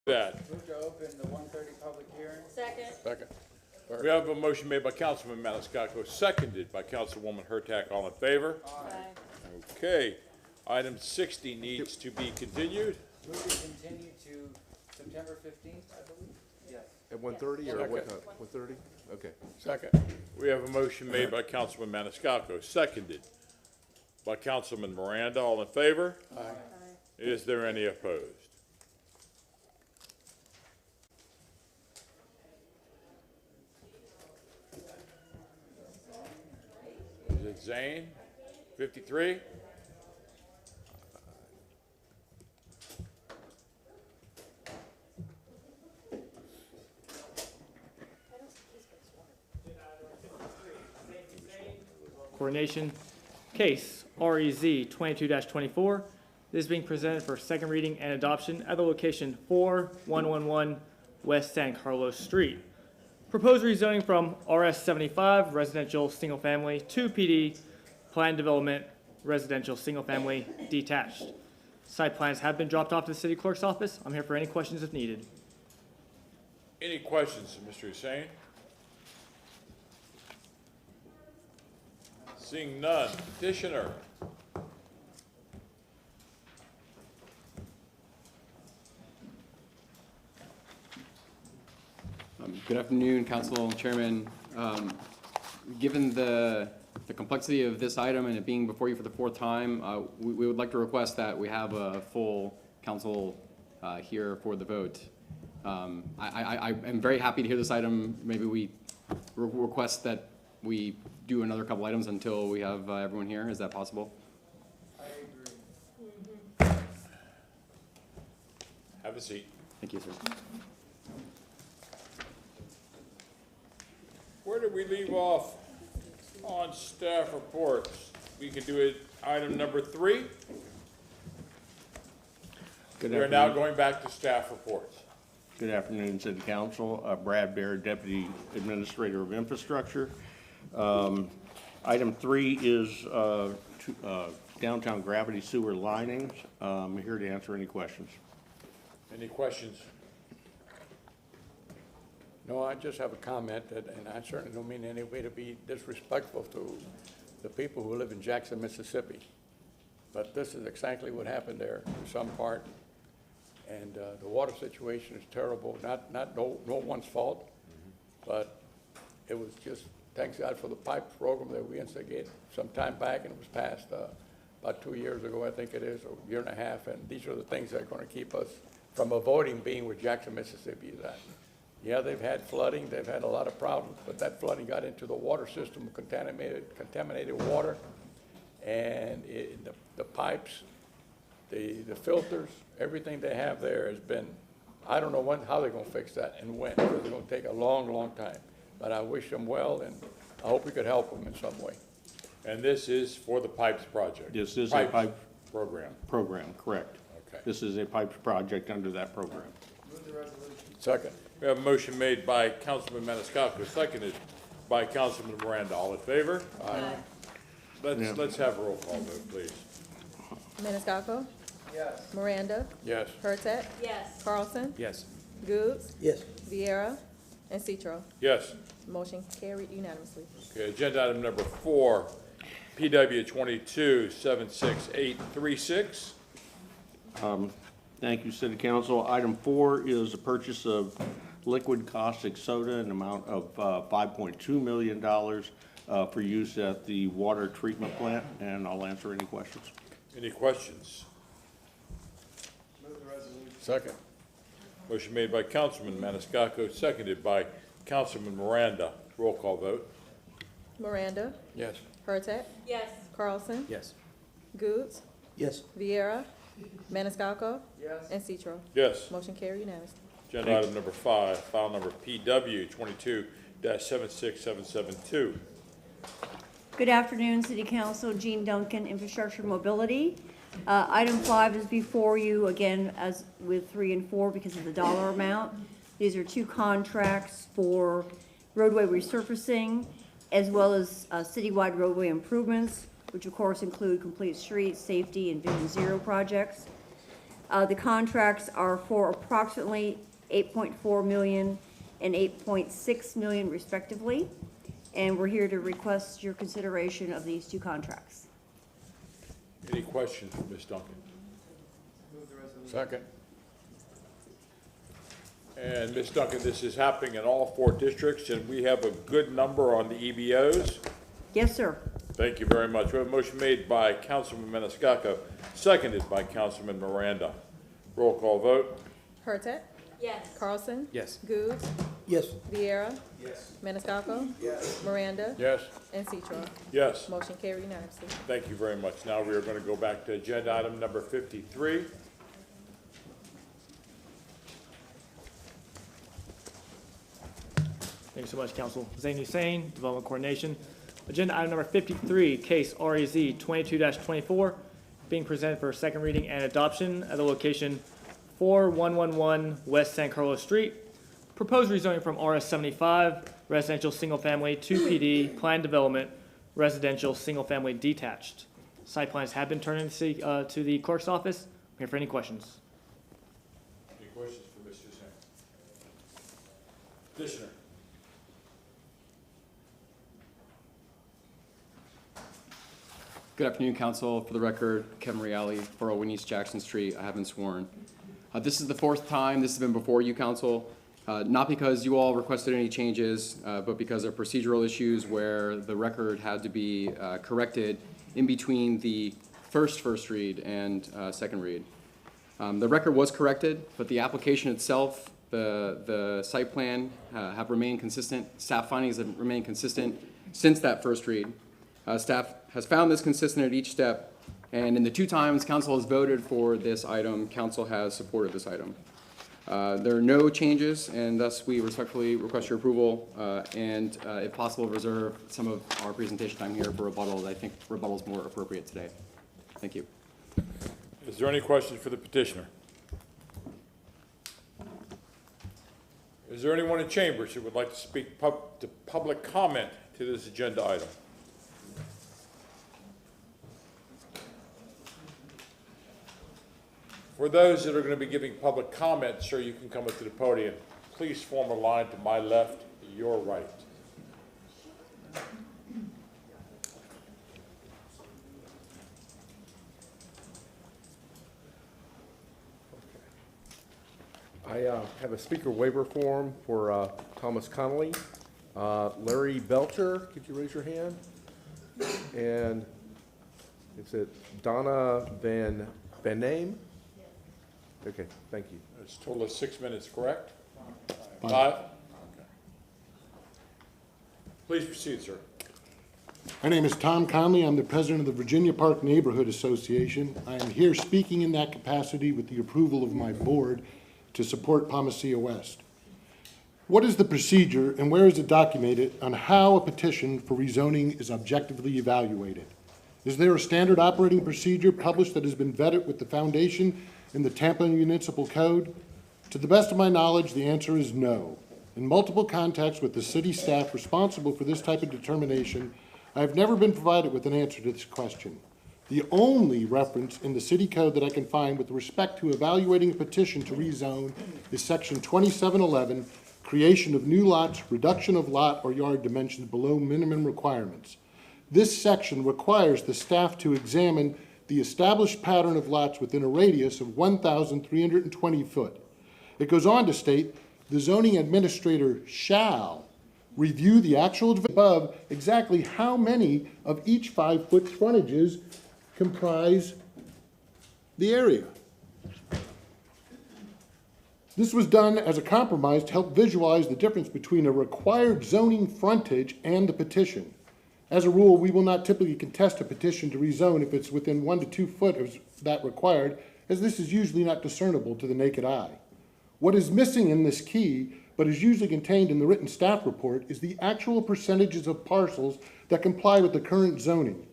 That. Move to open the 1:30 public hearing. Second. We have a motion made by Councilman Maniscalco, seconded by Councilwoman Hurtak. All in favor? Aye. Okay. Item 60 needs to be continued. Move to continue to September 15th, I believe? Yes. At 1:30 or Second. what time? 1:30? Okay. Second. We have a motion made by Councilman Maniscalco, seconded by Councilman Miranda. All in favor? Aye. Is there any opposed? Is it Zane? 53? Coordination. Case REZ 22-24. This is being presented for second reading and adoption at the location 4111 West San Carlos Street. Proposed rezoning from RS 75 residential single family to PD planned development residential single family detached. Site plans have been dropped off to the city clerk's office. I'm here for any questions if needed. Any questions, Mr. Hussein? Seeing none. Petitioner. Good afternoon, Council Chairman. Given the complexity of this item and it being before you for the fourth time, we would like to request that we have a full council here for the vote. I am very happy to hear this item. Maybe we request that we do another couple items until we have everyone here. Is that possible? I agree. Have a seat. Thank you, sir. Where did we leave off on staff reports? We can do it, item number 3. Good We are now afternoon. going back to staff reports. Good afternoon, City Council. Brad Baer, Deputy Administrator of Infrastructure. Item 3 is downtown gravity sewer linings. I'm here to answer any questions. Any questions? No, I just have a comment that, and I certainly don't mean any way to be disrespectful to the people who live in Jackson, Mississippi. But this is exactly what happened there in some part. And the water situation is terrible, not no one's fault, but it was just, thanks God for the pipe program that we instigated some time back, and it was passed about 2 years ago, I think it is, or a year and a half, and these are the things that are going to keep us from avoiding being where Jackson, Mississippi is at. Yeah, they've had flooding, they've had a lot of problems, but that flooding got into the water system, contaminated water, and the pipes, the filters, everything they have there has been, I don't know how they're gonna fix that and when, because it's gonna take a long, long time. But I wish them well, and I hope we could help them in some way. And this is for the pipes project? This is a pipe Program. program, correct. Okay. This is a pipes project under that program. Move the resolution. Second. We have a motion made by Councilman Maniscalco, seconded by Councilman Miranda. All in favor? Aye. Let's have a roll call vote, please. Maniscalco, Yes. Miranda, Yes. Hurtak, Yes. Carlson, Yes. Goods, Yes. Vieira, and Citro. Yes. Motion carried unanimously. Okay, agenda item number 4, PW 22-76836. Thank you, City Council. Item 4 is a purchase of liquid caustic soda in an amount of $5.2 million for use at the water treatment plant, and I'll answer any questions. Any questions? Move the resolution. Second. Motion made by Councilman Maniscalco, seconded by Councilman Miranda. Roll call vote. Miranda, Yes. Hurtak, Yes. Carlson, Yes. Goods, Yes. Vieira, Maniscalco, Yes. and Citro. Yes. Motion carried unanimously. Agenda item number 5, file number PW 22-76772. Good afternoon, City Council. Jean Duncan, Infrastructure Mobility. Item 5 is before you, again, as with 3 and 4 because of the dollar amount. These are 2 contracts for roadway resurfacing as well as citywide roadway improvements, which of course include complete streets, safety, and Vision Zero projects. The contracts are for approximately 8.4 million and 8.6 million respectively. And we're here to request your consideration of these two contracts. Any questions for Ms. Duncan? Second. And Ms. Duncan, this is happening in all 4 districts, and we have a good number on the EBOs. Yes, sir. Thank you very much. We have a motion made by Councilman Maniscalco, seconded by Councilman Miranda. Roll call vote. Hurtak. Yes. Carlson. Yes. Goode. Yes. Viera. Yes. Maniscalco. Yes. Miranda. Yes. And Citro. Yes, Motion carried unanimously. thank you very much. Now we are going to go back to agenda item number 53. Thank you so much, Council. Zain Hussein, Development Coordination. Agenda item number 53, case REZ 22-24, being presented for second reading and adoption at the location 4111 West San Carlos Street. Proposed rezoning from RS75, residential single-family, to PD, planned development, residential single-family detached. Site plans have been turned to the clerk's office. I'm here for any questions. Any questions for Mr. Hussein? Petitioner. Good afternoon, Council. For the record, Kevin Reale, 401 East Jackson Street. I have been sworn. This is the 4th time this has been before you, Council. Not because you all requested any changes, but because of procedural issues where the record had to be corrected in between the first read and second read. The record was corrected, but the application itself, the site plan have remained consistent. Staff findings have remained consistent since that first read. Staff has found this consistent at each step, and in the 2 times Council has voted for this item, Council has supported this item. There are no changes, and thus we respectfully request your approval, and if possible, reserve some of our presentation time here for rebuttal. I think rebuttal is more appropriate today. Thank you. Is there any questions for the petitioner? Is there anyone in chambers who would like to speak to public comment to this agenda item? For those that are going to be giving public comment, sir, you can come up to the podium. Please form a line to my left, your right. I have a speaker waiver form for Thomas Connolly. Larry Belcher, could you raise your hand? And is it Donna Van Name? Okay, thank you. It's a total of 6 minutes, correct? 5? Okay. Please proceed, sir. My name is Tom Conley. I'm the president of the Virginia Park Neighborhood Association. I am here speaking in that capacity with the approval of my board to support Palmacia West. What is the procedure and where is it documented on how a petition for rezoning is objectively evaluated? Is there a standard operating procedure published that has been vetted with the foundation in the Tampa Municipal Code? To the best of my knowledge, the answer is no. In multiple contacts with the city staff responsible for this type of determination, I have never been provided with an answer to this question. The only reference in the city code that I can find with respect to evaluating a petition to rezone is section 2711, creation of new lots, reduction of lot or yard dimensions below minimum requirements. This section requires the staff to examine the established pattern of lots within a radius of 1,320 foot. It goes on to state, the zoning administrator shall review the actual above exactly how many of each 5-foot frontages comprise the area. This was done as a compromise to help visualize the difference between a required zoning frontage and the petition. As a rule, we will not typically contest a petition to rezone if it's within 1 to 2 foot of that required, as this is usually not discernible to the naked eye. What is missing in this key, but is usually contained in the written staff report, is the actual percentages of parcels that comply with the current zoning.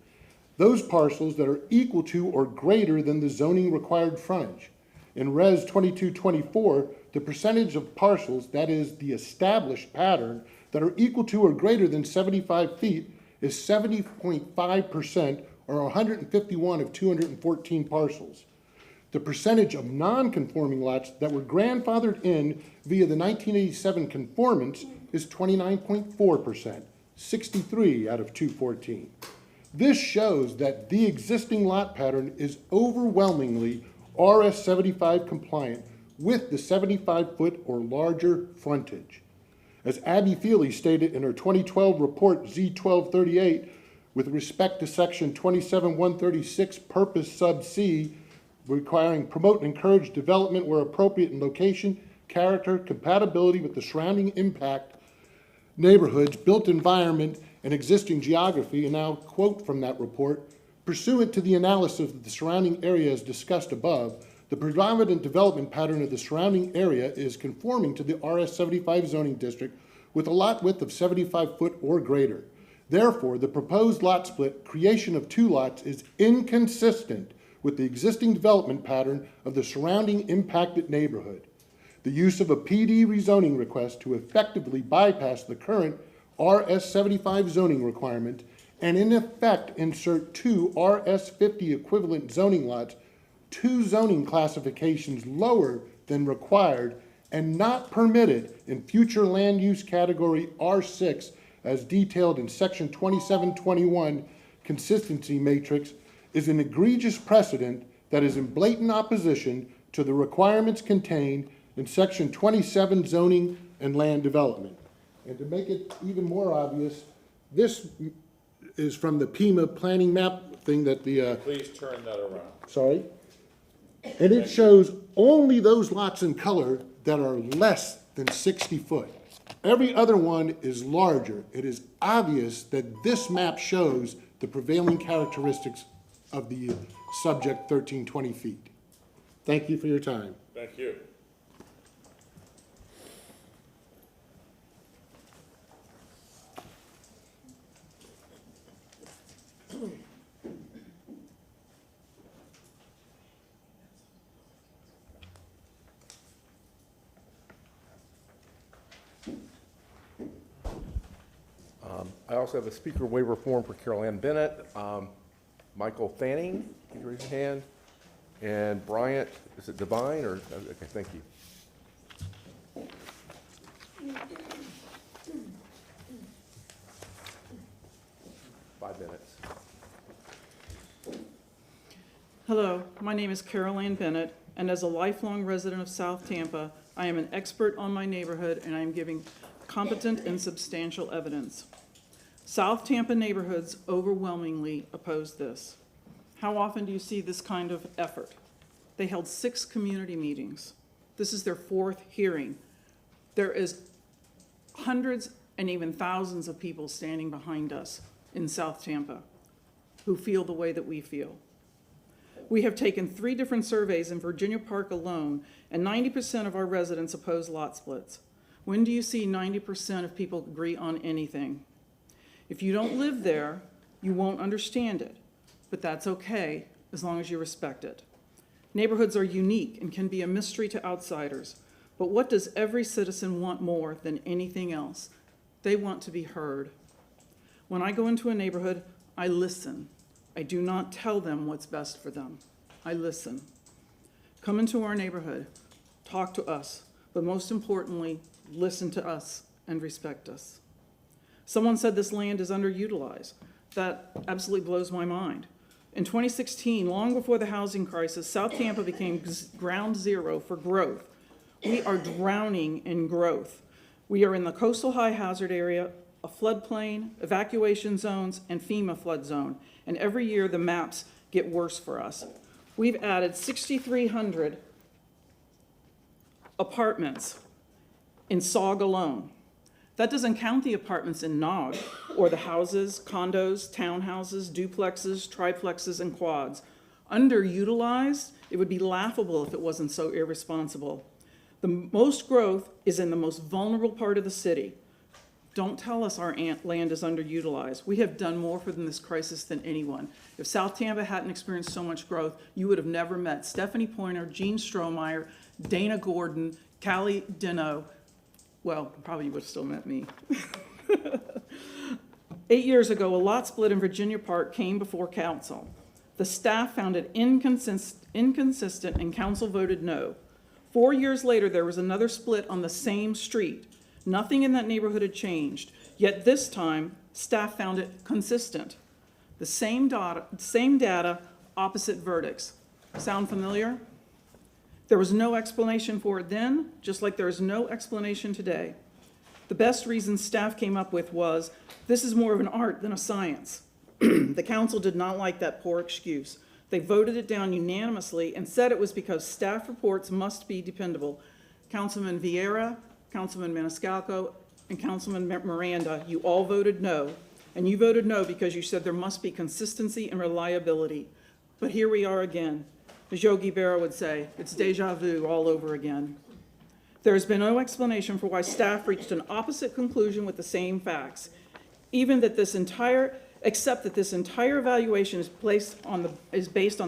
Those parcels that are equal to or greater than the zoning required frontage. In Res 2224, the percentage of parcels, that is the established pattern, that are equal to or greater than 75 feet is 70.5%, or 151 of 214 parcels. The percentage of non-conforming lots that were grandfathered in via the 1987 conformance is 29.4%, 63 out of 214. This shows that the existing lot pattern is overwhelmingly RS 75 compliant with the 75-foot or larger frontage. As Abby Feely stated in her 2012 report Z1238, with respect to section 27136 purpose sub C, requiring promote and encourage development where appropriate in location, character, compatibility with the surrounding impact, neighborhoods, built environment, and existing geography, and now quote from that report, pursuant to the analysis of the surrounding area as discussed above, the predominant development pattern of the surrounding area is conforming to the RS 75 zoning district with a lot width of 75 foot or greater. Therefore, the proposed lot split, creation of 2 lots, is inconsistent with the existing development pattern of the surrounding impacted neighborhood. The use of a PD rezoning request to effectively bypass the current RS 75 zoning requirement and in effect insert 2 RS 50 equivalent zoning lots, 2 zoning classifications lower than required and not permitted in future land use category R6 as detailed in section 2721 consistency matrix, is an egregious precedent that is in blatant opposition to the requirements contained in section 27 zoning and land development. And to make it even more obvious, this is from the PEMA planning map thing that the, Please turn that around. sorry. And it shows only those lots in color that are less than 60 foot. Every other one is larger. It is obvious that this map shows the prevailing characteristics of the subject 1320 feet. Thank you for your time. Thank you. I also have a speaker waiver form for Carol Ann Bennett. Michael Fanning, can you raise your hand? And Bryant, is it Devine or, okay, thank you. 5 minutes. Hello, my name is Carol Ann Bennett, and as a lifelong resident of South Tampa, I am an expert on my neighborhood, and I am giving competent and substantial evidence. South Tampa neighborhoods overwhelmingly oppose this. How often do you see this kind of effort? They held 6 community meetings. This is their 4th hearing. There is hundreds and even thousands of people standing behind us in South Tampa who feel the way that we feel. We have taken 3 different surveys in Virginia Park alone, and 90% of our residents oppose lot splits. When do you see 90% of people agree on anything? If you don't live there, you won't understand it, but that's okay as long as you respect it. Neighborhoods are unique and can be a mystery to outsiders, but what does every citizen want more than anything else? They want to be heard. When I go into a neighborhood, I listen. I do not tell them what's best for them. I listen. Come into our neighborhood, talk to us, but most importantly, listen to us and respect us. Someone said this land is underutilized. That absolutely blows my mind. In 2016, long before the housing crisis, South Tampa became ground zero for growth. We are drowning in growth. We are in the coastal high hazard area, a floodplain, evacuation zones, and FEMA flood zone. And every year the maps get worse for us. We've added 6,300 apartments in SOG alone. That doesn't count the apartments in NOG, or the houses, condos, townhouses, duplexes, triplexes, and quads. Underutilized, it would be laughable if it wasn't so irresponsible. The most growth is in the most vulnerable part of the city. Don't tell us our land is underutilized. We have done more for this crisis than anyone. If South Tampa hadn't experienced so much growth, you would have never met Stephanie Pointer, Jean Strohmeyer, Dana Gordon, Callie Dino. Well, probably you would have still met me. 8 years ago, a lot split in Virginia Park came before council. The staff found it inconsistent and council voted no. 4 years later, there was another split on the same street. Nothing in that neighborhood had changed, yet this time, staff found it consistent. The same data, opposite verdicts. Sound familiar? There was no explanation for it then, just like there is no explanation today. The best reason staff came up with was, this is more of an art than a science. The council did not like that poor excuse. They voted it down unanimously and said it was because staff reports must be dependable. Councilman Vieira, Councilman Maniscalco, and Councilman Miranda, you all voted no. And you voted no because you said there must be consistency and reliability. But here we are again. As Yogi Berra would say, it's deja vu all over again. There has been no explanation for why staff reached an opposite conclusion with the same facts, except that this entire evaluation is based on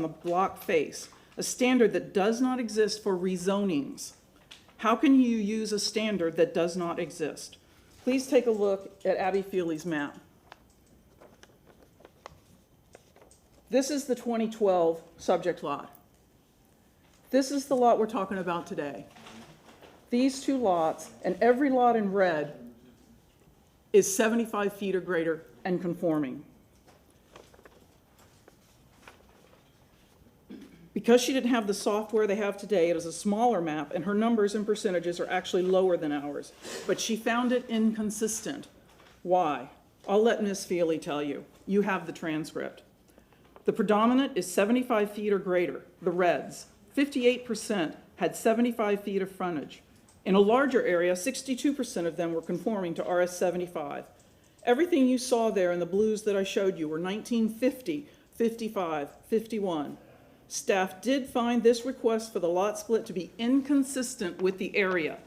the block face, a standard that does not exist for rezonings. How can you use a standard that does not exist? Please take a look at Abby Feely's map. This is the 2012 subject lot. This is the lot we're talking about today. These two lots, and every lot in red, is 75 feet or greater and conforming. Because she didn't have the software they have today, it is a smaller map, and her numbers and percentages are actually lower than ours. But she found it inconsistent. Why? I'll let Ms. Feely tell you. You have the transcript. The predominant is 75 feet or greater, the reds. 58% had 75 feet of frontage. In a larger area, 62% of them were conforming to RS 75. Everything you saw there in the blues that I showed you were 1950, 55, 51. Staff did find this request for the lot split to be inconsistent with the area.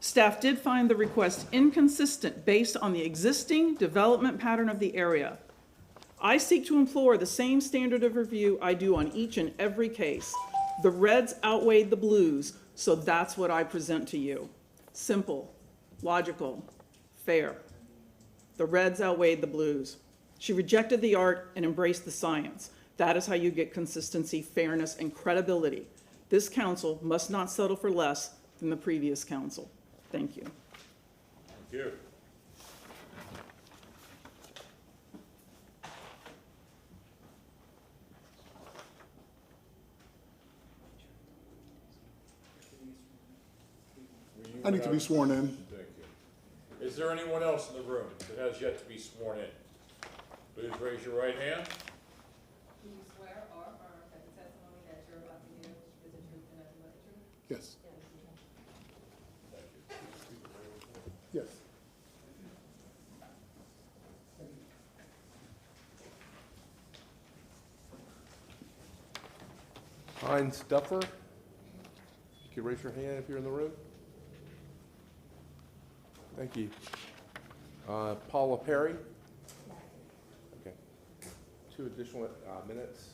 Staff did find the request inconsistent based on the existing development pattern of the area. I seek to employ the same standard of review I do on each and every case. The reds outweighed the blues, so that's what I present to you. Simple, logical, fair. The reds outweighed the blues. She rejected the art and embraced the science. That is how you get consistency, fairness, and credibility. This council must not settle for less than the previous council. Thank you. Thank you. I need to be sworn in. Thank you. Is there anyone else in the room that has yet to be sworn in? Please raise your right hand. Do you swear or affirm that the testimony that you're about to give is the truth and nothing but the truth? Yes. Yes. Heinz Duffer, you can raise your hand if you're in the room. Thank you. Paula Perry. Okay. 2 additional minutes.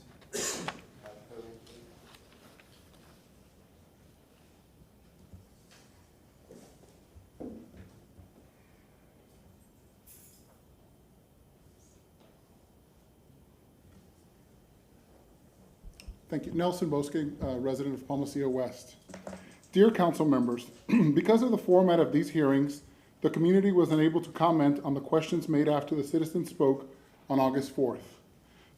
Thank you. Nelson Bosque, resident of Palmacia West. Dear council members, because of the format of these hearings, the community was unable to comment on the questions made after the citizens spoke on August 4th.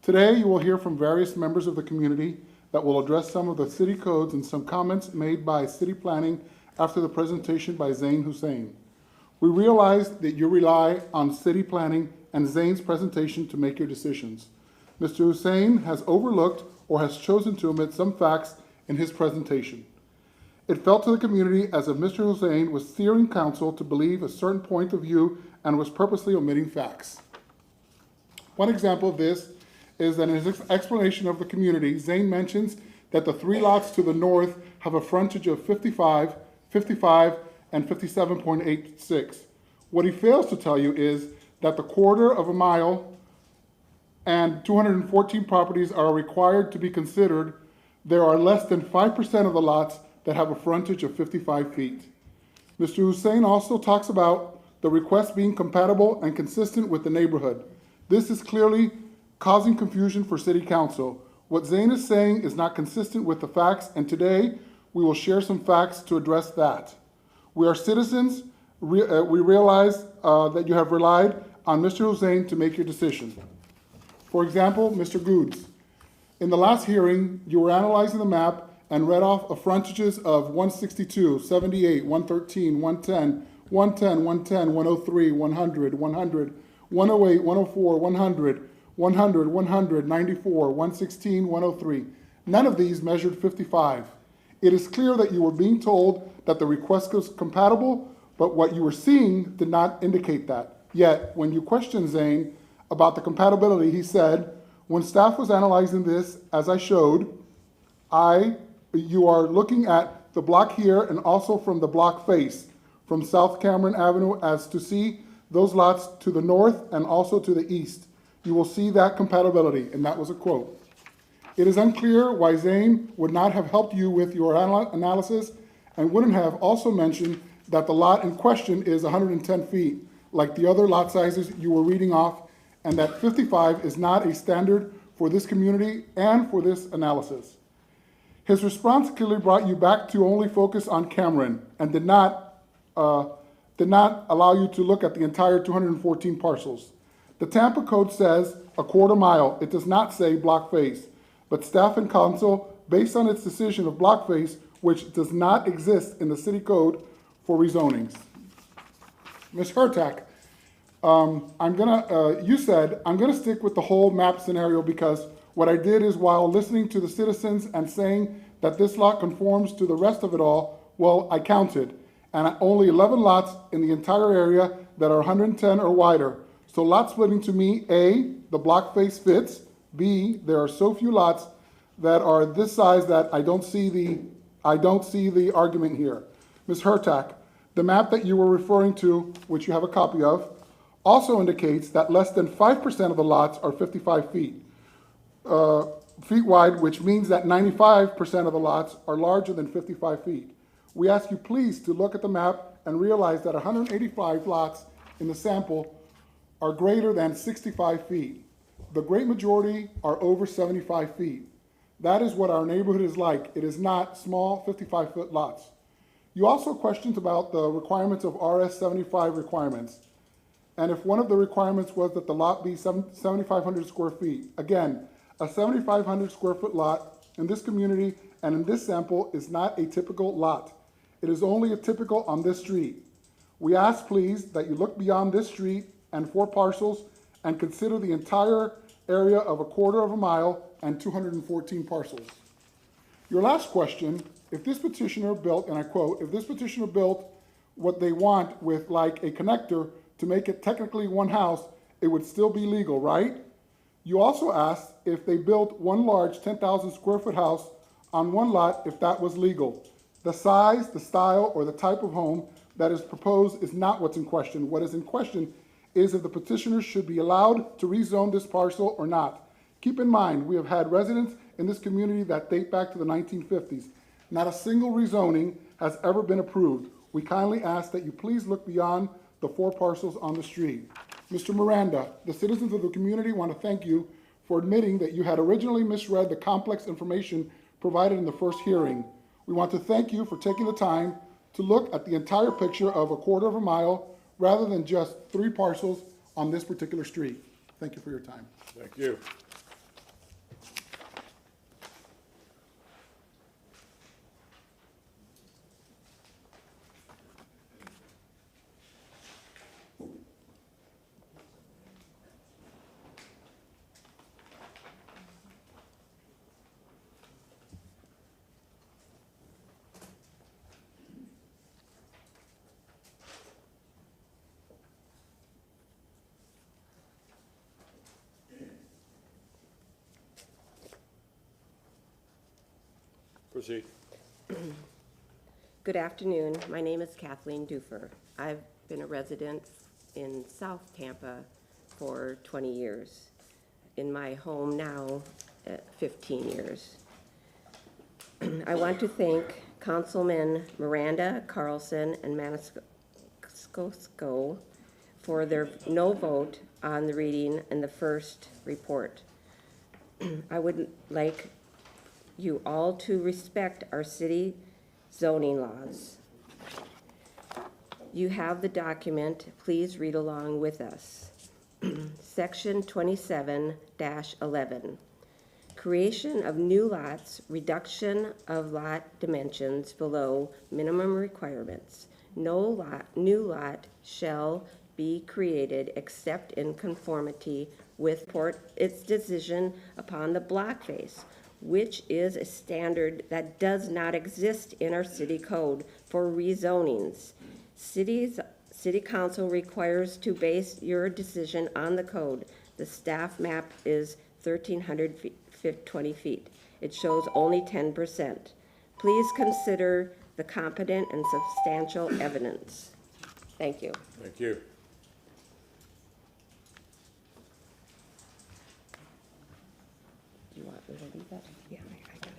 Today, you will hear from various members of the community that will address some of the city codes and some comments made by city planning after the presentation by Zain Hussein. We realize that you rely on city planning and Zain's presentation to make your decisions. Mr. Hussein has overlooked or has chosen to omit some facts in his presentation. It felt to the community as if Mr. Hussein was steering council to believe a certain point of view and was purposely omitting facts. One example of this is that in his explanation of the community, Zain mentions that the 3 lots to the north have a frontage of 55, 55, and 57.86. What he fails to tell you is that the 1/4 mile and 214 properties are required to be considered. There are less than 5% of the lots that have a frontage of 55 feet. Mr. Hussein also talks about the request being compatible and consistent with the neighborhood. This is clearly causing confusion for City Council. What Zane is saying is not consistent with the facts, and today we will share some facts to address that. We are citizens. We realize that you have relied on Mr. Hussein to make your decision. For example, Mr. Goods, in the last hearing, you were analyzing the map and read off of frontages of 162, 78, 113, 110, 110, 110, 103, 100, 100, 108, 104, 100, 100, 100, 94, 116, 103. None of these measured 55. It is clear that you were being told that the request was compatible, but what you were seeing did not indicate that. Yet, when you questioned Zane about the compatibility, he said, when staff was analyzing this, as I showed, you are looking at the block here and also from the block face, from South Cameron Avenue, as to see those lots to the north and also to the east. You will see that compatibility, and that was a quote. It is unclear why Zane would not have helped you with your analysis and wouldn't have also mentioned that the lot in question is 110 feet, like the other lot sizes you were reading off, and that 55 is not a standard for this community and for this analysis. His response clearly brought you back to only focus on Cameron and did not allow you to look at the entire 214 parcels. The Tampa Code says a quarter mile. It does not say block face, but staff and council, based on its decision of block face, which does not exist in the city code for rezonings. Ms. Hurtak, you said, I'm gonna stick with the whole map scenario because what I did is while listening to the citizens and saying that this lot conforms to the rest of it all, well, I counted, and only 11 lots in the entire area that are 110 or wider. So lot splitting to me, A, the block face fits, B, there are so few lots that are this size that I don't see the argument here. Ms. Hurtak, the map that you were referring to, which you have a copy of, also indicates that less than 5% of the lots are 55 feet wide, which means that 95% of the lots are larger than 55 feet. We ask you please to look at the map and realize that 185 lots in the sample are greater than 65 feet. The great majority are over 75 feet. That is what our neighborhood is like. It is not small 55-foot lots. You also questioned about the requirements of RS 75 requirements, and if one of the requirements was that the lot be 7,500 square feet. Again, a 7,500 square foot lot in this community and in this sample is not a typical lot. It is only a typical on this street. We ask please that you look beyond this street and 4 parcels and consider the entire area of a quarter of a mile and 214 parcels. Your last question, if this petitioner built, and I quote, if this petitioner built what they want with like a connector to make it technically one house, it would still be legal, right? You also asked if they built one large 10,000 square foot house on one lot, if that was legal. The size, the style, or the type of home that is proposed is not what's in question. What is in question is if the petitioner should be allowed to rezone this parcel or not. Keep in mind, we have had residents in this community that date back to the 1950s. Not a single rezoning has ever been approved. We kindly ask that you please look beyond the 4 parcels on the street. Mr. Miranda, the citizens of the community want to thank you for admitting that you had originally misread the complex information provided in the first hearing. We want to thank you for taking the time to look at the entire picture of a quarter of a mile rather than just 3 parcels on this particular street. Thank you for your time. Thank you. Proceed. Good afternoon. My name is Kathleen Dufer. I've been a resident in South Tampa for 20 years. In my home now, 15 years. I want to thank Councilman Miranda, Carlson, and Maniscalco for their no vote on the reading in the first report. I would like you all to respect our city zoning laws. You have the document, please read along with us. Section 27-11, creation of new lots, reduction of lot dimensions below minimum requirements. No new lot shall be created except in conformity with its decision upon the block face, which is a standard that does not exist in our city code for rezonings. City council requires to base your decision on the code. The staff map is 1,320 feet. It shows only 10%. Please consider the competent and substantial evidence. Thank you. Thank you. Do you want me to read that? Yeah, I got it.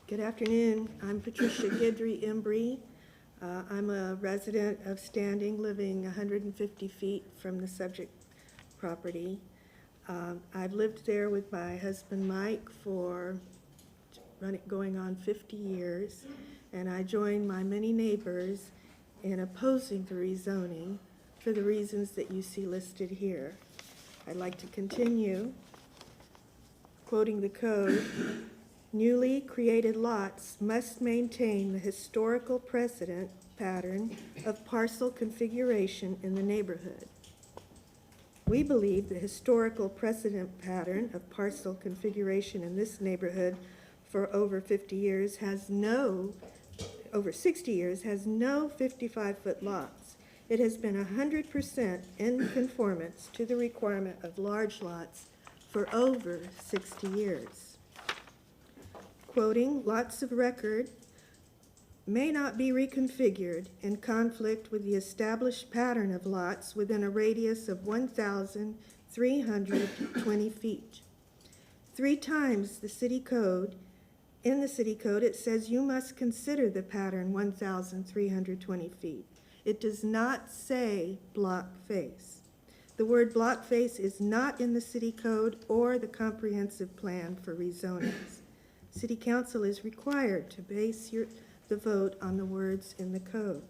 Good afternoon. I'm Patricia Guidry Embry. I'm a resident of Standing, living 150 feet from the subject property. I've lived there with my husband Mike for going on 50 years, and I joined my many neighbors in opposing the rezoning for the reasons that you see listed here. I'd like to continue quoting the code. Newly created lots must maintain the historical precedent pattern of parcel configuration in the neighborhood. We believe the historical precedent pattern of parcel configuration in this neighborhood for over 60 years has no 55-foot lots. It has been 100% in conformance to the requirement of large lots for over 60 years. Quoting, lots of record may not be reconfigured in conflict with the established pattern of lots within a radius of 1,320 feet. 3 times the city code, in the city code, it says you must consider the pattern 1,320 feet. It does not say block face. The word block face is not in the city code or the comprehensive plan for rezonings. City council is required to base the vote on the words in the code.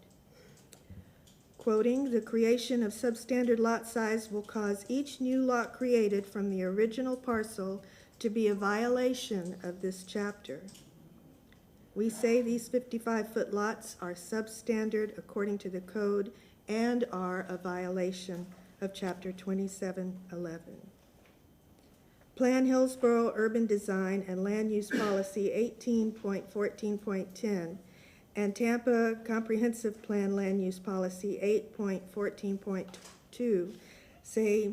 Quoting, the creation of substandard lot size will cause each new lot created from the original parcel to be a violation of this chapter. We say these 55-foot lots are substandard according to the code and are a violation of chapter 2711. Plan Hillsborough Urban Design and Land Use Policy 18.14.10 and Tampa Comprehensive Plan Land Use Policy 8.14.2 say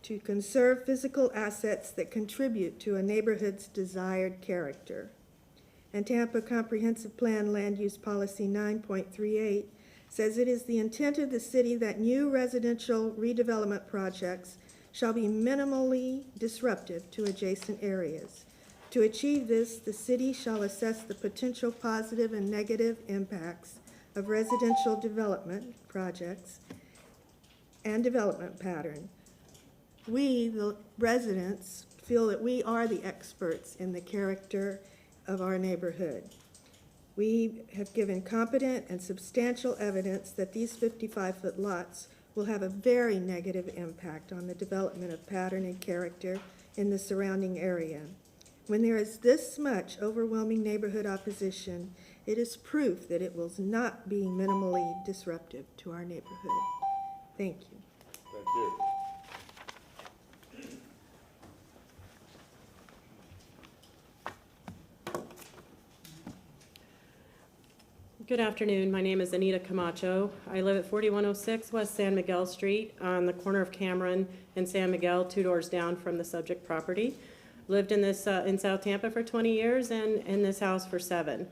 to conserve physical assets that contribute to a neighborhood's desired character. And Tampa Comprehensive Plan Land Use Policy 9.38 says it is the intent of the city that new residential redevelopment projects shall be minimally disruptive to adjacent areas. To achieve this, the city shall assess the potential positive and negative impacts of residential development projects and development pattern. We, the residents, feel that we are the experts in the character of our neighborhood. We have given competent and substantial evidence that these 55-foot lots will have a very negative impact on the development of pattern and character in the surrounding area. When there is this much overwhelming neighborhood opposition, it is proof that it will not be minimally disruptive to our neighborhood. Thank you. Thank you. Good afternoon. My name is Anita Camacho. I live at 4106 West San Miguel Street on the corner of Cameron and San Miguel, 2 doors down from the subject property. Lived in this in South Tampa for 20 years and in this house for 7.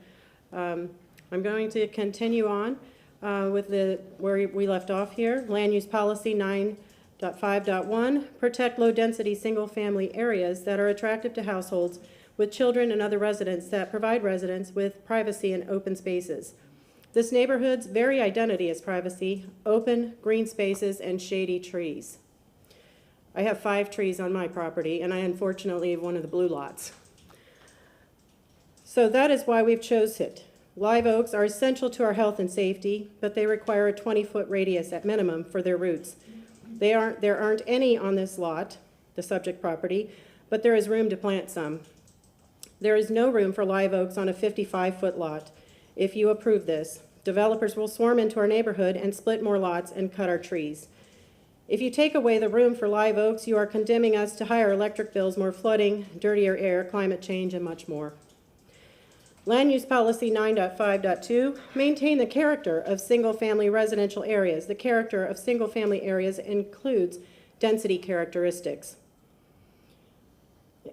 I'm going to continue on with where we left off here. Land Use Policy 9.5.1, protect low-density single-family areas that are attractive to households with children and other residents that provide residents with privacy and open spaces. This neighborhood's very identity is privacy, open, green spaces, and shady trees. I have 5 trees on my property, and I unfortunately have one of the blue lots. So that is why we've chose it. Live oaks are essential to our health and safety, but they require a 20-foot radius at minimum for their roots. There aren't any on this lot, the subject property, but there is room to plant some. There is no room for live oaks on a 55-foot lot. If you approve this, developers will swarm into our neighborhood and split more lots and cut our trees. If you take away the room for live oaks, you are condemning us to higher electric bills, more flooding, dirtier air, climate change, and much more. Land Use Policy 9.5.2, maintain the character of single-family residential areas. The character of single-family areas includes density characteristics.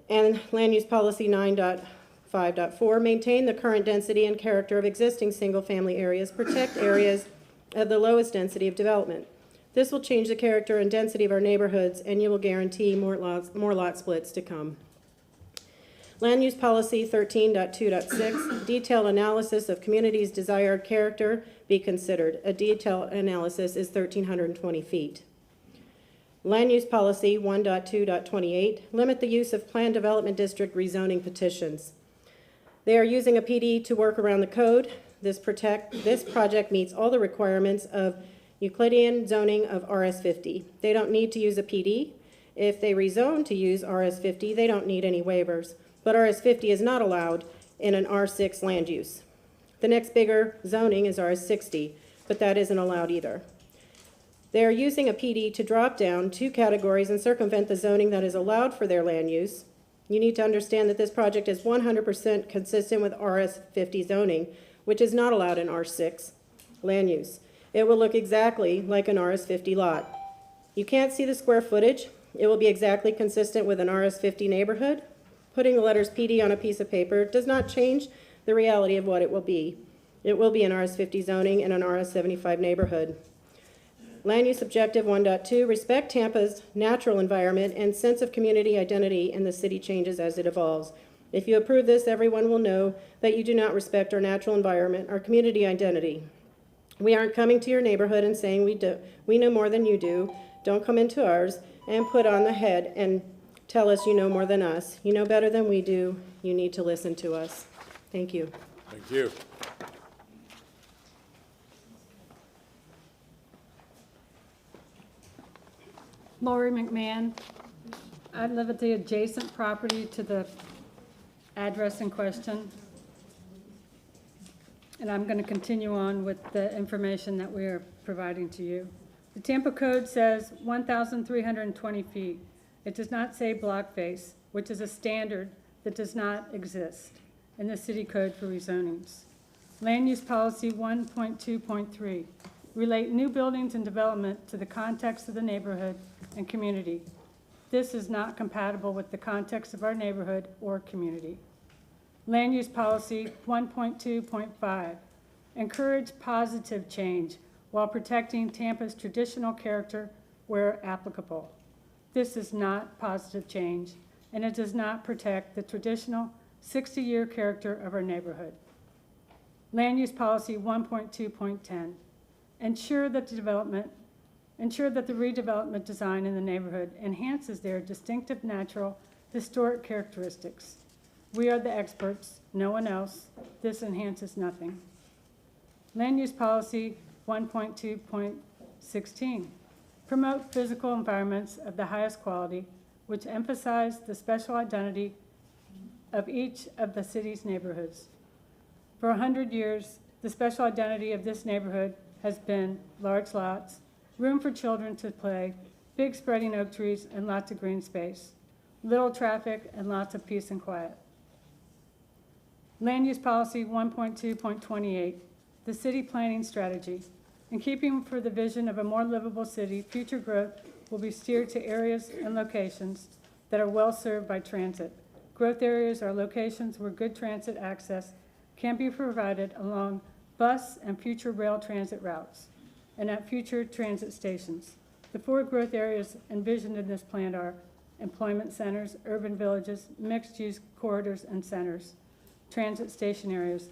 And Land Use Policy 9.5.4, maintain the current density and character of existing single-family areas, protect areas of the lowest density of development. This will change the character and density of our neighborhoods, and you will guarantee more lot splits to come. Land Use Policy 13.2.6, detailed analysis of community's desired character be considered. A detailed analysis is 1,320 feet. Land Use Policy 1.2.28, limit the use of Planned Development District rezoning petitions. They are using a PD to work around the code. This project meets all the requirements of Euclidean zoning of RS50. They don't need to use a PD. If they rezone to use RS50, they don't need any waivers. But RS50 is not allowed in an R6 land use. The next bigger zoning is RS60, but that isn't allowed either. They are using a PD to drop down 2 categories and circumvent the zoning that is allowed for their land use. You need to understand that this project is 100% consistent with RS50 zoning, which is not allowed in R6 land use. It will look exactly like an RS50 lot. You can't see the square footage. It will be exactly consistent with an RS50 neighborhood. Putting the letters PD on a piece of paper does not change the reality of what it will be. It will be an RS50 zoning in an RS75 neighborhood. Land Use Objective 1.2, respect Tampa's natural environment and sense of community identity in the city changes as it evolves. If you approve this, everyone will know that you do not respect our natural environment, our community identity. We aren't coming to your neighborhood and saying we know more than you do. Don't come into ours and put on the head and tell us you know more than us. You know better than we do. You need to listen to us. Thank you. Thank you. Lori McMahon. I live at the adjacent property to the address in question. And I'm going to continue on with the information that we are providing to you. The Tampa Code says 1,320 feet. It does not say block face, which is a standard that does not exist in the City Code for rezonings. Land Use Policy 1.2.3, relate new buildings and development to the context of the neighborhood and community. This is not compatible with the context of our neighborhood or community. Land Use Policy 1.2.5, encourage positive change while protecting Tampa's traditional character where applicable. This is not positive change, and it does not protect the traditional 60-year character of our neighborhood. Land Use Policy 1.2.10, ensure that the redevelopment design in the neighborhood enhances their distinctive natural historic characteristics. We are the experts, no one else. This enhances nothing. Land Use Policy 1.2.16, promote physical environments of the highest quality, which emphasize the special identity of each of the city's neighborhoods. For 100 years, the special identity of this neighborhood has been large lots, room for children to play, big spreading oak trees, and lots of green space, little traffic, and lots of peace and quiet. Land Use Policy 1.2.28, the city planning strategy. In keeping for the vision of a more livable city, future growth will be steered to areas and locations that are well served by transit. Growth areas are locations where good transit access can be provided along bus and future rail transit routes and at future transit stations. The 4 growth areas envisioned in this plan are employment centers, urban villages, mixed-use corridors and centers, transit station areas.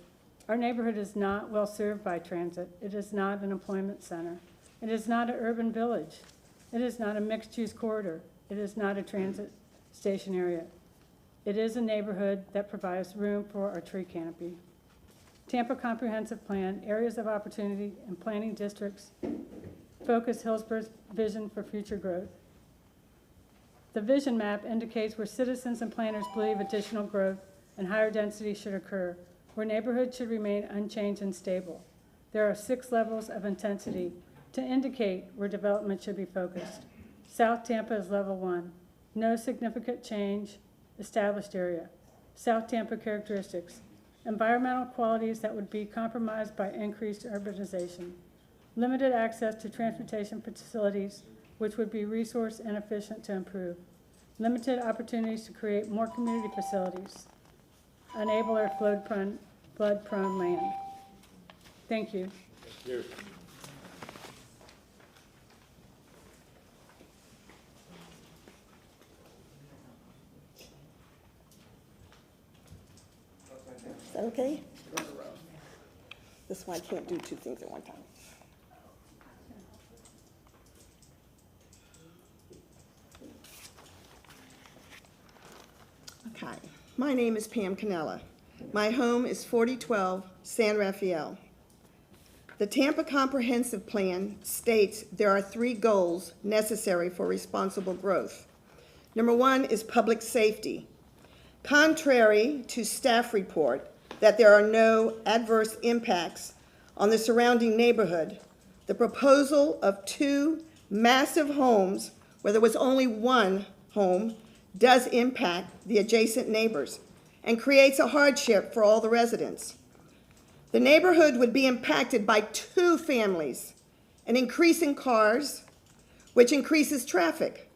Our neighborhood is not well served by transit. It is not an employment center. It is not an urban village. It is not a mixed-use corridor. It is not a transit station area. It is a neighborhood that provides room for our tree canopy. Tampa Comprehensive Plan, Areas of Opportunity, and Planning Districts focus Hillsborough's vision for future growth. The vision map indicates where citizens and planners believe additional growth and higher density should occur, where neighborhoods should remain unchanged and stable. There are 6 levels of intensity to indicate where development should be focused. South Tampa is level 1, no significant change, established area. South Tampa characteristics, environmental qualities that would be compromised by increased urbanization, limited access to transportation facilities which would be resource inefficient to improve, limited opportunities to create more community facilities, enabler flood-prone land. Thank you. Thank you. Is that okay? This one I can't do 2 things at one time. Okay, my name is Pam Canella. My home is 4012 San Rafael. The Tampa Comprehensive Plan states there are 3 goals necessary for responsible growth. Number 1 is public safety. Contrary to staff report that there are no adverse impacts on the surrounding neighborhood, the proposal of 2 massive homes, where there was only 1 home, does impact the adjacent neighbors and creates a hardship for all the residents. The neighborhood would be impacted by 2 families, an increase in cars, which increases traffic,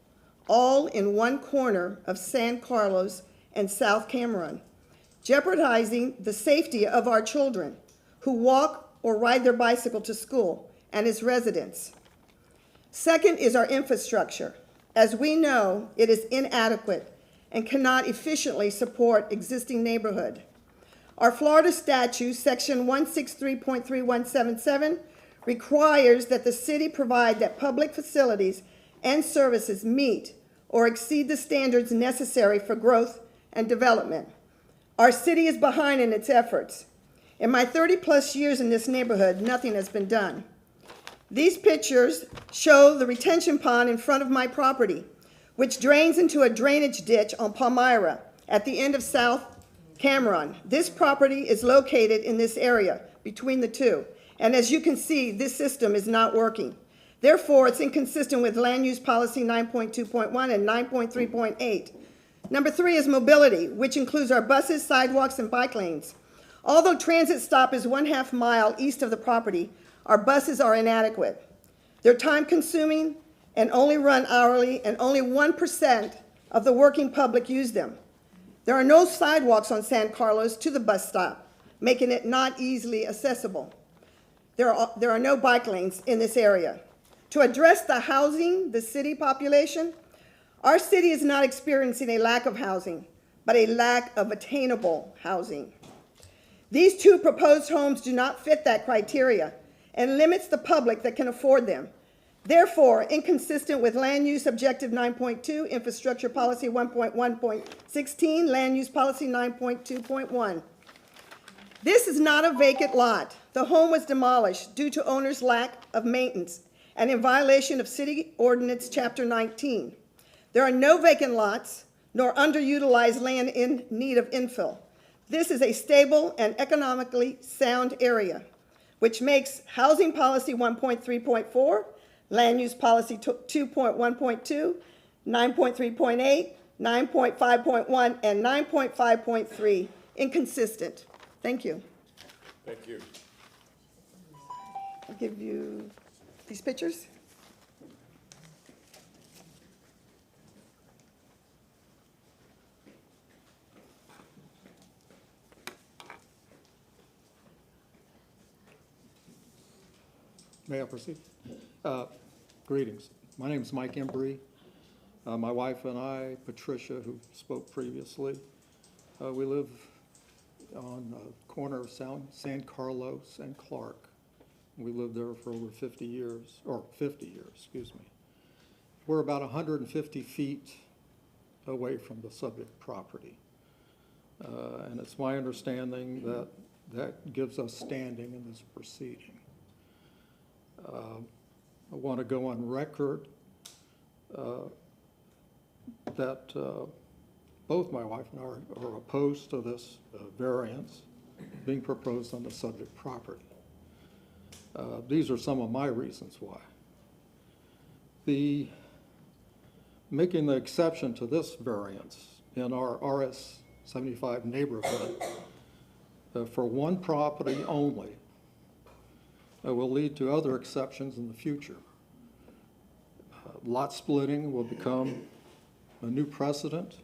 all in one corner of San Carlos and South Cameron, jeopardizing the safety of our children who walk or ride their bicycle to school and its residents. Second is our infrastructure. As we know, it is inadequate and cannot efficiently support existing neighborhood. Our Florida statute, section 163.3177, requires that the city provide that public facilities and services meet or exceed the standards necessary for growth and development. Our city is behind in its efforts. In my 30-plus years in this neighborhood, nothing has been done. These pictures show the retention pond in front of my property, which drains into a drainage ditch on Palmyra at the end of South Cameron. This property is located in this area between the 2. And as you can see, this system is not working. Therefore, it's inconsistent with Land Use Policy 9.2.1 and 9.3.8. Number 3 is mobility, which includes our buses, sidewalks, and bike lanes. Although transit stop is 1/2 mile east of the property, our buses are inadequate. They're time-consuming and only run hourly, and only 1% of the working public use them. There are no sidewalks on San Carlos to the bus stop, making it not easily accessible. There are no bike lanes in this area. To address the housing, the city population, our city is not experiencing a lack of housing, but a lack of attainable housing. These 2 proposed homes do not fit that criteria and limits the public that can afford them. Therefore, inconsistent with Land Use Objective 9.2, Infrastructure Policy 1.1.16, Land Use Policy 9.2.1. This is not a vacant lot. The home was demolished due to owner's lack of maintenance and in violation of City Ordinance Chapter 19. There are no vacant lots nor underutilized land in need of infill. This is a stable and economically sound area, which makes Housing Policy 1.3.4, Land Use Policy 2.1.2, 9.3.8, 9.5.1, and 9.5.3 inconsistent. Thank you. Thank you. I'll give you these pictures. May I proceed? Greetings. My name is Mike Embry. My wife and I, Patricia, who spoke previously, we live on the corner of San Carlos and Clark. We lived there for over 50 years, or 50 years, excuse me. we're about 150 feet away from the subject property. And it's my understanding that that gives us standing in this proceeding. I want to go on record that both my wife and I are opposed to this variance being proposed on the subject property. These are some of my reasons why. Making the exception to this variance in our RS 75 neighborhood for one property only will lead to other exceptions in the future. Lot splitting will become a new precedent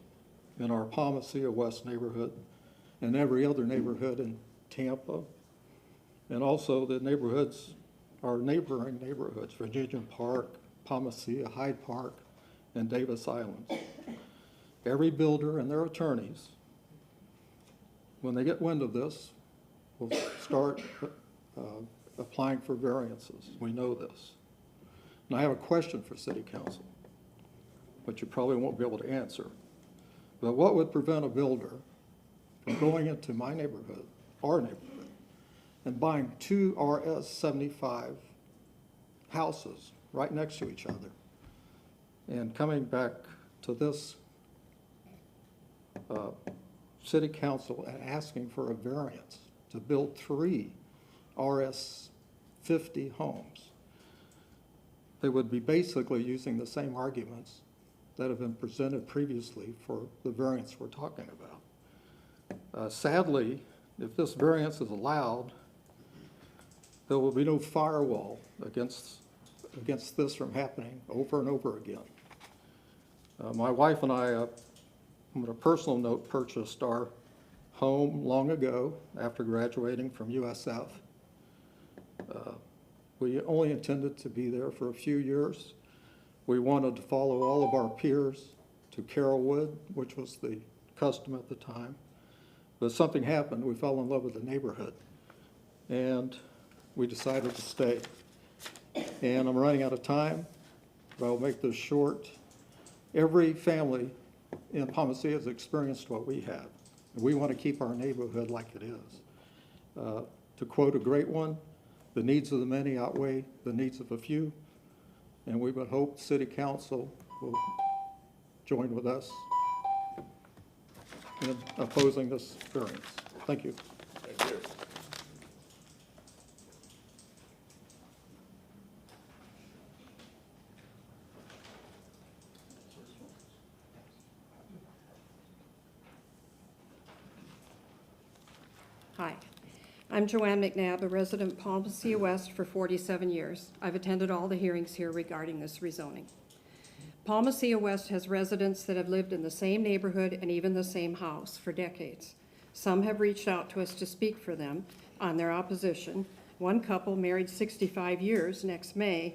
in our Palmacia West neighborhood and every other neighborhood in Tampa, and also the neighborhoods, our neighboring neighborhoods, Virginia Park, Palmacia, Hyde Park, and Davis Islands. Every builder and their attorneys, when they get wind of this, will start applying for variances. We know this. And I have a question for City Council, but you probably won't be able to answer. But what would prevent a builder from going into my neighborhood, our neighborhood, and buying two RS 75 houses right next to each other and coming back to this City Council and asking for a variance to build 3 RS 50 homes? They would be basically using the same arguments that have been presented previously for the variance we're talking about. Sadly, if this variance is allowed, there will be no firewall against this from happening over and over again. My wife and I, on a personal note, purchased our home long ago after graduating from USF. We only intended to be there for a few years. We wanted to follow all of our peers to Carrollwood, which was the custom at the time. But something happened. We fell in love with the neighborhood, and we decided to stay. And I'm running out of time, but I'll make this short. Every family in Palmacia has experienced what we have. We want to keep our neighborhood like it is. To quote a great one, the needs of the many outweigh the needs of a few, and we would hope City Council will join with us in opposing this variance. Thank you. Thank you. Hi, I'm Joanne McNabb, a resident of Palmacia West for 47 years. I've attended all the hearings here regarding this rezoning. Palmacia West has residents that have lived in the same neighborhood and even the same house for decades. Some have reached out to us to speak for them on their opposition. One couple, married 65 years next May,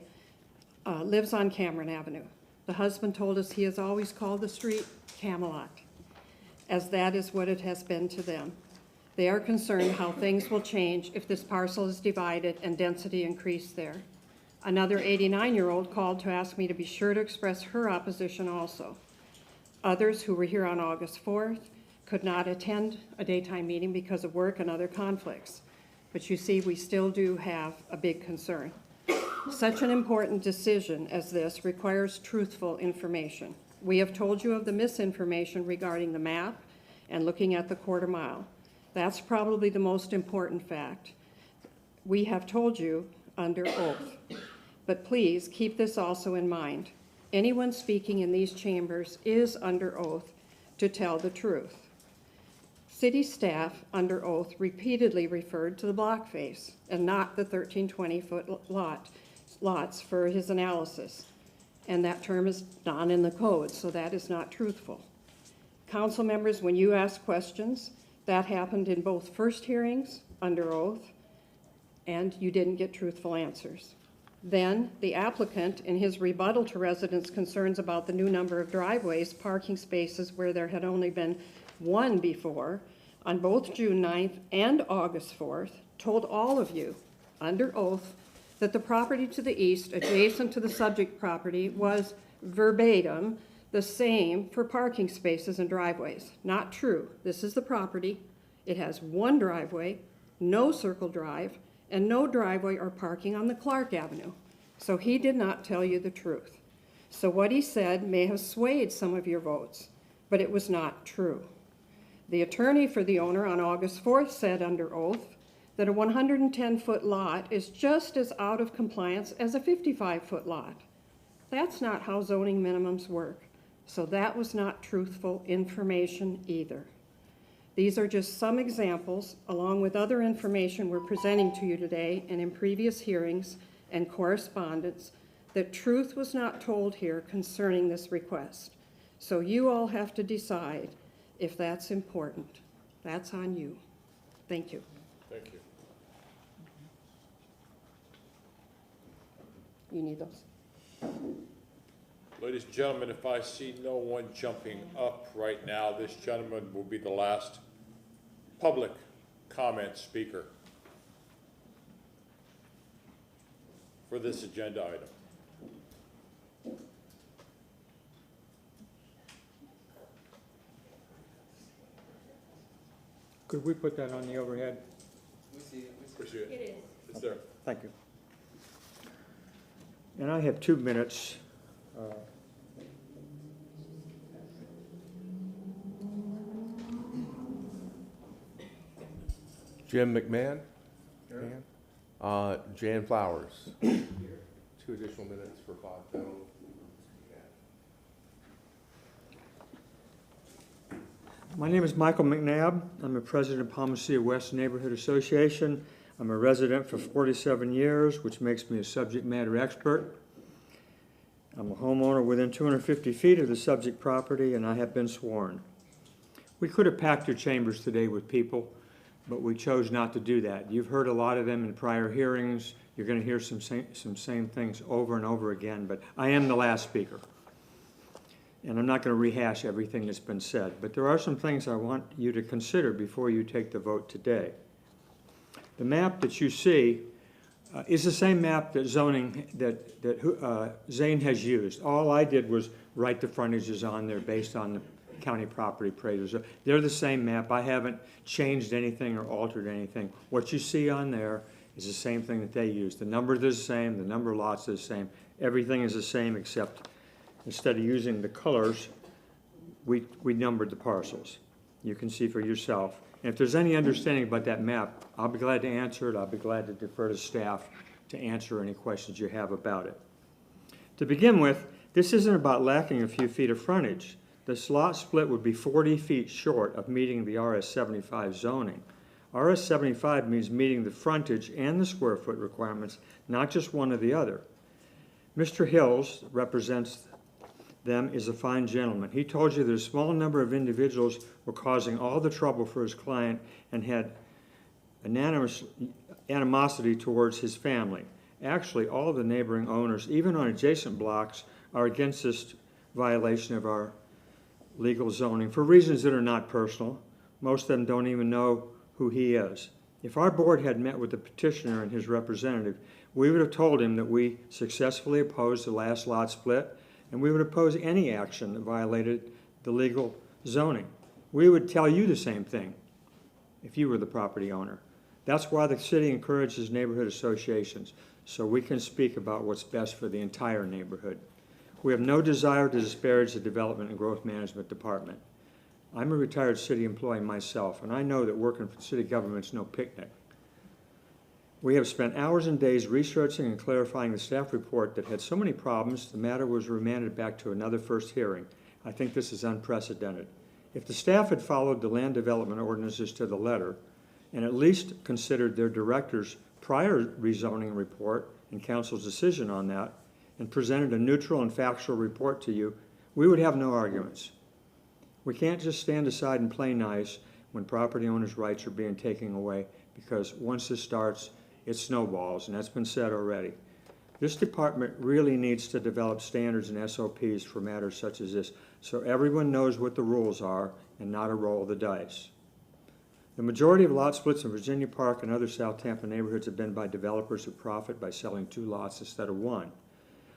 lives on Cameron Avenue. The husband told us he has always called the street Camelot, as that is what it has been to them. They are concerned how things will change if this parcel is divided and density increased there. Another 89-year-old called to ask me to be sure to express her opposition also. Others who were here on August 4th could not attend a daytime meeting because of work and other conflicts. But you see, we still do have a big concern. Such an important decision as this requires truthful information. We have told you of the misinformation regarding the map and looking at the quarter mile. That's probably the most important fact. We have told you under oath. But please keep this also in mind. Anyone speaking in these chambers is under oath to tell the truth. City staff under oath repeatedly referred to the block face and not the 1320-foot lots for his analysis. And that term is not in the code, so that is not truthful. Council members, when you ask questions, that happened in both first hearings under oath, and you didn't get truthful answers. Then the applicant, in his rebuttal to residents' concerns about the new number of driveways, parking spaces where there had only been one before, on both June 9th and August 4th, told all of you under oath that the property to the east, adjacent to the subject property, was verbatim, the same for parking spaces and driveways. Not true. This is the property. It has one driveway, no circle drive, and no driveway or parking on the Clark Avenue. So he did not tell you the truth. So what he said may have swayed some of your votes, but it was not true. The attorney for the owner on August 4th said under oath that a 110-foot lot is just as out of compliance as a 55-foot lot. That's not how zoning minimums work, so that was not truthful information either. These are just some examples, along with other information we're presenting to you today and in previous hearings and correspondence, that truth was not told here concerning this request. So you all have to decide if that's important. That's on you. Thank you. Thank you. You need those. Ladies and gentlemen, if I see no one jumping up right now, this gentleman will be the last public comment speaker for this agenda item. Could we put that on the overhead? We see it. Appreciate it. It is. It's there. Thank you. And I have 2 minutes. Jim McMahon? Jan Flowers. 2 additional minutes for Bob Jones. My name is Michael McNabb. I'm the president of Palmacia West Neighborhood Association. I'm a resident for 47 years, which makes me a subject matter expert. I'm a homeowner within 250 feet of the subject property, and I have been sworn. We could have packed your chambers today with people, but we chose not to do that. You've heard a lot of them in prior hearings. You're going to hear some same things over and over again, but I am the last speaker. And I'm not going to rehash everything that's been said, but there are some things I want you to consider before you take the vote today. The map that you see is the same map that Zane has used. All I did was write the frontages on there based on the county property appraisers. They're the same map. I haven't changed anything or altered anything. What you see on there is the same thing that they used. The numbers are the same, the number of lots is the same. Everything is the same except instead of using the colors, we numbered the parcels. You can see for yourself. And if there's any understanding about that map, I'll be glad to answer it. I'll be glad to defer to staff to answer any questions you have about it. To begin with, this isn't about lacking a few feet of frontage. This lot split would be 40 feet short of meeting the RS-75 zoning. RS-75 means meeting the frontage and the square foot requirements, not just one or the other. Mr. Hills represents them is a fine gentleman. He told you that a small number of individuals were causing all the trouble for his client and had animosity towards his family. Actually, all of the neighboring owners, even on adjacent blocks, are against this violation of our legal zoning for reasons that are not personal. Most of them don't even know who he is. If our board had met with the petitioner and his representative, we would have told him that we successfully opposed the last lot split, and we would oppose any action that violated the legal zoning. We would tell you the same thing if you were the property owner. That's why the city encourages neighborhood associations, so we can speak about what's best for the entire neighborhood. We have no desire to disparage the Development and Growth Management Department. I'm a retired city employee myself, and I know that working for city government is no picnic. We have spent hours and days researching and clarifying the staff report that had so many problems, the matter was remanded back to another first hearing. I think this is unprecedented. If the staff had followed the land development ordinances to the letter, and at least considered their director's prior rezoning report and council's decision on that, and presented a neutral and factual report to you, we would have no arguments. We can't just stand aside and play nice when property owners' rights are being taken away, because once this starts, it snowballs, and that's been said already. This department really needs to develop standards and SOPs for matters such as this, so everyone knows what the rules are and not a roll of the dice. The majority of lot splits in Virginia Park and other South Tampa neighborhoods have been by developers who profit by selling 2 lots instead of 1.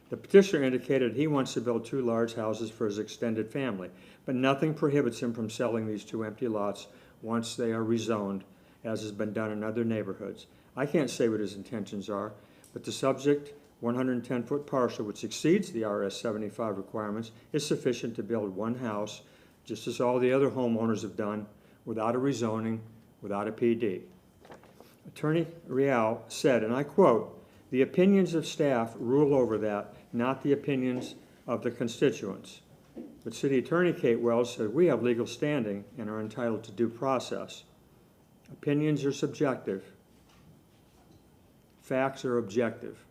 The petitioner indicated he wants to build 2 large houses for his extended family, but nothing prohibits him from selling these 2 empty lots once they are rezoned, as has been done in other neighborhoods. I can't say what his intentions are, but the subject 110-foot parcel, which exceeds the RS 75 requirements, is sufficient to build 1 house, just as all the other homeowners have done, without a rezoning, without a PD. Attorney Real said, and I quote, "The opinions of staff rule over that, not the opinions of the constituents." But City Attorney Kate Wells said, "We have legal standing and are entitled to due process. Opinions are subjective. Facts are objective.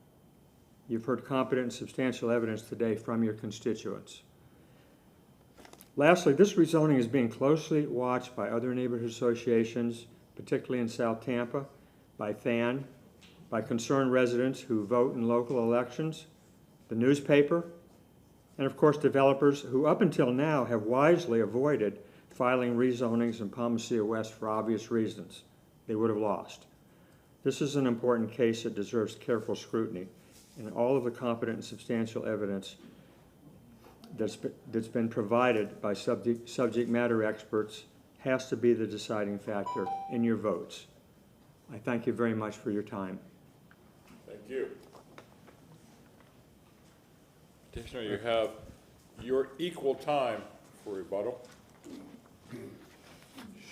You've heard competent and substantial evidence today from your constituents." Lastly, this rezoning is being closely watched by other neighborhood associations, particularly in South Tampa, by FAN, by concerned residents who vote in local elections, the newspaper, and of course developers who up until now have wisely avoided filing rezonings in Palmacia West for obvious reasons. They would have lost. This is an important case that deserves careful scrutiny, and all of the competent and substantial evidence that's been provided by subject matter experts has to be the deciding factor in your votes. I thank you very much for your time. Thank you. Petitioner, you have your equal time for rebuttal,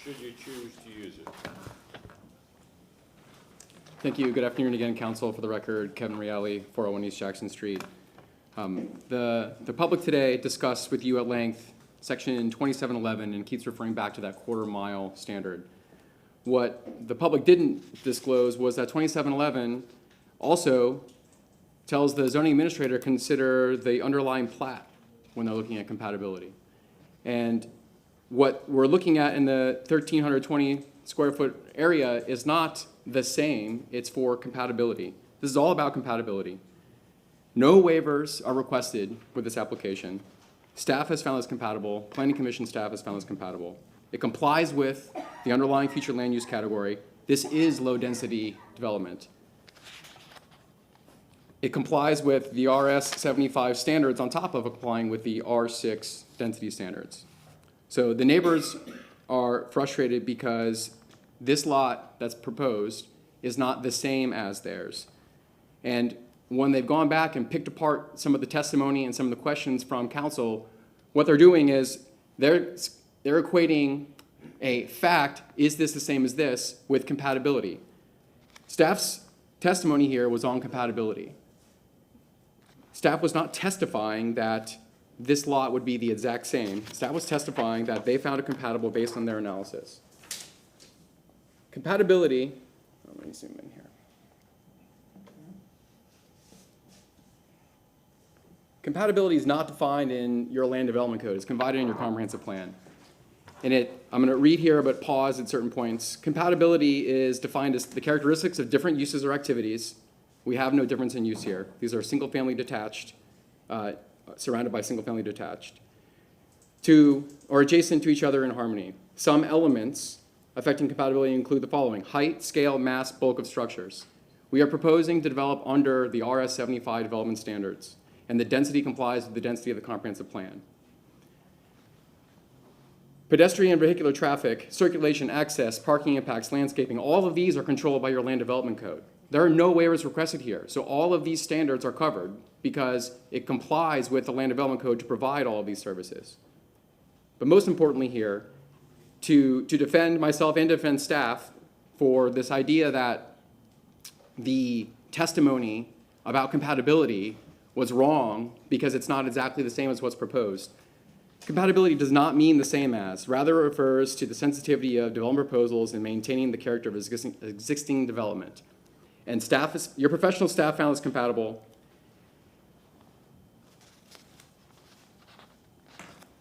should you choose to use it. Thank you. Good afternoon again, Council. For the record, Kevin Reale, 401 East Jackson Street. The public today discussed with you at length Section 2711 and keeps referring back to that quarter-mile standard. What the public didn't disclose was that 2711 also tells the zoning administrator to consider the underlying plat when they're looking at compatibility. And what we're looking at in the 1,320 square foot area is not the same, it's for compatibility. This is all about compatibility. No waivers are requested with this application. Staff has found this compatible, Planning Commission staff has found this compatible. It complies with the underlying future land use category. This is low density development. It complies with the RS 75 standards on top of complying with the R6 density standards. So the neighbors are frustrated because this lot that's proposed is not the same as theirs. And when they've gone back and picked apart some of the testimony and some of the questions from council, what they're doing is they're equating a fact, is this the same as this, with compatibility. Staff's testimony here was on compatibility. Staff was not testifying that this lot would be the exact same. Staff was testifying that they found it compatible based on their analysis. Compatibility, let me zoom in here. Compatibility is not defined in your land development code. It's provided in your comprehensive plan. And I'm going to read here but pause at certain points. Compatibility is defined as the characteristics of different uses or activities. We have no difference in use here. These are single-family detached, surrounded by single-family detached, to or adjacent to each other in harmony. Some elements affecting compatibility include the following: height, scale, mass, bulk of structures. We are proposing to develop under the RS 75 development standards, and the density complies with the density of the comprehensive plan. Pedestrian and vehicular traffic, circulation, access, parking impacts, landscaping, all of these are controlled by your land development code. There are no waivers requested here, so all of these standards are covered because it complies with the land development code to provide all of these services. But most importantly here, to defend myself and defend staff for this idea that the testimony about compatibility was wrong because it's not exactly the same as what's proposed. Compatibility does not mean the same as, rather it refers to the sensitivity of development proposals and maintaining the character of existing development. And your professional staff found this compatible.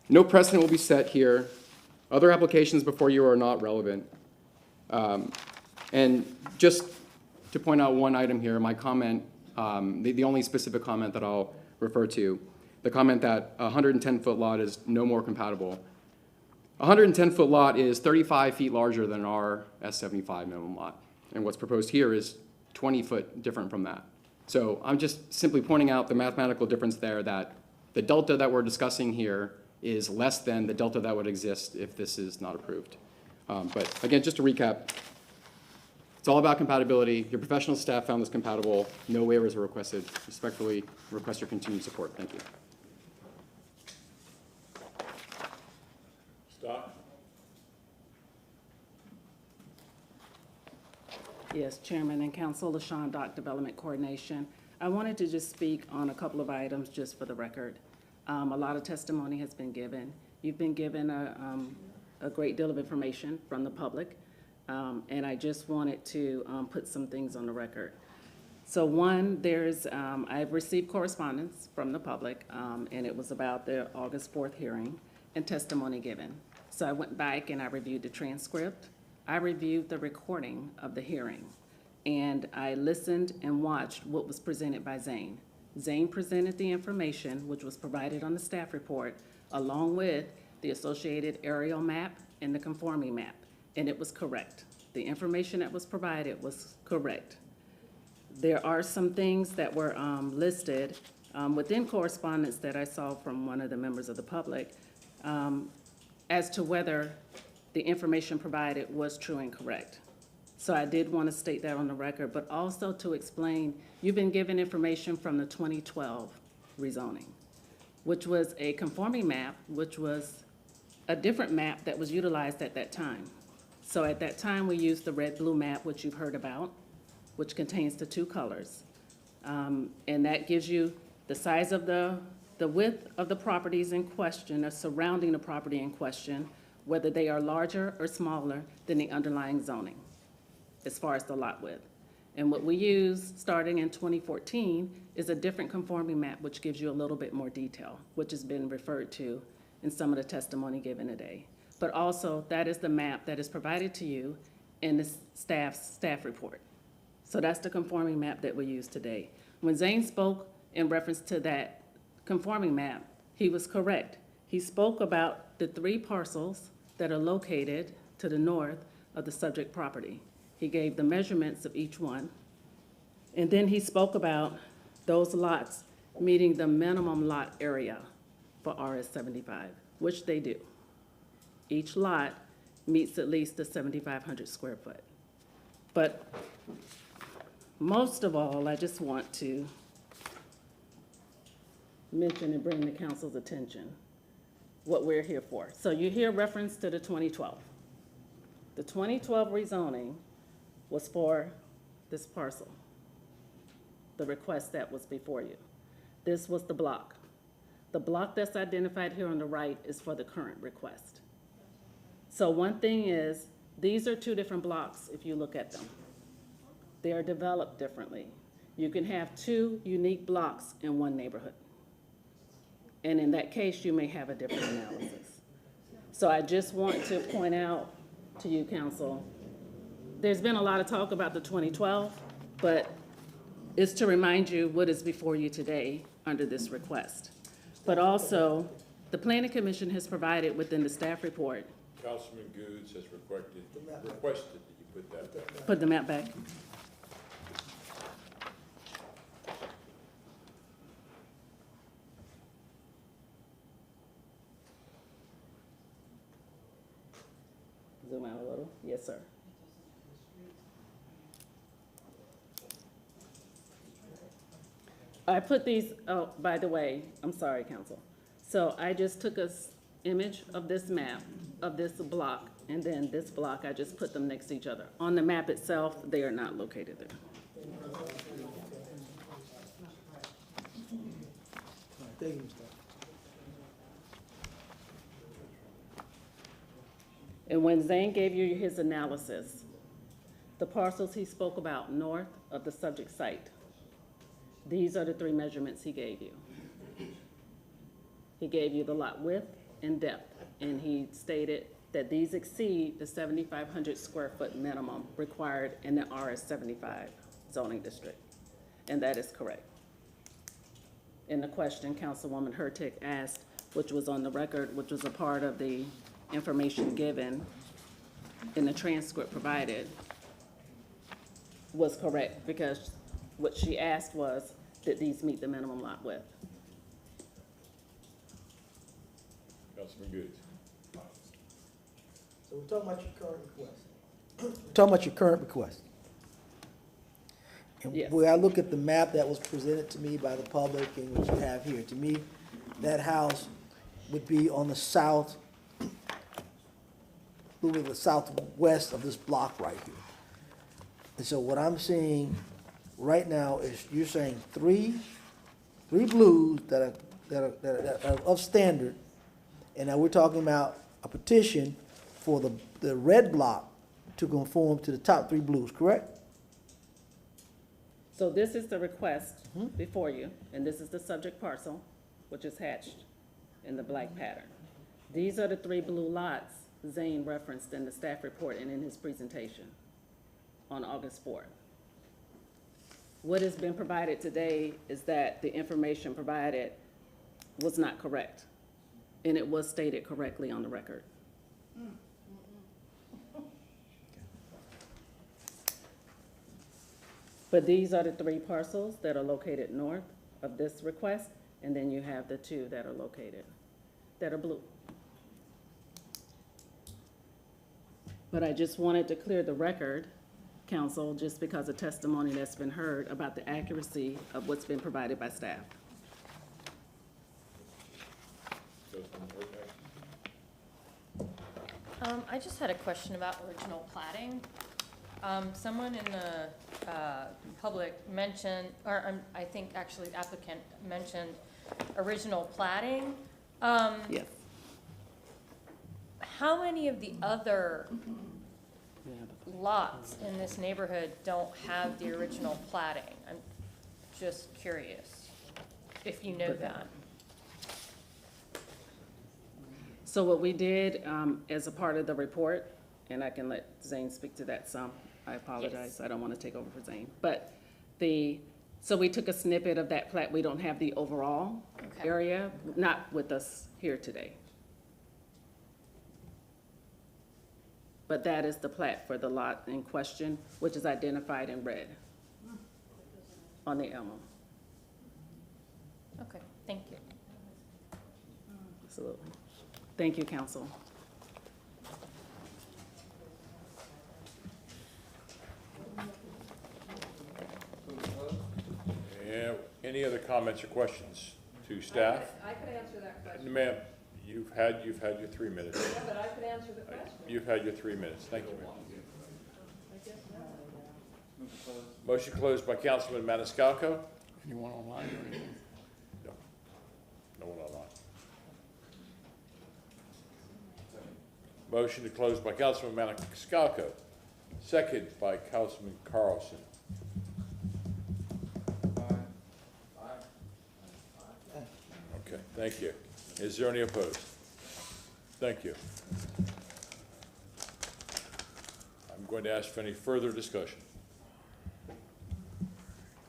No precedent will be set here. Other applications before you are not relevant. And just to point out one item here, my comment, the only specific comment that I'll refer to, the comment that a 110-foot lot is no more compatible. A 110-foot lot is 35 feet larger than our S75 minimum lot. And what's proposed here is 20 foot different from that. So I'm just simply pointing out the mathematical difference there, that the delta that we're discussing here is less than the delta that would exist if this is not approved. But again, just to recap, it's all about compatibility. Your professional staff found this compatible. No waivers are requested. Respectfully request your continued support. Thank you. Stop. Yes, Chairman and Council, LaShawn Dock, Development Coordination. I wanted to just speak on a couple of items just for the record. A lot of testimony has been given. You've been given a great deal of information from the public, and I just wanted to put some things on the record. So one, I've received correspondence from the public, and it was about the August 4th hearing and testimony given. So I went back and I reviewed the transcript. I reviewed the recording of the hearing, and I listened and watched what was presented by Zane. Zane presented the information which was provided on the staff report, along with the associated aerial map and the conforming map, and it was correct. The information that was provided was correct. There are some things that were listed within correspondence that I saw from one of the members of the public as to whether the information provided was true and correct. So I did want to state that on the record, but also to explain, you've been given information from the 2012 rezoning, which was a conforming map, which was a different map that was utilized at that time. So at that time, we used the red-blue map, which you've heard about, which contains the two colors. And that gives you the size of the width of the properties in question, or surrounding the property in question, whether they are larger or smaller than the underlying zoning, as far as the lot width. And what we use, starting in 2014, is a different conforming map, which gives you a little bit more detail, which has been referred to in some of the testimony given today. But also, that is the map that is provided to you in the staff report. So that's the conforming map that we use today. When Zane spoke in reference to that conforming map, he was correct. He spoke about the 3 parcels that are located to the north of the subject property. He gave the measurements of each one. And then he spoke about those lots meeting the minimum lot area for RS 75, which they do. Each lot meets at least the 7,500 square foot. But most of all, I just want to mention and bring the council's attention what we're here for. So you hear reference to the 2012. The 2012 rezoning was for this parcel, the request that was before you. This was the block. The block that's identified here on the right is for the current request. So one thing is, these are 2 different blocks if you look at them. They are developed differently. You can have 2 unique blocks in one neighborhood. And in that case, you may have a different analysis. So I just want to point out to you, council, there's been a lot of talk about the 2012, but it's to remind you what is before you today under this request. But also, the Planning Commission has provided within the staff report. Councilman Goods has requested that you put that back. Put the map back. Zoom out a little. Yes, sir. I put these, oh, by the way, I'm sorry, council. So I just took an image of this map, of this block, and then this block, I just put them next to each other. On the map itself, they are not located there. And when Zane gave you his analysis, the parcels he spoke about north of the subject site, these are the 3 measurements he gave you. He gave you the lot width and depth, and he stated that these exceed the 7,500 square foot minimum required in the RS 75 zoning district, and that is correct. In the question Councilwoman Hurtig asked, which was on the record, which was a part of the information given in the transcript provided, was correct, because What she asked was, did these meet the minimum lot width? Councilman Goods. So we're talking about your current request. We're talking about your current request. And Yes. when I look at the map that was presented to me by the public and what you have here, to me, that house would be on the south, moving the southwest of this block right here. And so what I'm seeing right now is you're saying three blues that are of standard, and now we're talking about a petition for the red block to conform to the top three blues, correct? So this is the request before you, and this is the subject parcel, which is hatched in the black pattern. These are the three blue lots Zane referenced in the staff report and in his presentation on August 4th. What has been provided today is that the information provided was not correct, and it was stated correctly on the record. But these are the three parcels that are located north of this request, and then you have the two that are located, that are blue. But I just wanted to clear the record, council, just because of testimony that's been heard about the accuracy of what's been provided by staff. I just had a question about original platting. Someone in the public mentioned, or I think actually the applicant mentioned original platting. Yes. How many of the other lots in this neighborhood don't have the original platting? I'm just curious if you know that. So what we did as a part of the report, and I can let Zane speak to that some, I apologize, Yes. I don't want to take over for Zane. But so we took a snippet of that plat, we don't have the overall Okay. area, not with us here today. But that is the plat for the lot in question, which is identified in red on the ELMO. Okay, thank you. Absolutely. Thank you, council. Yeah, any other comments or questions to staff? I could answer that question. Ma'am, you've had your 3 minutes. Yeah, but I could answer the question. You've had your 3 minutes. Thank you, ma'am. Motion closed by Councilman Maniscalco. Anyone online or anything? No. No one online. Motion to close by Councilman Maniscalco, second by Councilman Carlson. Okay, thank you. Is there any opposed? Thank you. I'm going to ask for any further discussion.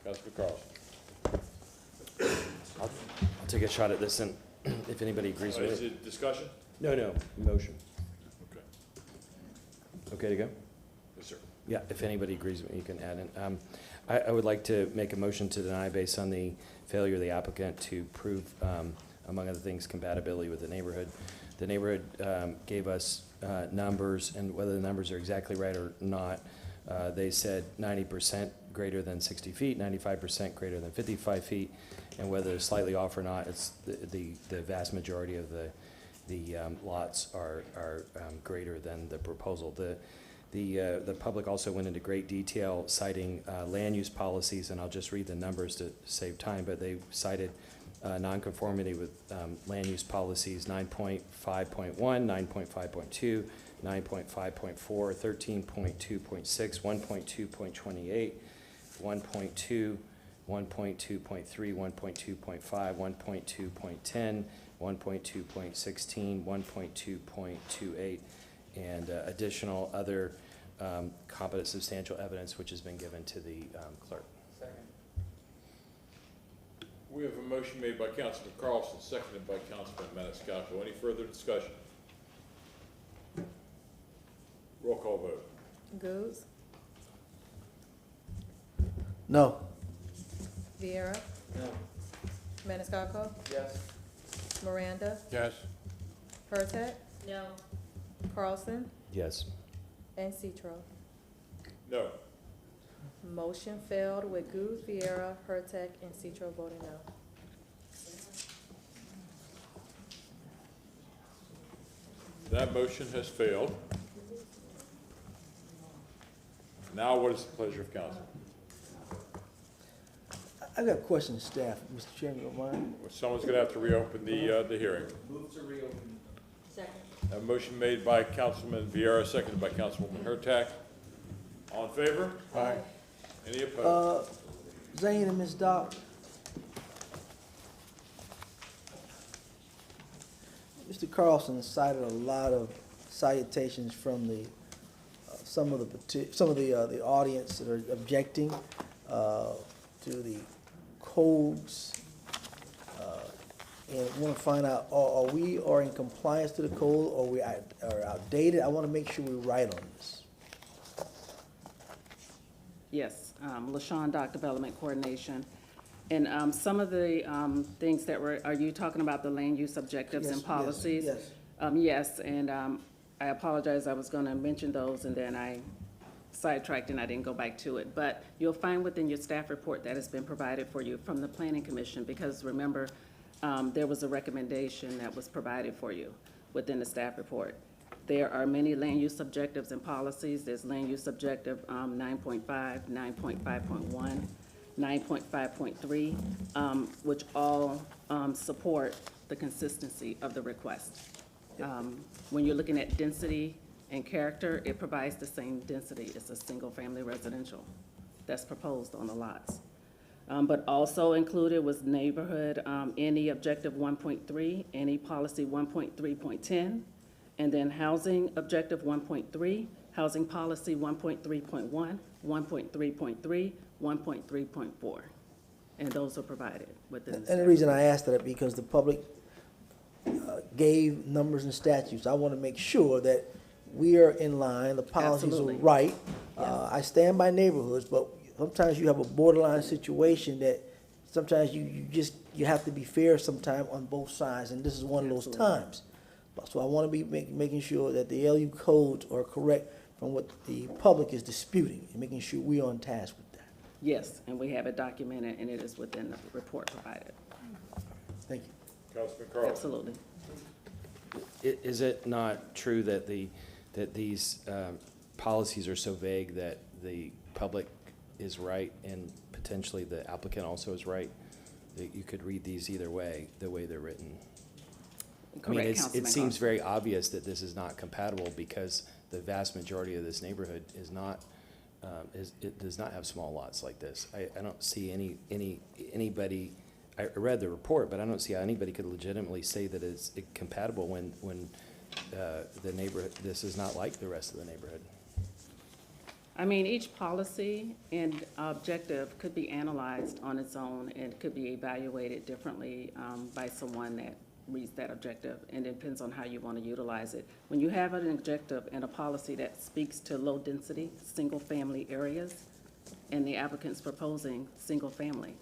Councilman Carlson. I'll take a shot at this, and if anybody agrees with Is it. it discussion? No, motion. Okay. Okay to go? Yes, sir. Yeah, if anybody agrees with me, you can add in. I would like to make a motion to deny based on the failure of the applicant to prove, among other things, compatibility with the neighborhood. The neighborhood gave us numbers, and whether the numbers are exactly right or not, they said 90% greater than 60 feet, 95% greater than 55 feet, and whether it's slightly off or not, it's the vast majority of the lots are greater than the proposal. The public also went into great detail citing land use policies, and I'll just read the numbers to save time, but they cited nonconformity with land use policies 9.5.1, 9.5.2, 9.5.4, 13.2.6, 1.2.28, 1.2, 1.2.3, 1.2.5, 1.2.10, 1.2.16, 1.2.28, and additional other competent substantial evidence which has been given to the clerk. Second. We have a motion made by Councilman Carlson, seconded by Councilman Maniscalco. Any further discussion? Roll call vote. Goes. No. Vieira, No. Maniscalco, Yes. Miranda, Yes. Hurtak. No. Carlson, Yes. and Citro. No. Motion failed with Goode, Vieira, Hurtak, and Citro voting no. That motion has failed. Now what is the pleasure of council? I got a question to staff, Mr. Chairman, don't mind? Someone's gonna have to reopen the hearing. Move to reopen. Second. A motion made by Councilman Vieira, seconded by Councilwoman Hurtak. All in favor? Aye. Any opposed? Zane and Ms. Dodd. Mr. Carlson cited a lot of citations from the, some of the audience that are objecting, to the codes, and want to find out, are we in compliance to the code, or we are outdated? I want to make sure we're right on this. Yes, LaShawn Dock Development Coordination. And some of the things that are you talking about the land use objectives Yes, and policies? yes. Yes, and I apologize, I was gonna mention those and then I sidetracked and I didn't go back to it. But you'll find within your staff report that has been provided for you from the Planning Commission, because remember, there was a recommendation that was provided for you within the staff report. There are many land use objectives and policies. There's land use objective 9.5, 9.5.1, 9.5.3, which all support the consistency of the request. When you're looking at density and character, it provides the same density. It's a single-family residential that's proposed on the lots. But also included was neighborhood, any objective 1.3, any policy 1.3.10, and then housing objective 1.3, housing policy 1.3.1, 1.3.3, 1.3.4. And those are provided within the And the reason I asked that because the public gave numbers and statutes. I want to make sure that we are in line, the policies are Absolutely. right. I stand by neighborhoods, but sometimes you have a borderline situation that sometimes you have to be fair sometime on both sides, and this is one of those times. So I want to be making sure that the LU codes are correct from what the public is disputing, and making sure we're on task with that. Yes, and we have it documented, and it is within the report provided. Thank you. Councilman Carlson. Absolutely. Is it not true that these policies are so vague that the public is right and potentially the applicant also is right? That you could read these either way, the way they're written? I mean, Correct, it Councilman seems Carlson. very obvious that this is not compatible because the vast majority of this neighborhood is not, it does not have small lots like this. I don't see anybody, I read the report, but I don't see how anybody could legitimately say that it's compatible when the neighborhood, this is not like the rest of the neighborhood. I mean, each policy and objective could be analyzed on its own and could be evaluated differently by someone that reads that objective, and it depends on how you want to utilize it. When you have an objective and a policy that speaks to low-density, single-family areas, and the applicant's proposing single-family,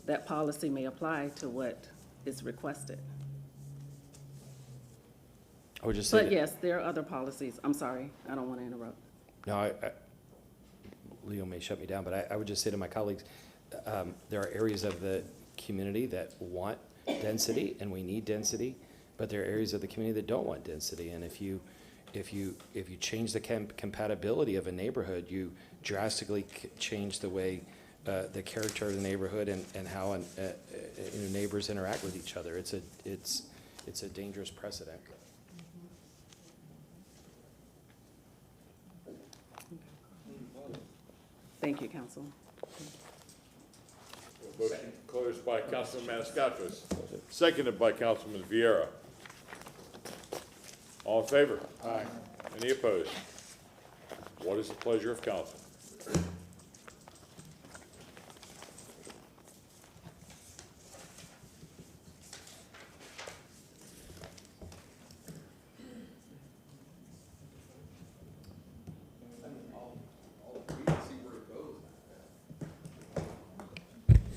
that policy may apply to what is requested. I would just say But that- yes, there are other policies. I'm sorry, I don't want to interrupt. No, Leo may shut me down, but I would just say to my colleagues, there are areas of the community that want density, and we need density, but there are areas of the community that don't want density. And if you change the compatibility of a neighborhood, you drastically change the way the character of the neighborhood and how neighbors interact with each other. It's a dangerous precedent. Thank you, Council. Motion closed by Councilman Maniscalco, seconded by Councilman Vieira. All in favor? Aye. Any opposed? What is the pleasure of council?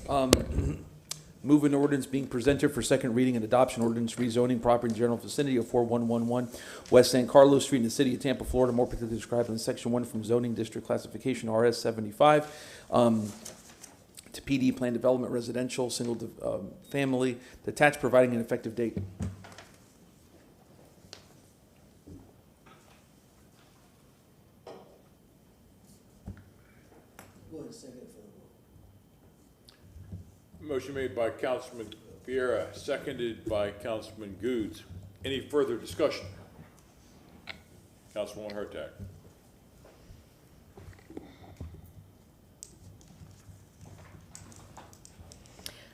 Move an ordinance being presented for second reading and adoption, ordinance rezoning property in general vicinity of 4111 West San Carlos Street in the city of Tampa, Florida, more particularly described in section 1 from zoning district classification RS 75, to PD plan development residential, single family, detached, providing an effective date. Go ahead, second it for the vote. Motion made by Councilman Vieira, seconded by Councilman Goods. Any further discussion? Councilwoman Hurtak.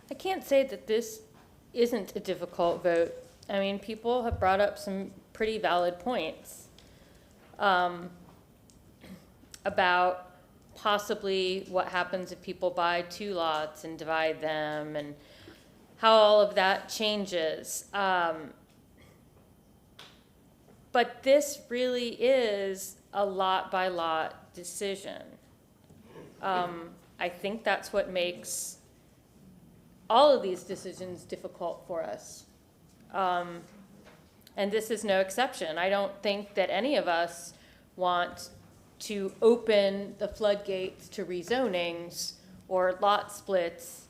I can't say that this isn't a difficult vote. I mean, people have brought up some pretty valid points about possibly what happens if people buy 2 lots and divide them and how all of that changes. But this really is a lot by lot decision. I think that's what makes all of these decisions difficult for us. And this is no exception. I don't think that any of us want to open the floodgates to rezonings or lot splits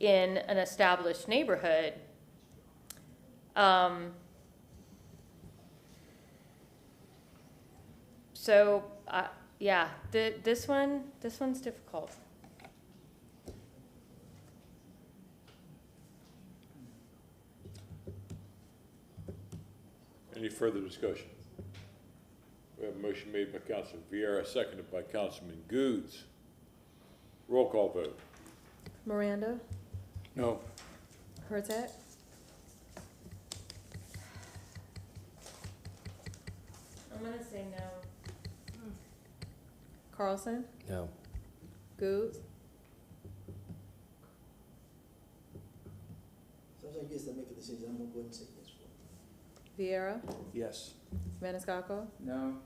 in an established neighborhood. So, yeah, this one's difficult. Any further discussion? We have a motion made by Councilman Vieira, seconded by Councilman Goods. Roll call vote. Miranda? No. Hurtak? I'm gonna say no. Carlson? No. Goods? Sounds like yes, to make a decision, I'm gonna go ahead and say yes for it. Vieira? Yes. Maniscalco? No.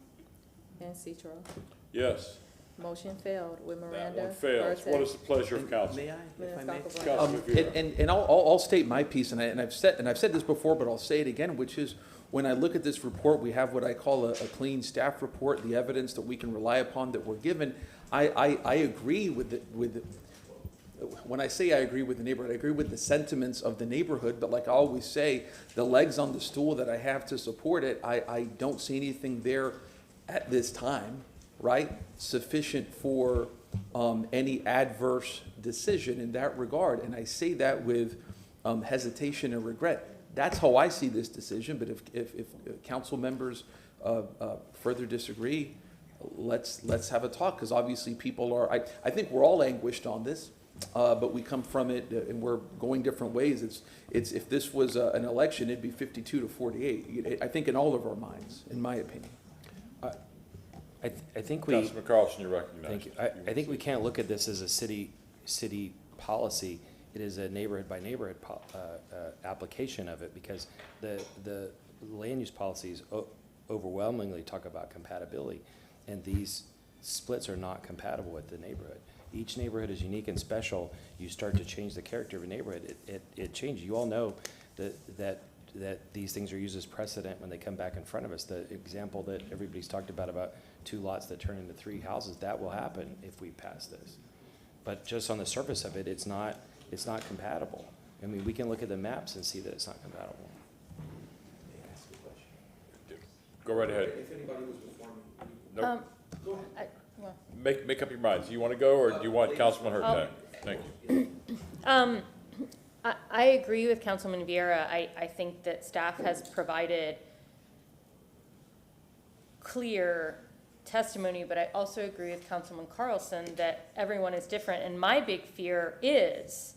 And Citro. Yes, Motion failed with that Miranda. one fails. What is the pleasure of council? May I, if I may? Maniscalco, Councilman Vieira. And I'll state my piece, and I've said this before, but I'll say it again, which is, when I look at this report, we have what I call a clean staff report, the evidence that we can rely upon that we're given. I agree when I say I agree with the neighborhood, I agree with the sentiments of the neighborhood, but like I always say, the legs on the stool that I have to support it, I don't see anything there at this time, right, sufficient for any adverse decision in that regard. And I say that with hesitation and regret. That's how I see this decision, but if council members further disagree, let's have a talk, because obviously people are, I think we're all anguished on this, but we come from it and we're going different ways. It's if this was an election, it'd be 52 to 48, I think, in all of our minds, in my opinion. I think we. Councilman Carlson, you're recognized. Thank you. I think we can't look at this as a city policy. It is a neighborhood by neighborhood application of it, because the land use policies overwhelmingly talk about compatibility, and these splits are not compatible with the neighborhood. Each neighborhood is unique and special. You start to change the character of a neighborhood, it changes. You all know that these things are used as precedent when they come back in front of us. The example that everybody's talked about 2 lots that turn into 3 houses, that will happen if we pass this. But just on the surface of it, it's not compatible. I mean, we can look at the maps and see that it's not compatible. Go right ahead. If anybody was before me. Nope. Go ahead. Make up your minds. Do you want to go, or do you want Councilman Hurtak? Thank you. I agree with Councilman Vieira. I think that staff has provided clear testimony, but I also agree with Councilman Carlson that everyone is different. And my big fear is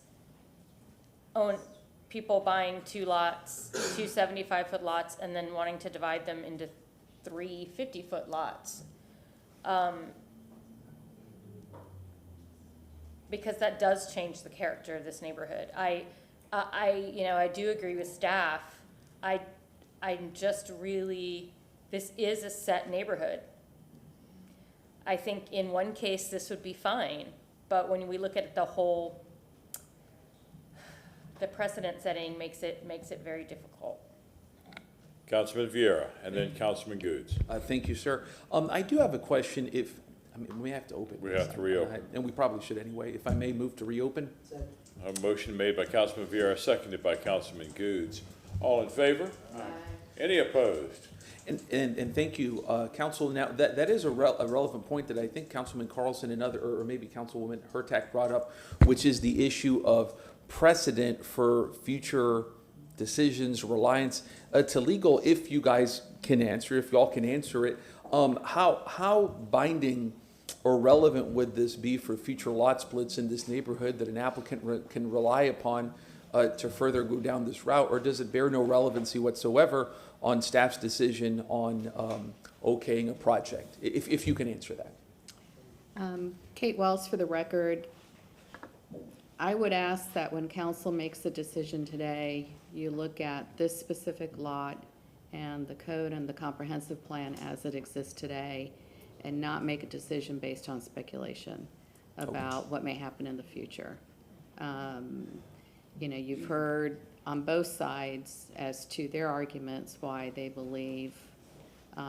people buying 2 lots, 2 75-foot lots, and then wanting to divide them into 3 50-foot lots. Because that does change the character of this neighborhood. I do agree with staff. I'm just really, this is a set neighborhood. I think in one case this would be fine, but when we look at the whole the precedent setting makes it very difficult. Councilman Vieira, and then Councilman Goods. Thank you, sir. I do have a question we have to open. We have to reopen. And we probably should anyway. If I may move to reopen? A motion made by Councilman Vieira, seconded by Councilman Goods. All in favor? Aye. Any opposed? And thank you, Council. Now, that is a relevant point that I think Councilman Carlson and or maybe Councilwoman Hurtak brought up, which is the issue of precedent for future decisions, reliance to legal. If you guys can answer, if y'all can answer it, how binding or relevant would this be for future lot splits in this neighborhood that an applicant can rely upon to further go down this route, or does it bear no relevancy whatsoever on staff's decision on okaying a project, if you can answer that? Kate Wells for the record. I would ask that when council makes a decision today, you look at this specific lot and the code and the comprehensive plan as it exists today, and not make a decision based on speculation about what may happen in the future. You know, you've heard on both sides as to their arguments why they believe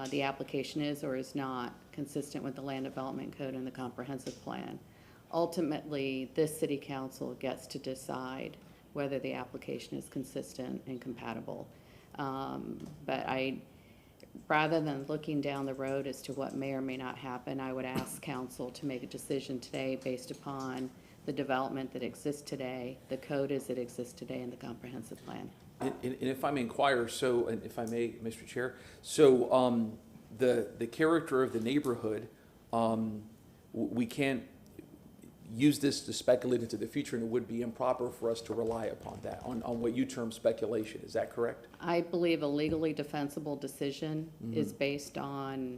the application is or is not consistent with the land development code and the comprehensive plan. Ultimately, this city council gets to decide whether the application is consistent and compatible. But rather than looking down the road as to what may or may not happen, I would ask council to make a decision today based upon the development that exists today, the code as it exists today, and the comprehensive plan. And if I may inquire, and if I may, Mr. Chair, so the character of the neighborhood, we can't use this to speculate into the future, and it would be improper for us to rely upon that, on what you term speculation. Is that correct? I believe a legally defensible decision is based on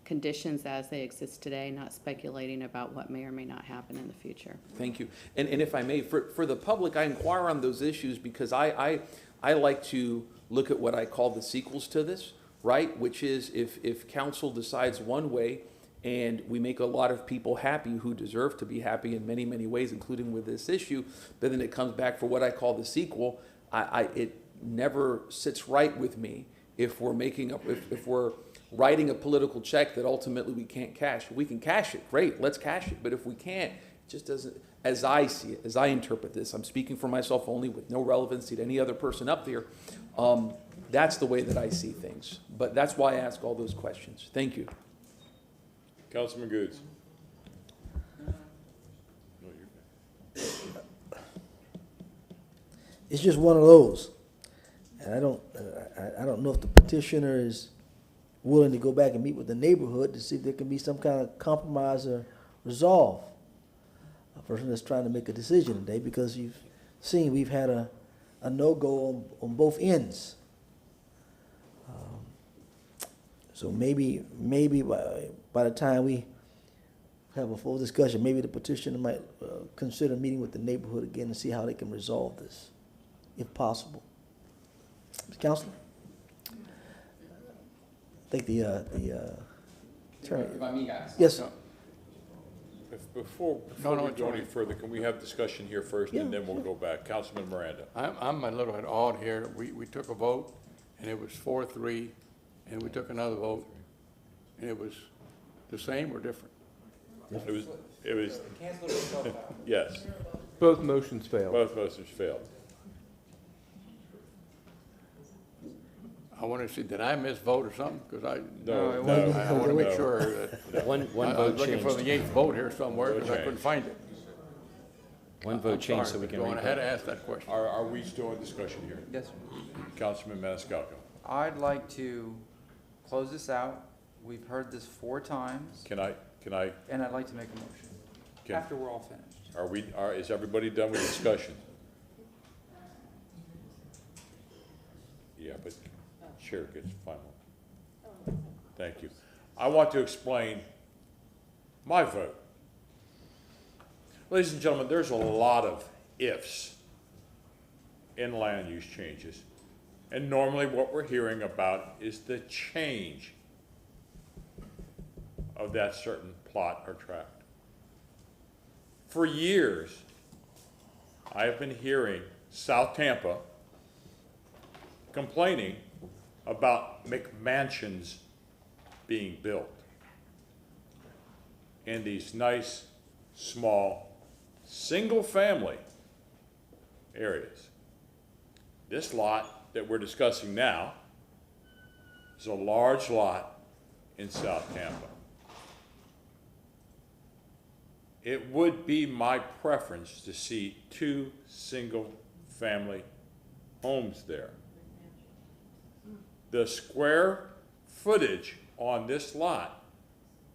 conditions as they exist today, not speculating about what may or may not happen in the future. Thank you. And if I may, for the public, I inquire on those issues because I like to look at what I call the sequels to this, right? Which is if council decides one way and we make a lot of people happy who deserve to be happy in many, many ways, including with this issue, but then it comes back for what I call the sequel, it never sits right with me if we're if we're writing a political check that ultimately we can't cash. We can cash it, great, let's cash it. But if we can't, it just doesn't, as I see it, as I interpret this, I'm speaking for myself only with no relevancy to any other person up there, that's the way that I see things. But that's why I ask all those questions. Thank you. Councilman Goods. It's just one of those. And I don't know if the petitioner is willing to go back and meet with the neighborhood to see if there can be some kind of compromise or resolve. A person that's trying to make a decision today, because you've seen we've had a no-go on both ends. So maybe by the time we have a full discussion, maybe the petitioner might consider meeting with the neighborhood again and see how they can resolve this, if possible. Mr. Counselor? I think the attorney. If I may, guys. Yes. Before we go any further, can we have discussion here first, and then we'll go back? Councilman Miranda. I'm a little bit odd here. We took a vote, and it was 4-3, and we took another vote, and it was the same or different? It was, yes. Both motions failed. Both motions failed. I want to see, did I misvote or something? Because I want to make sure that. One I vote was looking for changed. the 8th vote here somewhere, because I couldn't find it. One vote changed, so we can I had to revote. ask that question. Are we still in discussion here? Yes. Councilman Maniscalco. I'd like to close this out. We've heard this 4 times. Can I? And I'd like to make a motion after we're all finished. Is everybody done with discussion? Yeah, but Chair gets final. Thank you. I want to explain my vote. Ladies and gentlemen, there's a lot of ifs in land use changes. And normally what we're hearing about is the change of that certain plot or tract. For years, I have been hearing South Tampa complaining about McMansions being built in these nice, small, single-family areas. This lot that we're discussing now is a large lot in South Tampa. It would be my preference to see 2 single-family homes there. The square footage on this lot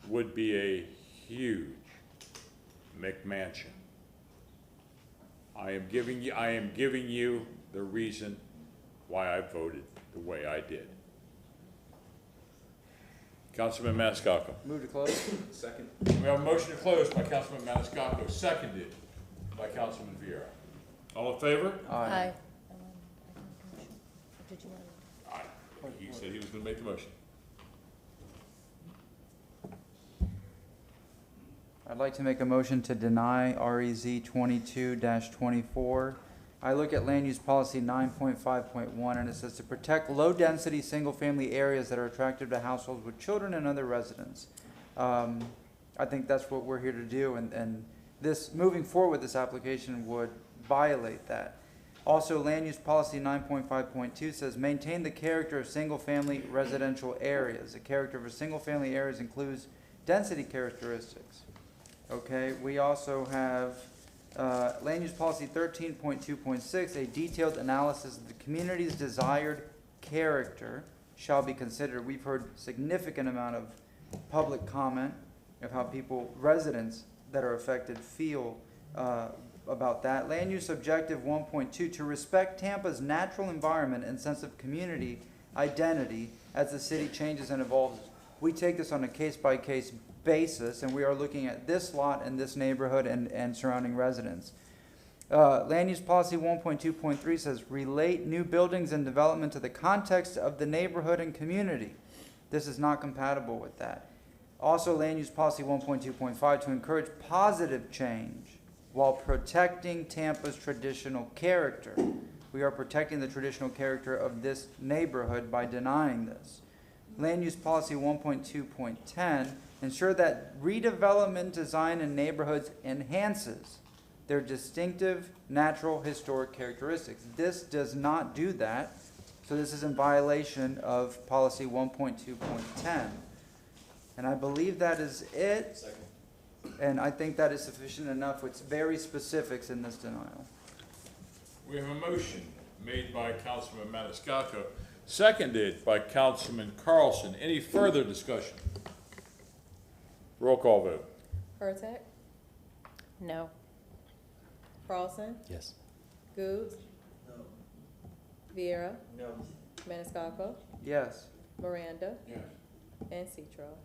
would be a huge McMansion. I am giving you the reason why I voted the way I did. Councilman Maniscalco. Move to close. Second. We have a motion to close by Councilman Maniscalco, seconded by Councilman Vieira. All in favor? Aye. Aye. He said he was going to make the motion. I'd like to make a motion to deny REZ 22-24. I look at land use policy 9.5.1 and it says to protect low-density, single-family areas that are attractive to households with children and other residents. I think that's what we're here to do, and this, moving forward with this application would violate that. Also, land use policy 9.5.2 says maintain the character of single-family residential areas. The character of a single-family areas includes density characteristics. Okay, we also have land use policy 13.2.6, a detailed analysis of the community's desired character shall be considered. We've heard significant amount of public comment of how people, residents that are affected, feel about that. Land use objective 1.2, to respect Tampa's natural environment and sense of community identity as the city changes and evolves. We take this on a case-by-case basis, and we are looking at this lot and this neighborhood and surrounding residents. Land use policy 1.2.3 says relate new buildings and development to the context of the neighborhood and community. This is not compatible with that. Also, land use policy 1.2.5 to encourage positive change while protecting Tampa's traditional character. We are protecting the traditional character of this neighborhood by denying this. Land use policy 1.2.10, ensure that redevelopment design in neighborhoods enhances their distinctive natural historic characteristics. This does not do that, so this is in violation of policy 1.2.10. And I believe that is it. Second. And I think that is sufficient enough with very specifics in this denial. We have a motion made by Councilman Maniscalco, seconded by Councilman Carlson. Any further discussion? Roll call vote. Hurtak? No. Carlson? Yes. Goods? No. Vieira? No. Maniscalco? Yes. Miranda? Yes. And Citro.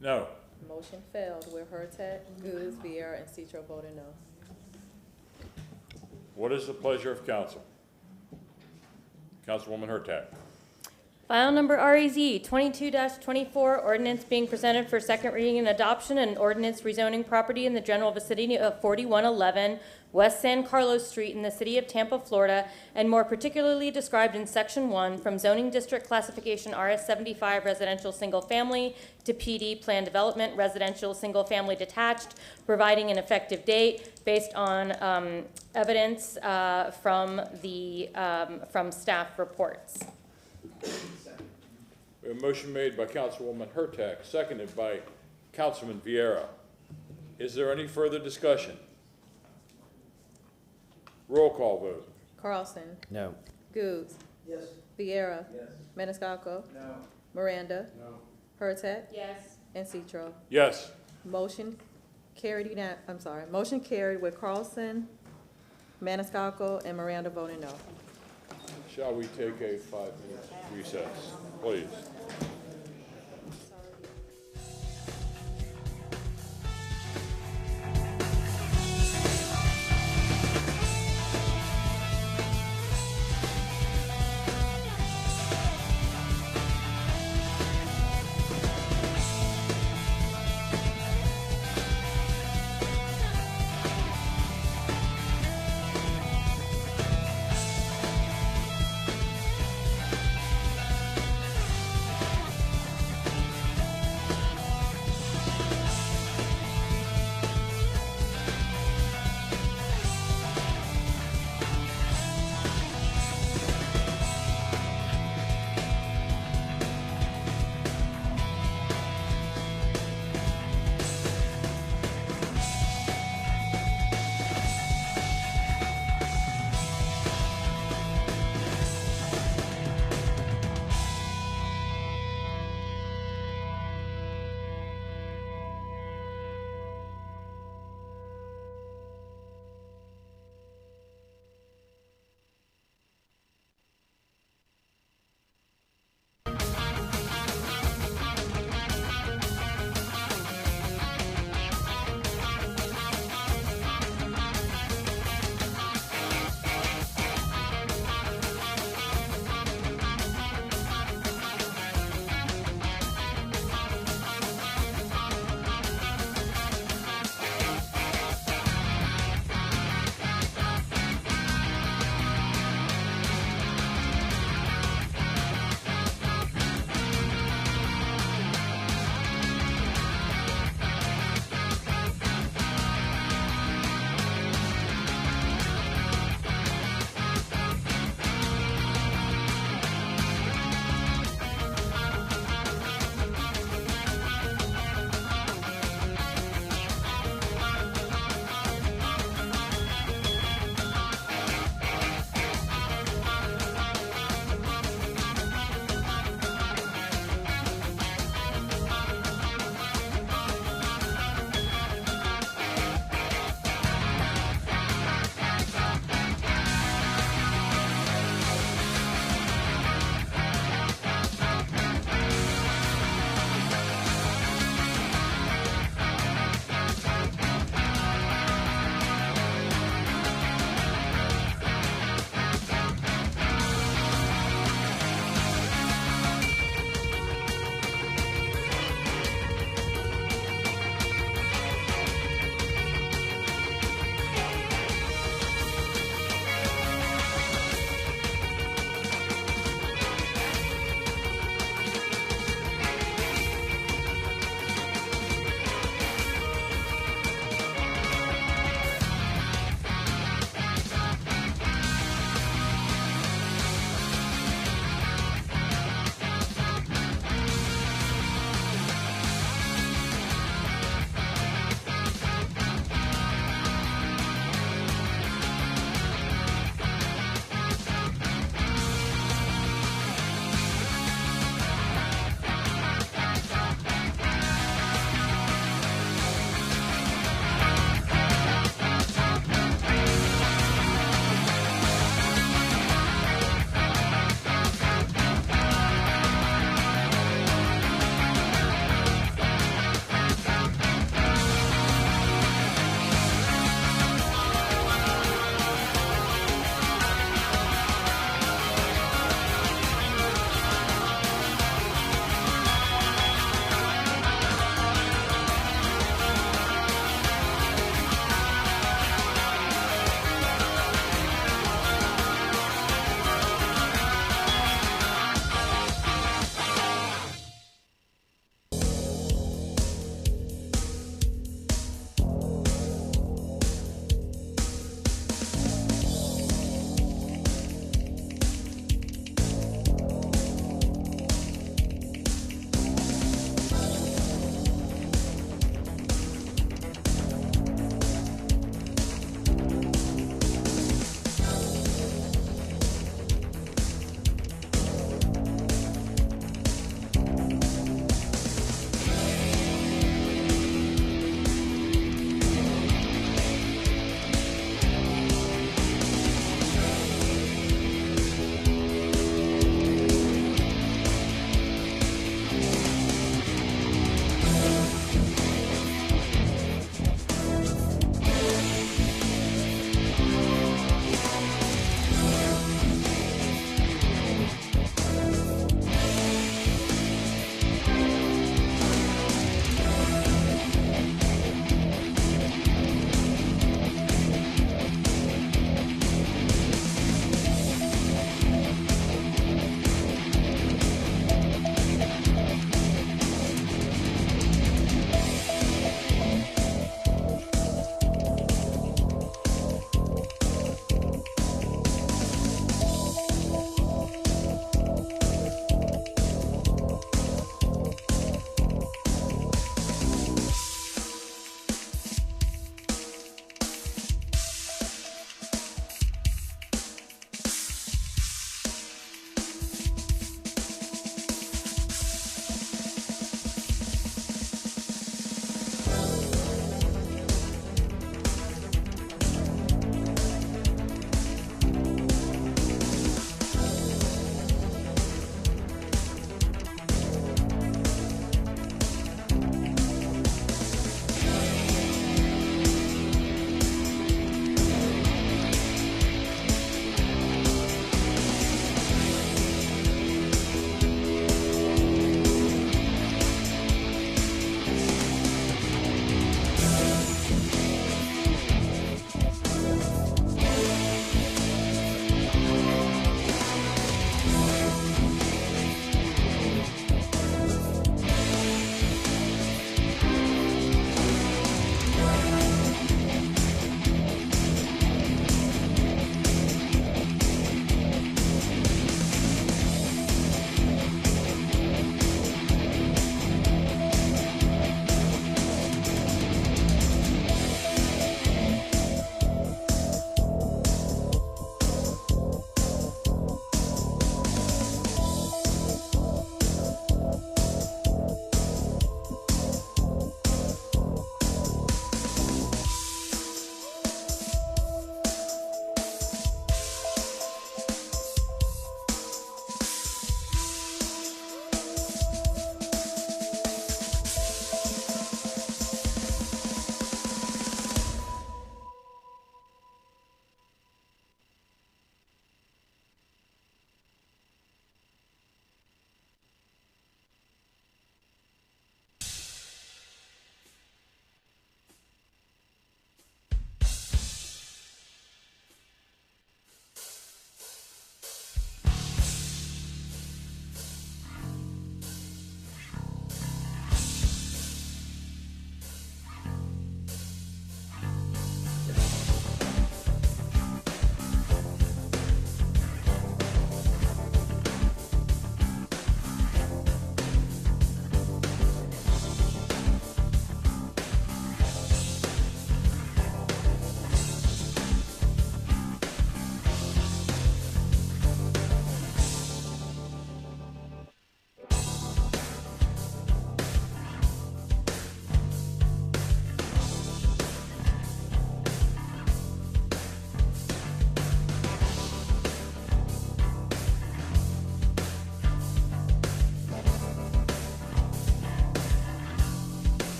No. Motion failed with Hurtak, Goods, Vieira, and Citro voting no. What is the pleasure of council? Councilwoman Hurtak. File number REZ 22-24, ordinance being presented for second reading and adoption, and ordinance rezoning property in the general vicinity of 4111 West San Carlos Street in the city of Tampa, Florida, and more particularly described in section 1 from zoning district classification RS75 residential single family to PD plan development residential single family detached, providing an effective date based on evidence from staff reports. We have a motion made by Councilwoman Hurtak, seconded by Councilman Vieira. Is there any further discussion? Roll call vote. Carlson. No. Goods. Yes. Vieira. Yes. Maniscalco. No. Miranda. No. Hurtak. Yes. And Citro. Yes. Motion carried motion carried with Carlson, Maniscalco, and Miranda voting no. Shall we take a 5-minute recess, please?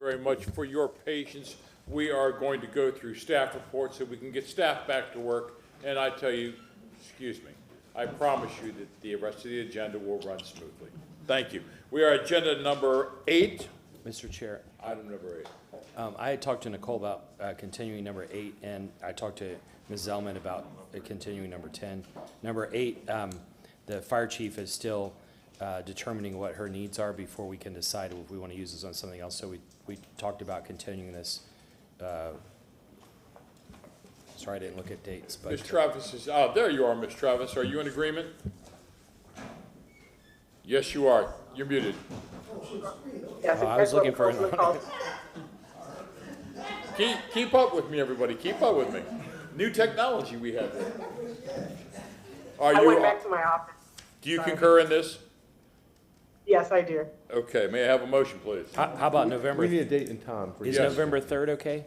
Very much for your patience. We are going to go through staff reports so we can get staff back to work. And I tell you, excuse me, I promise you that the rest of the agenda will run smoothly. Thank you. We are agenda number 8. Mr. Chair. Item number 8. I had talked to Nicole about continuing number 8, and I talked to Ms. Zellman about continuing number 10. Number 8, the fire chief is still determining what her needs are before we can decide if we want to use this on something else. So we talked about continuing this. Sorry, I didn't look at dates. But Ms. Travis is, there you are, Ms. Travis. Are you in agreement? Yes, you are. You're muted. I was looking for Keep up with me, everybody. Keep up with me. New technology we have here. I went back to my office. Do you concur in this? Yes, I do. Okay, may I have a motion, please? How about November? We need a date and time. Is November 3rd okay?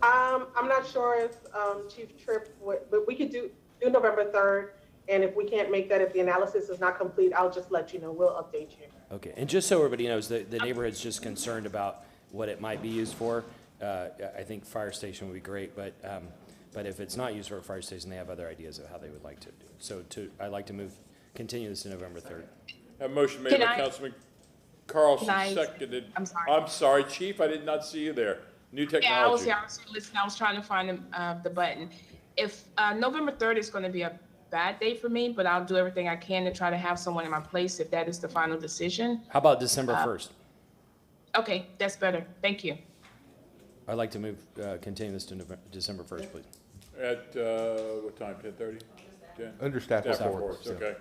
I'm not sure if Chief Tripp would, but we could do November 3rd. And if we can't make that, if the analysis is not complete, I'll just let you know. We'll update you. Okay, and just so everybody knows, the neighborhood's just concerned about what it might be used for. I think fire station would be great, but if it's not used for a fire station, they have other ideas of how they would like to do. So I'd like to continue this to November 3rd. A motion made by Councilman Carlson, seconded. I'm sorry, Chief, I did not see you there. New technology. Yeah, I was here. I was trying to find the button. If November 3rd is going to be a bad day for me, but I'll do everything I can to try to have someone in my place if that is the final decision. How about December 1st? Okay, that's better. Thank you. I'd like to continue this to December 1st, please. At what time, 10:30? Under staff reports, yeah. Okay.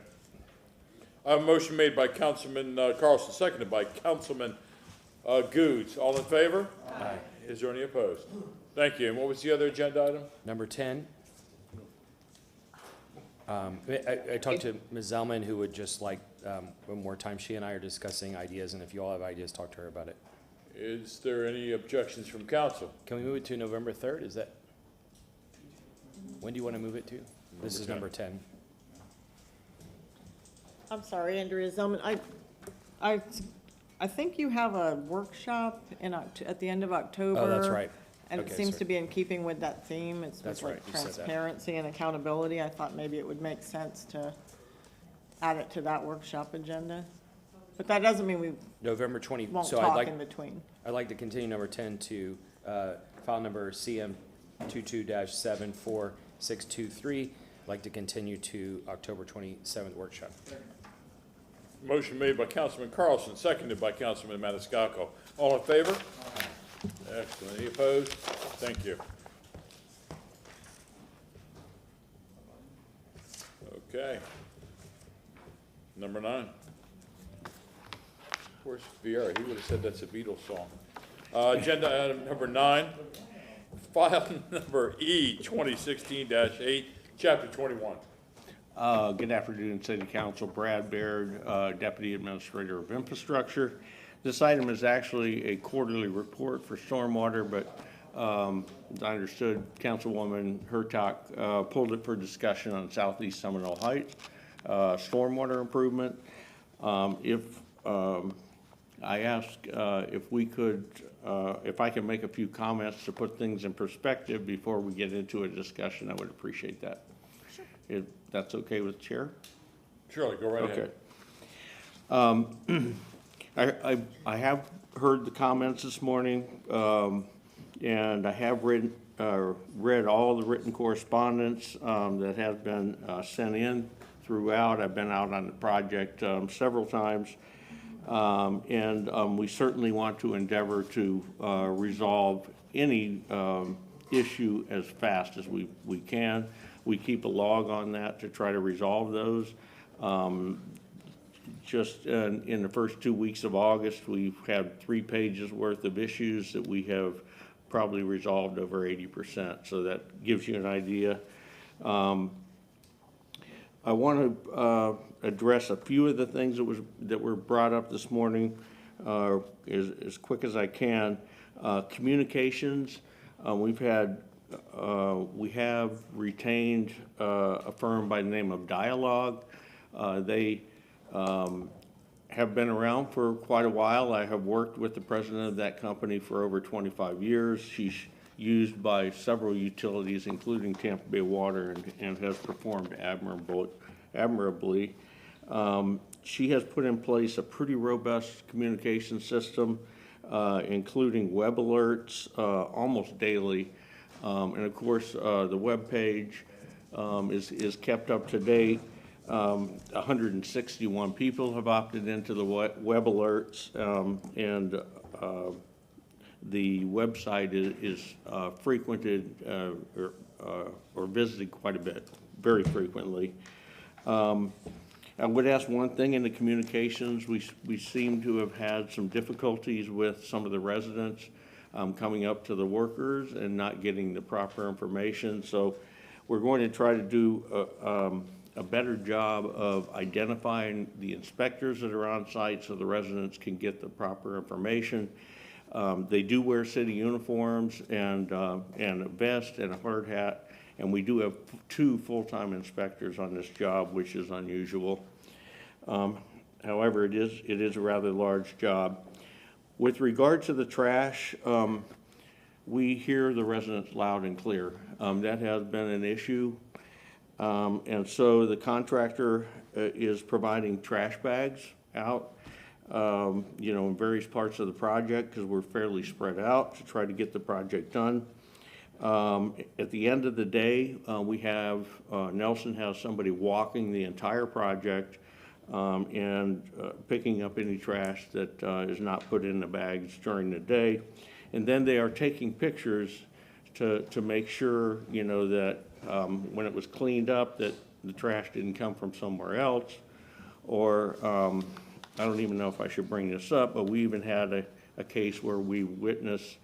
I have a motion made by Councilman Carlson, seconded by Councilman Goods. All in favor? Aye. Is there any opposed? Thank you. And what was the other agenda item? Number 10. I talked to Ms. Zellman, who would just like one more time. She and I are discussing ideas, and if you all have ideas, talk to her about it. Is there any objections from council? Can we move it to November 3rd? Is that, when do you want to move it to? This is number 10. I'm sorry, Andrea Zellman. I think you have a workshop at the end of October. Oh, that's right. And Okay, it seems sorry. to be in keeping with that theme. It's That's with right, like you said that. transparency and accountability. I thought maybe it would make sense to add it to that workshop agenda. But that doesn't mean we November 20. won't So talk in between. I'd like to continue number 10 to file number CM 22-74623. I'd like to continue to October 27th workshop. Motion made by Councilman Carlson, seconded by Councilman Maniscalco. All in favor? Excellent. Any opposed? Thank you. Okay. Number 9. Where's Vieira? He would have said that's a Beatles song. Agenda item number 9, file number E 2016-8, chapter 21. Good afternoon, City Council. Brad Baird, Deputy Administrator of Infrastructure. This item is actually a quarterly report for stormwater, but as I understood, Councilwoman Hurtak pulled it for discussion on Southeast Seminole Heights stormwater improvement. I asked if we could, if I can make a few comments to put things in perspective before we get into a discussion, I would appreciate that. Sure. If that's okay with the Chair? Surely, go right ahead. Okay. I have heard the comments this morning, and I have read all the written correspondence that has been sent in throughout. I've been out on the project several times, and we certainly want to endeavor to resolve any issue as fast as we can. We keep a log on that to try to resolve those. Just in the first 2 weeks of August, we've had 3 pages worth of issues that we have probably resolved over 80%. So that gives you an idea. I want to address a few of the things that were brought up this morning as quick as I can. Communications, we have retained a firm by the name of Dialogue. They have been around for quite a while. I have worked with the president of that company for over 25 years. She's used by several utilities, including Tampa Bay Water, and has performed admirably. She has put in place a pretty robust communication system, including web alerts almost daily. And of course, the web page is kept up to date. 161 people have opted into the web alerts, and the website is frequented or visited quite a bit, very frequently. I would ask one thing in the communications. We seem to have had some difficulties with some of the residents coming up to the workers and not getting the proper information. So we're going to try to do a better job of identifying the inspectors that are on site so the residents can get the proper information. They do wear city uniforms and a vest and a hard hat, and we do have 2 full-time inspectors on this job, which is unusual. However, it is a rather large job. With regard to the trash, we hear the residents loud and clear. That has been an issue. And so the contractor is providing trash bags out, in various parts of the project, because we're fairly spread out to try to get the project done. At the end of the day, we have, Nelson has somebody walking the entire project and picking up any trash that is not put in the bags during the day. And then they are taking pictures to make sure, that when it was cleaned up, that the trash didn't come from somewhere else, or, I don't even know if I should bring this up, but we even had a case where we witnessed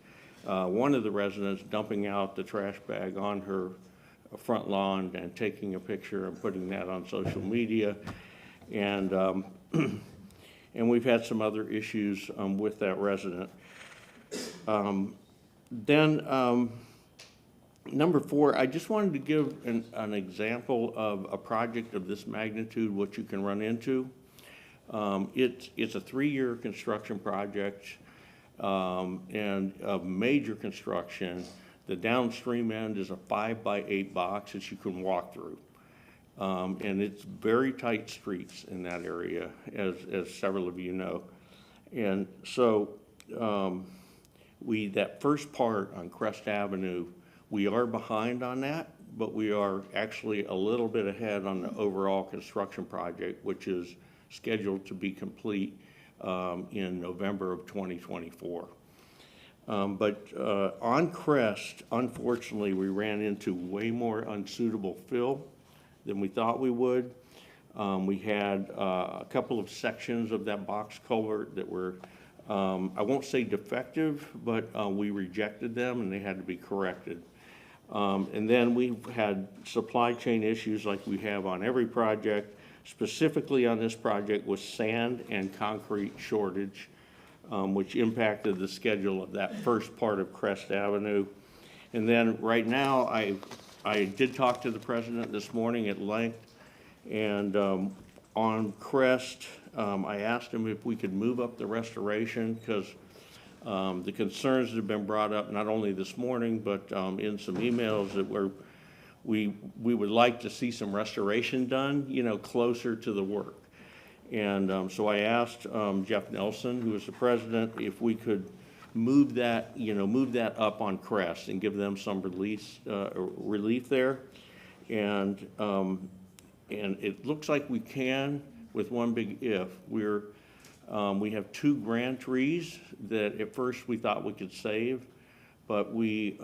one of the residents dumping out the trash bag on her front lawn and taking a picture and putting that on social media. And, and we've had some other issues with that resident. Number 4, I just wanted to give an example of a project of this magnitude, what you can run into. It's a 3-year construction project, and of major construction. The downstream end is a 5x8 box that you can walk through. And it's very tight streets in that area, as several of you know. And so that first part on Crest Avenue, we are behind on that, but we are actually a little bit ahead on the overall construction project, which is scheduled to be complete in November of 2024. But on Crest, unfortunately, we ran into way more unsuitable fill than we thought we would. We had a couple of sections of that box culvert that were, I won't say defective, but we rejected them and they had to be corrected. And then we've had supply chain issues like we have on every project. Specifically on this project was sand and concrete shortage, which impacted the schedule of that first part of Crest Avenue. And then right now, I did talk to the president this morning at length, and on Crest, I asked him if we could move up the restoration, because the concerns that have been brought up not only this morning, but in some emails that we would like to see some restoration done, you know, closer to the work. And so I asked Jeff Nelson, who is the president, if we could move that up on Crest and give them some relief there. And it looks like we can, with one big if. We have 2 grand trees that at first we thought we could save, but we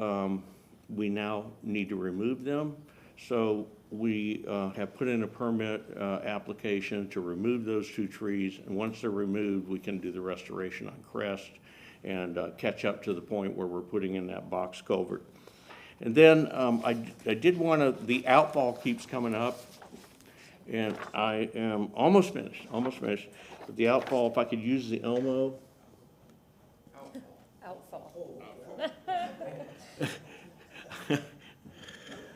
now need to remove them. So we have put in a permit application to remove those 2 trees, and once they're removed, we can do the restoration on Crest and catch up to the point where we're putting in that box culvert. And then I did want to, the outfall keeps coming up, and I am almost finished. But the outfall, if I could use the Elmo. Outfall.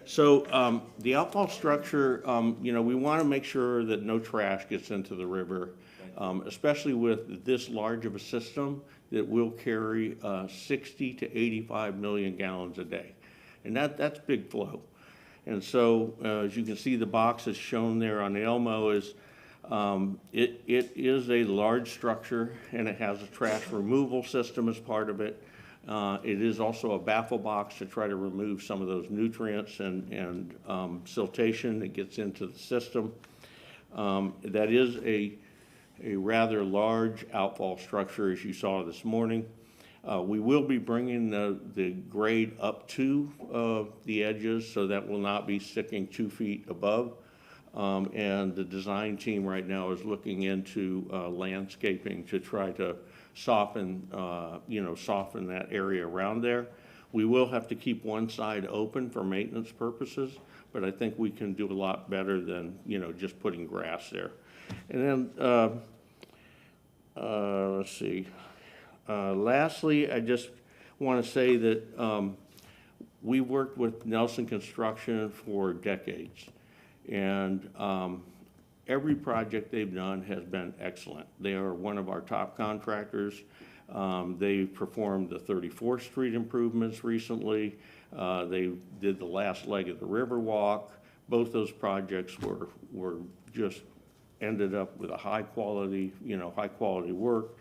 So the outfall structure, you know, we want to make sure that no trash gets into the river, especially with this large of a system that will carry 60 to 85 million gallons a day. And that's big flow. And so as you can see, the box is shown there on the Elmo is, it is a large structure, and it has a trash removal system as part of it. It is also a baffle box to try to remove some of those nutrients and siltation that gets into the system. That is a rather large outfall structure, as you saw this morning. We will be bringing the grade up to the edges, so that will not be sticking 2 feet above. And the design team right now is looking into landscaping to try to soften that area around there. We will have to keep one side open for maintenance purposes, but I think we can do a lot better than, you know, just putting grass there. And then, let's see. Lastly, I just want to say that we worked with Nelson Construction for decades, and every project they've done has been excellent. They are one of our top contractors. They performed the 34th Street improvements recently. They did the last leg of the Riverwalk. Both those projects were just ended up with a high quality work.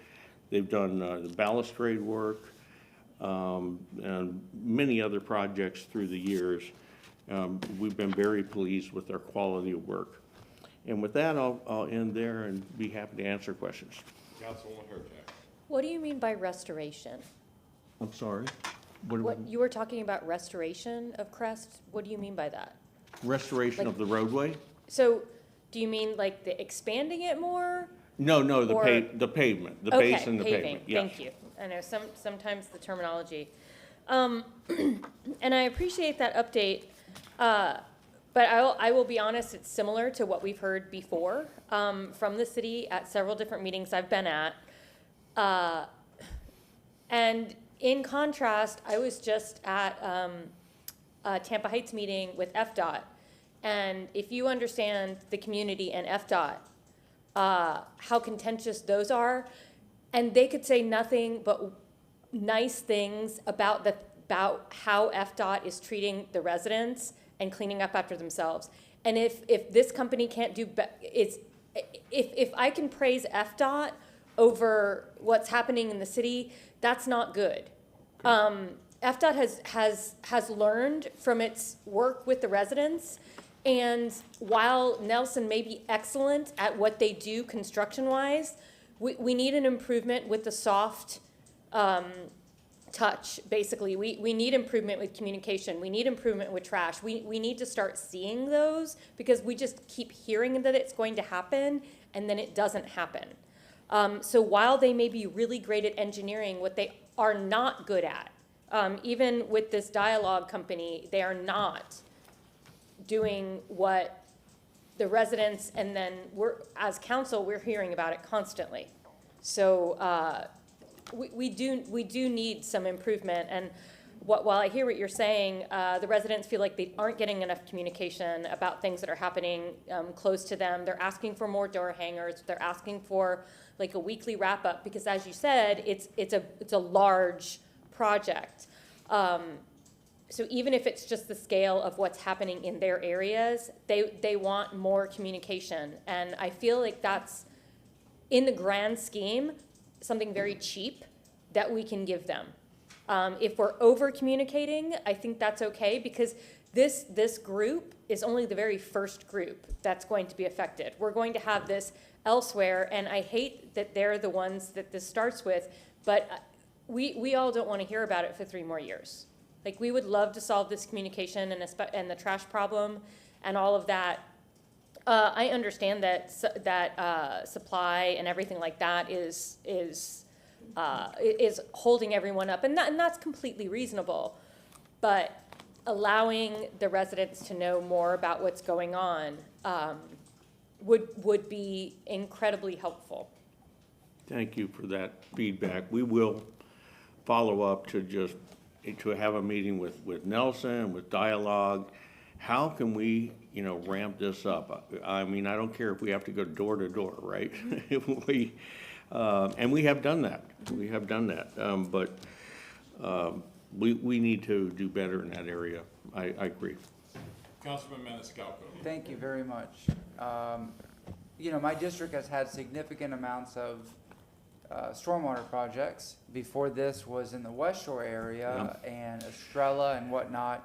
They've done the balustrade work and many other projects through the years. We've been very pleased with their quality of work. And with that, I'll end there and be happy to answer questions. Councilwoman Hurtak. What do you mean by restoration? I'm sorry? What, you were talking about restoration of Crest? What do you mean by that? Restoration of the roadway? So, do you mean like the expanding it more? No, no, Or- the pavement, the Okay, base and the paving, pavement, yes. thank you. I know sometimes the terminology. And I appreciate that update, but I will be honest, it's similar to what we've heard before, from the city at several different meetings I've been at. And in contrast, I was just at, a Tampa Heights meeting with FDOT. And if you understand the community and FDOT, how contentious those are, and they could say nothing but nice things about how FDOT is treating the residents and cleaning up after themselves. And if this company can't do, if I can praise FDOT over what's happening in the city, that's not good. FDOT has learned from its work with the residents. And while Nelson may be excellent at what they do construction-wise, we need an improvement with the soft touch, basically. We need improvement with communication. We need improvement with trash. We need to start seeing those, because we just keep hearing that it's going to happen, and then it doesn't happen. So while they may be really great at engineering, what they are not good at, even with this dialogue company, they are not doing what the residents, and then as council, we're hearing about it constantly. So we do need some improvement. And while I hear what you're saying, the residents feel like they aren't getting enough communication about things that are happening close to them. They're asking for more door hangers. They're asking for like a weekly wrap up, because as you said, it's a large project. So even if it's just the scale of what's happening in their areas, they want more communication. And I feel like that's, in the grand scheme, something very cheap that we can give them. If we're over communicating, I think that's okay, because this group is only the very first group that's going to be affected. We're going to have this elsewhere, and I hate that they're the ones that this starts with, but we all don't want to hear about it for 3 more years. Like, we would love to solve this communication and the trash problem and all of that. I understand that supply and everything like that is holding everyone up, and that's completely reasonable. But allowing the residents to know more about what's going on would be incredibly helpful. Thank you for that feedback. We will follow up to have a meeting with Nelson, with dialogue. How can we, ramp this up? I mean, I don't care if we have to go door to door, right? And we have done that. But we need to do better in that area. I agree. Councilman Maniscalco. Thank you very much. My district has had significant amounts of stormwater projects. Before this was in the West Shore area and Estrella and whatnot.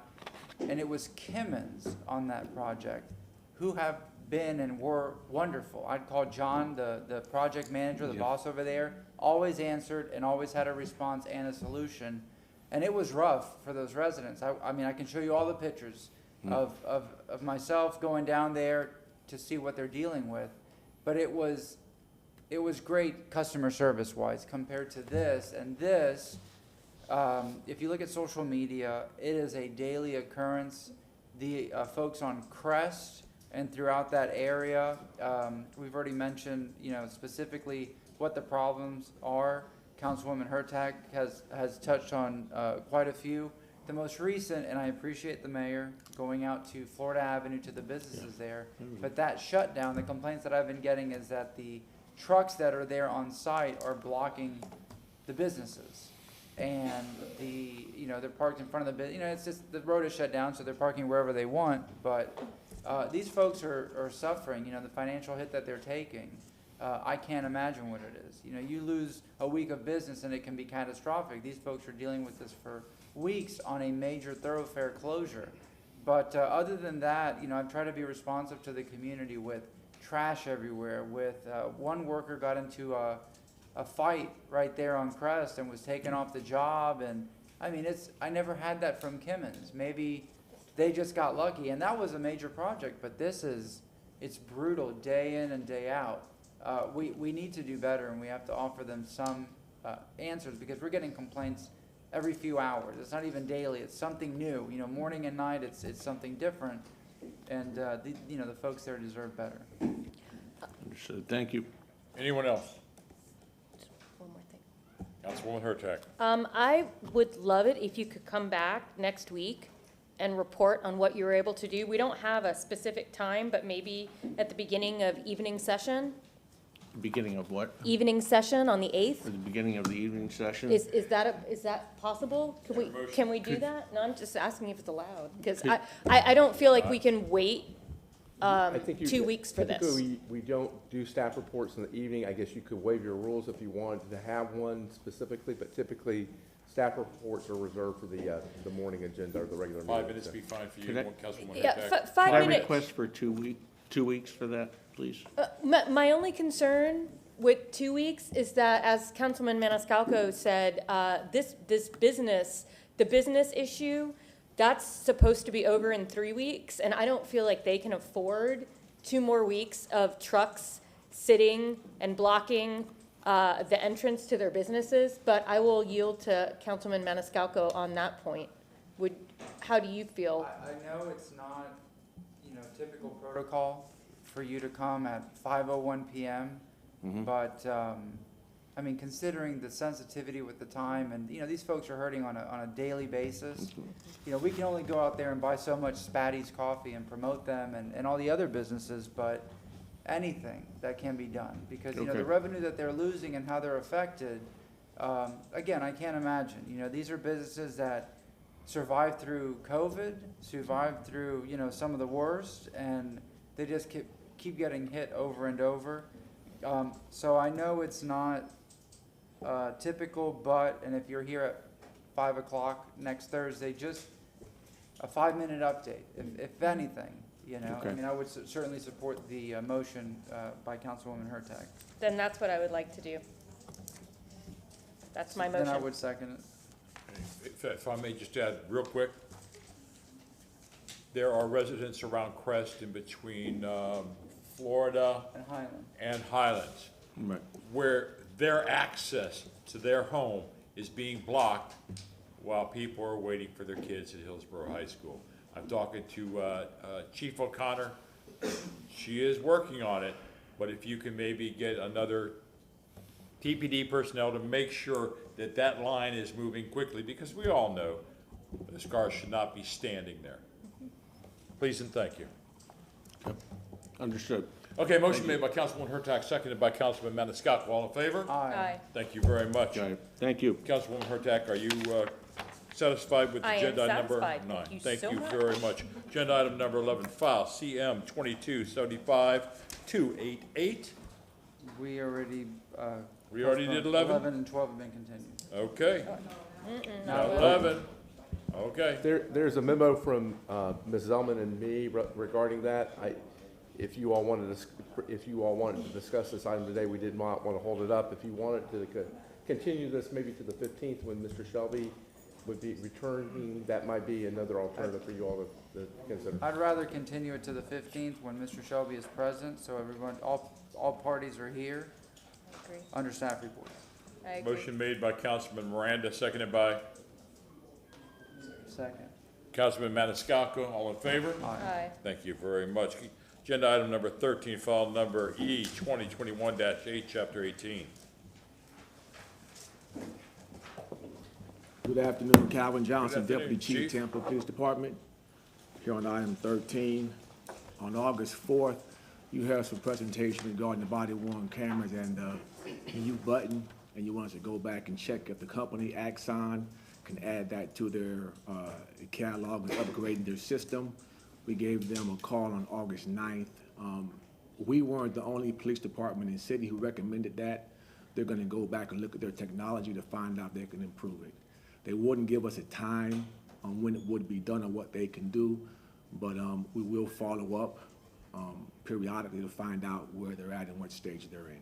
And it was Kimmons on that project who have been and were wonderful. I'd call John, the project manager, the boss over there, always answered and always had a response and a solution. And it was rough for those residents. I mean, I can show you all the pictures of myself going down there to see what they're dealing with. But it was great customer service wise compared to this. And this, if you look at social media, it is a daily occurrence. The folks on Crest and throughout that area, we've already mentioned, specifically what the problems are. Councilwoman Hertag has touched on quite a few. The most recent, and I appreciate the mayor going out to Florida Avenue to the businesses there, but that shutdown, the complaints that I've been getting is that the trucks that are there on site are blocking the businesses. And they're parked in front of the it's just the road is shut down, so they're parking wherever they want. But these folks are suffering, the financial hit that they're taking. I can't imagine what it is. You lose a week of business and it can be catastrophic. These folks are dealing with this for weeks on a major thoroughfare closure. But other than that, I've tried to be responsive to the community with trash everywhere. With one worker got into a fight right there on Crest and was taken off the job. And I mean, I never had that from Kimmons. Maybe they just got lucky, and that was a major project, but this is it's brutal day in and day out. We need to do better, and we have to offer them some answers, because we're getting complaints every few hours. It's not even daily. It's something new. You know, morning and night, it's something different, and the folks there deserve better. Understood. Thank you. Anyone else? One more thing. Councilwoman Hurtak. I would love it if you could come back next week and report on what you were able to do. We don't have a specific time, but maybe at the beginning of evening session, Beginning of what? evening session on the 8th. At the beginning of the evening session? Is that possible? Can we do that? No, I'm just asking if it's allowed, because I don't feel like we can wait I think 2 weeks for this. Typically, we don't do staff reports in the evening. I guess you could waive your rules if you wanted to have one specifically, but typically, staff reports are reserved for the morning agenda or the regular meeting. 5 minutes be fine for you, Could I- Councilwoman Yeah, Hurtak? 5 Can I minutes. request for 2 weeks for that, please? My only concern with 2 weeks is that, as Councilman Maniscalco said, the business issue, that's supposed to be over in 3 weeks, and I don't feel like they can afford 2 more weeks of trucks sitting and blocking the entrance to their businesses. But I will yield to Councilman Maniscalco on that point. How do you feel? I know it's not, typical protocol for you to come at 5:01 p.m., but, I mean, considering the sensitivity with the time, and, these folks are hurting on a daily basis. We can only go out there and buy so much Spatty's coffee and promote them and all the other businesses, but anything that can be done, because, Okay. the revenue that they're losing and how they're affected, again, I can't imagine. These are businesses that survived through COVID, survived through, some of the worst, and they just keep getting hit over and over. So I know it's not typical, and if you're here at 5 o'clock next Thursday, just a 5-minute update, if anything, Okay. I mean, I would certainly support the motion by Councilwoman Hurtak. Then that's what I would like to do. That's my motion. Then I would second it. If I may just add real quick, there are residents around Crest in between Florida and Highlands, Right. where their access to their home is being blocked while people are waiting for their kids at Hillsborough High School. I'm talking to Chief O'Connor. She is working on it, but if you can maybe get another TPD personnel to make sure that that line is moving quickly, because we all know this car should not be standing there. Please and thank you. Yep. Understood. Okay, motion made by Councilwoman Hurtak, seconded by Councilman Maniscalco. All in favor? Aye. Thank you very much. Okay. Thank you. Councilwoman Hurtak, are you satisfied with I am agenda item number 9? satisfied. Thank you so much. Very much. Agenda item number 11, file CM 2275-288. We already. We already did 11? 11 and 12 have been continued. Okay. Not 11. Okay. There's a memo from Ms. Zellman and me regarding that. If you all wanted to discuss this item today, we did not want to hold it up. If you wanted to continue this maybe to the 15th when Mr. Shelby would be returning, that might be another alternative for you all to consider. I'd rather continue it to the 15th when Mr. Shelby is present, so everyone, all parties are here. Agree. Under staff reports. I agree. Motion made by Councilman Miranda, seconded by Second. Councilman Maniscalco. All in favor? Aye. Thank you very much. Agenda item number 13, file number E 2021-8, Chapter 18. Good afternoon, Calvin Johnson, Good afternoon, Deputy Chief, Chief. Tampa Police Department. Here on item 13. On August 4th, you have some presentation regarding the body-worn cameras and the mute button, and you want us to go back and check if the company, Axon, can add that to their catalog and upgrading their system. We gave them a call on August 9th. We weren't the only police department in the city who recommended that. They're gonna go back and look at their technology to find out they can improve it. They wouldn't give us a time on when it would be done or what they can do, but we will follow up periodically to find out where they're at and what stage they're in.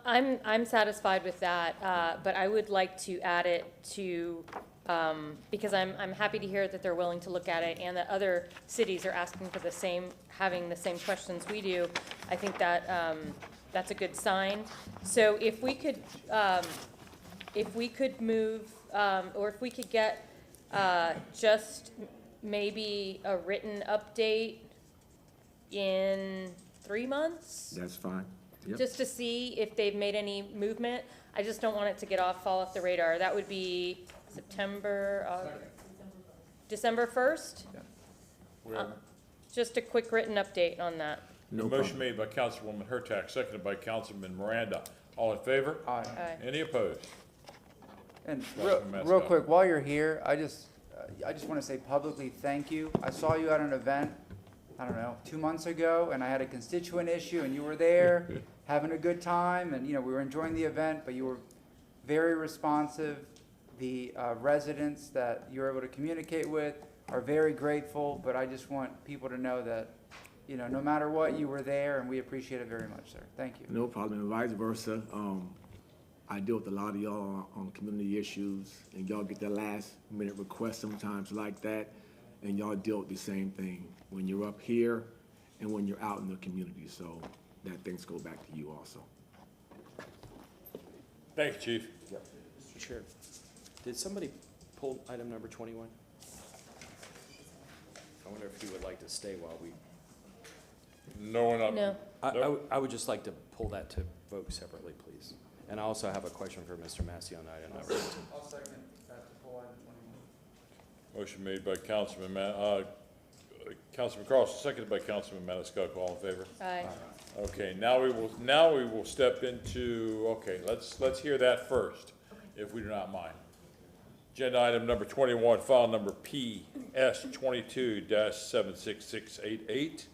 I'm satisfied with that, but I would like to add it to Because I'm happy to hear that they're willing to look at it and that other cities are asking for the same, having the same questions we do. I think that, that's a good sign. So if we could move, or if we could get, just maybe a written update in 3 months? That's fine. Yep. Just to see if they've made any movement. I just don't want it to fall off the radar. That would be September, December 1st? Just a quick written update on that. No motion made by Councilwoman Hurtak, seconded by Councilman Miranda. All in favor? Aye. Aye. Any opposed? And Councilman real Mascott. quick, while you're here, I just want to say publicly thank you. I saw you at an event, I don't know, 2 months ago, and I had a constituent issue, and you were there having a good time, and, you know, we were enjoying the event, but you were very responsive. The residents that you were able to communicate with are very grateful, but I just want people to know that, you know, no matter what, you were there, and we appreciate it very much, sir. Thank you. No problem, and vice versa. I deal with a lot of y'all on community issues, and y'all get that last minute request sometimes like that, and y'all deal with the same thing when you're up here and when you're out in the community, so that things go back to you also. Thank you, Chief. Mr. Chair, did somebody pull item number 21? I wonder if he would like to stay while we. No one up? No. I would just like to pull that to vote separately, please. And I also have a question for Mr. Massey on item number 2. I'll second that to pull item 21. Motion made by Councilman Carlson, seconded by Councilman Maniscalco. All in favor? Aye. Okay, now we will step into, okay, let's hear that first, if we do not mind. Agenda item number 21, file number PS 22-76688.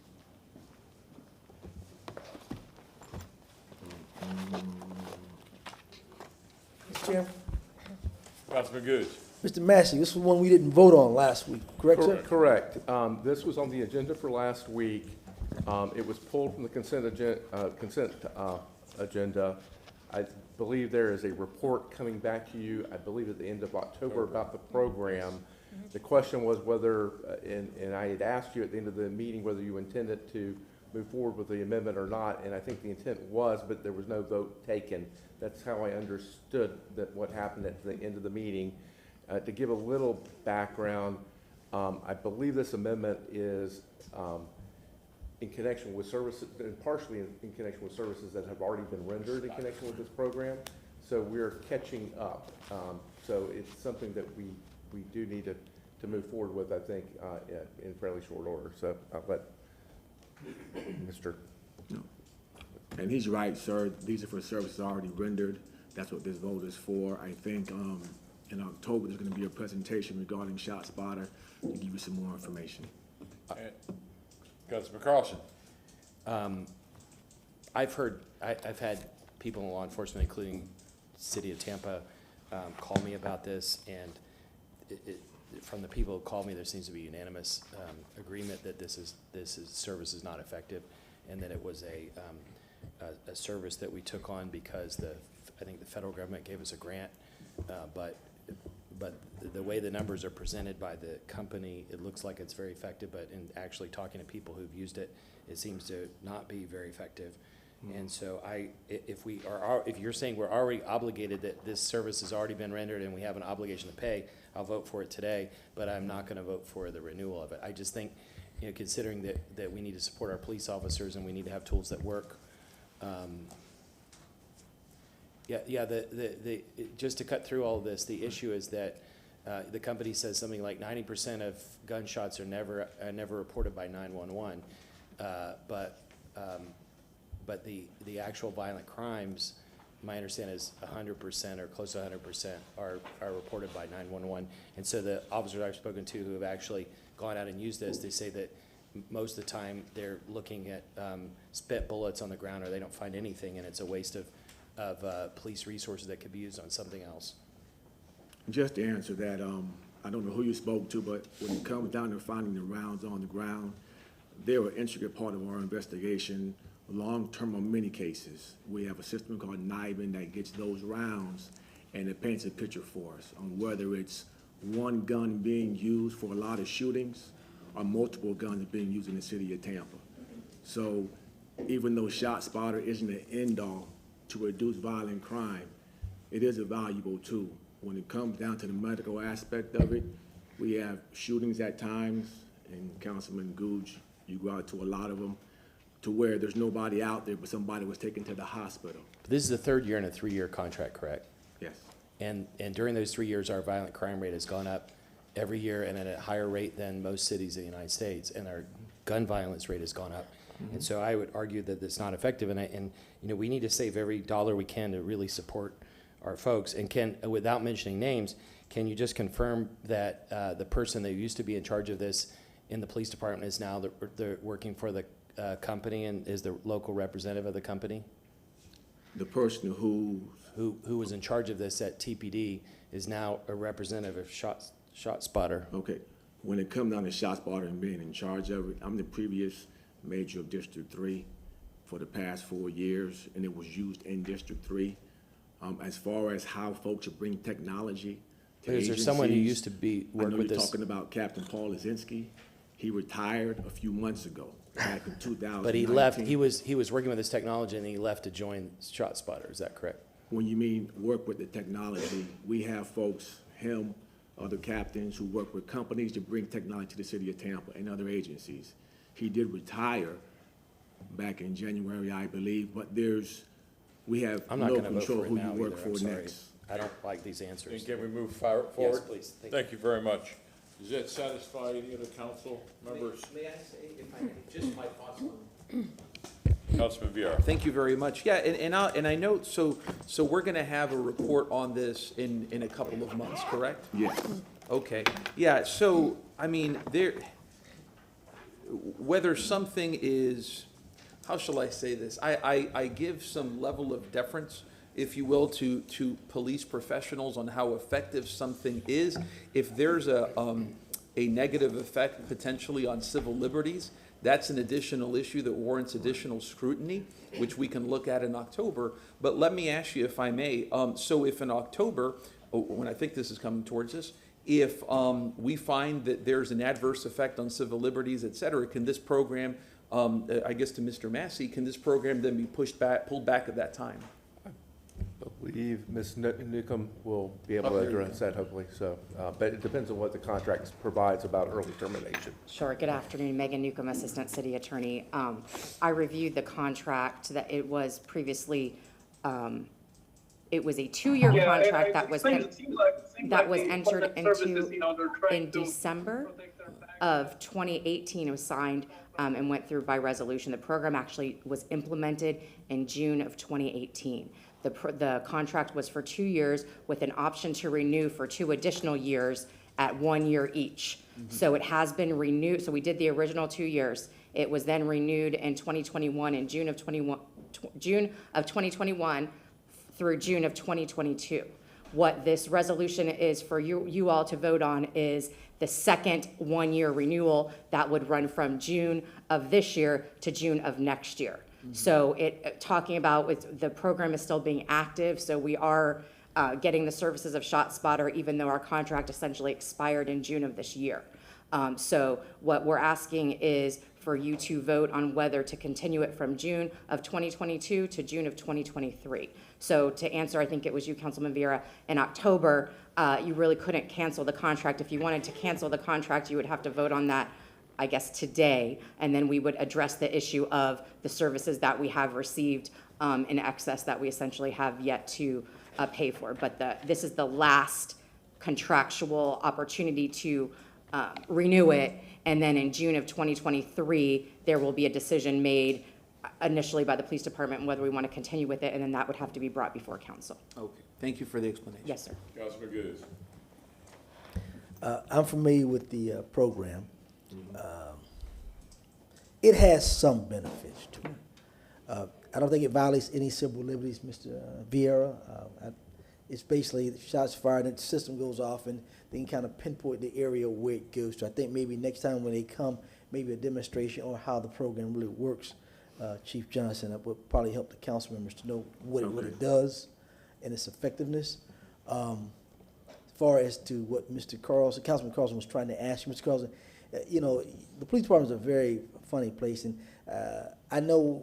Mr. Chairman, Councilman Goode. Mr. Massey, this was one we didn't vote on last week, correct, sir? Correct. This was on the agenda for last week. It was pulled from the consent agenda. I believe there is a report coming back to you, I believe at the end of October, about the program. The question was whether, and I had asked you at the end of the meeting whether you intended to move forward with the amendment or not, and I think the intent was, but there was no vote taken. That's how I understood that what happened at the end of the meeting. To give a little background, I believe this amendment is in connection with services, and partially in connection with services that have already been rendered in connection with this program. So we're catching up. So it's something that we do need to move forward with, I think, in fairly short order. So I'll let Mr. And he's right, sir. These are for services already rendered. That's what this vote is for. I think in October, there's going to be a presentation regarding ShotSpotter to give you some more information. Councilman Carlson. I've had people in law enforcement, including City of Tampa, call me about this, and from the people who called me, there seems to be unanimous agreement that this service is not effective, and that it was a service that we took on because I think the federal government gave us a grant, but the way the numbers are presented by the company, it looks like it's very effective, but in actually talking to people who've used it, it seems to not be very effective. And so if you're saying we're already obligated, that this service has already been rendered and we have an obligation to pay, I'll vote for it today, but I'm not gonna vote for the renewal of it. I just think, you know, considering that we need to support our police officers and we need to have tools that work, just to cut through all of this, the issue is that the company says something like 90% of gunshots are never reported by 911, but the actual violent crimes, my understanding is 100% or close to 100% are reported by 911. And so the officers I've spoken to who have actually gone out and used this, they say that most of the time they're looking at spent bullets on the ground, or they don't find anything, and it's a waste of police resources that could be used on something else. Just to answer that, I don't know who you spoke to, but when it comes down to finding the rounds on the ground, they're an intricate part of our investigation. Long-term on many cases, we have a system called NIBIN that gets those rounds, and it paints a picture for us on whether it's one gun being used for a lot of shootings or multiple guns being used in the city of Tampa. So even though ShotSpotter isn't an end-all to reduce violent crime, it is a valuable tool. When it comes down to the medical aspect of it, we have shootings at times, and Councilman Gooch, you go out to a lot of them, to where there's nobody out there, but somebody was taken to the hospital. This is the third year in a 3-year contract, correct? Yes. And during those 3 years, our violent crime rate has gone up every year and at a higher rate than most cities in the United States, and our gun violence rate has gone up. And so I would argue that it's not effective, and you know, we need to save every dollar we can to really support our folks. And Ken, without mentioning names, can you just confirm that the person that used to be in charge of this in the police department is now they're working for the company and is the local representative of the company? The person who was in charge of this at TPD is now a representative of ShotSpotter. Okay, when it comes down to ShotSpotter and being in charge of it, I'm the previous major of District 3 for the past 4 years, and it was used in District 3. As far as how folks bring technology to Is there someone who used to work with this? I know you're talking about Captain Paul Lazinski. He retired a few months ago, back in 2019. But he left, he was working with this technology and he left to join ShotSpotter, is that correct? When you mean work with the technology, we have folks, him, other captains who work with companies to bring technology to the city of Tampa and other agencies. He did retire back in January, I believe, but we have no control who you work for next. I don't like these answers. And can we move forward? Yes, please. Thank you very much. Does that satisfy any of the council members? May I say, if I may, just my thoughts on Councilman Vieira. Thank you very much. Yeah, and I know, so we're gonna have a report on this in a couple of months, correct? Yes. Okay, yeah, so, I mean, whether something is, how shall I say this? I give some level of deference, if you will, to police professionals on how effective something is. If there's a negative effect potentially on civil liberties, that's an additional issue that warrants additional scrutiny, which we can look at in October. But let me ask you, if I may, so if in October, when I think this is coming towards us, if we find that there's an adverse effect on civil liberties, et cetera, can this program, I guess to Mr. Massey, can this program then be pulled back at that time? I believe Ms. Newcomb will be able to address that hopefully, so, but it depends on what the contract provides about early termination. Sure. Good afternoon, Megan Newcomb, Assistant City Attorney. I reviewed the contract that it was previously, it was a 2-year contract that was entered into in December of 2018. It was signed and went through by resolution. The program actually was implemented in June of 2018. The contract was for 2 years with an option to renew for 2 additional years at 1 year each. So it has been renewed. So we did the original 2 years. It was then renewed in 2021, in June of 2021 through June of 2022. What this resolution is for you all to vote on is the second 1 year renewal that would run from June of this year to June of next year. So talking about the program is still being active, so we are getting the services of ShotSpotter even though our contract essentially expired in June of this year. So what we're asking is for you to vote on whether to continue it from June of 2022 to June of 2023. So to answer, I think it was you, Councilman Vieira, in October, you really couldn't cancel the contract. If you wanted to cancel the contract, you would have to vote on that, I guess, today, and then we would address the issue of the services that we have received in excess that we essentially have yet to pay for. But this is the last contractual opportunity to renew it, and then in June of 2023, there will be a decision made initially by the police department whether we want to continue with it, and then that would have to be brought before council. Okay, thank you for the explanation. Yes, sir. Councilman Goods. I'm familiar with the program. It has some benefits to it. I don't think it violates any civil liberties, Mr. Vieira. It's basically shots fired and the system goes off and they can kind of pinpoint the area where it goes to. I think maybe next time when they come, maybe a demonstration on how the program really works, Chief Johnson, that would probably help the council members to know what it really does and its effectiveness. As far as to what Mr. Carlson, Councilman Carlson was trying to ask you, Mr. Carlson, you know, the police department is a very funny place, and I know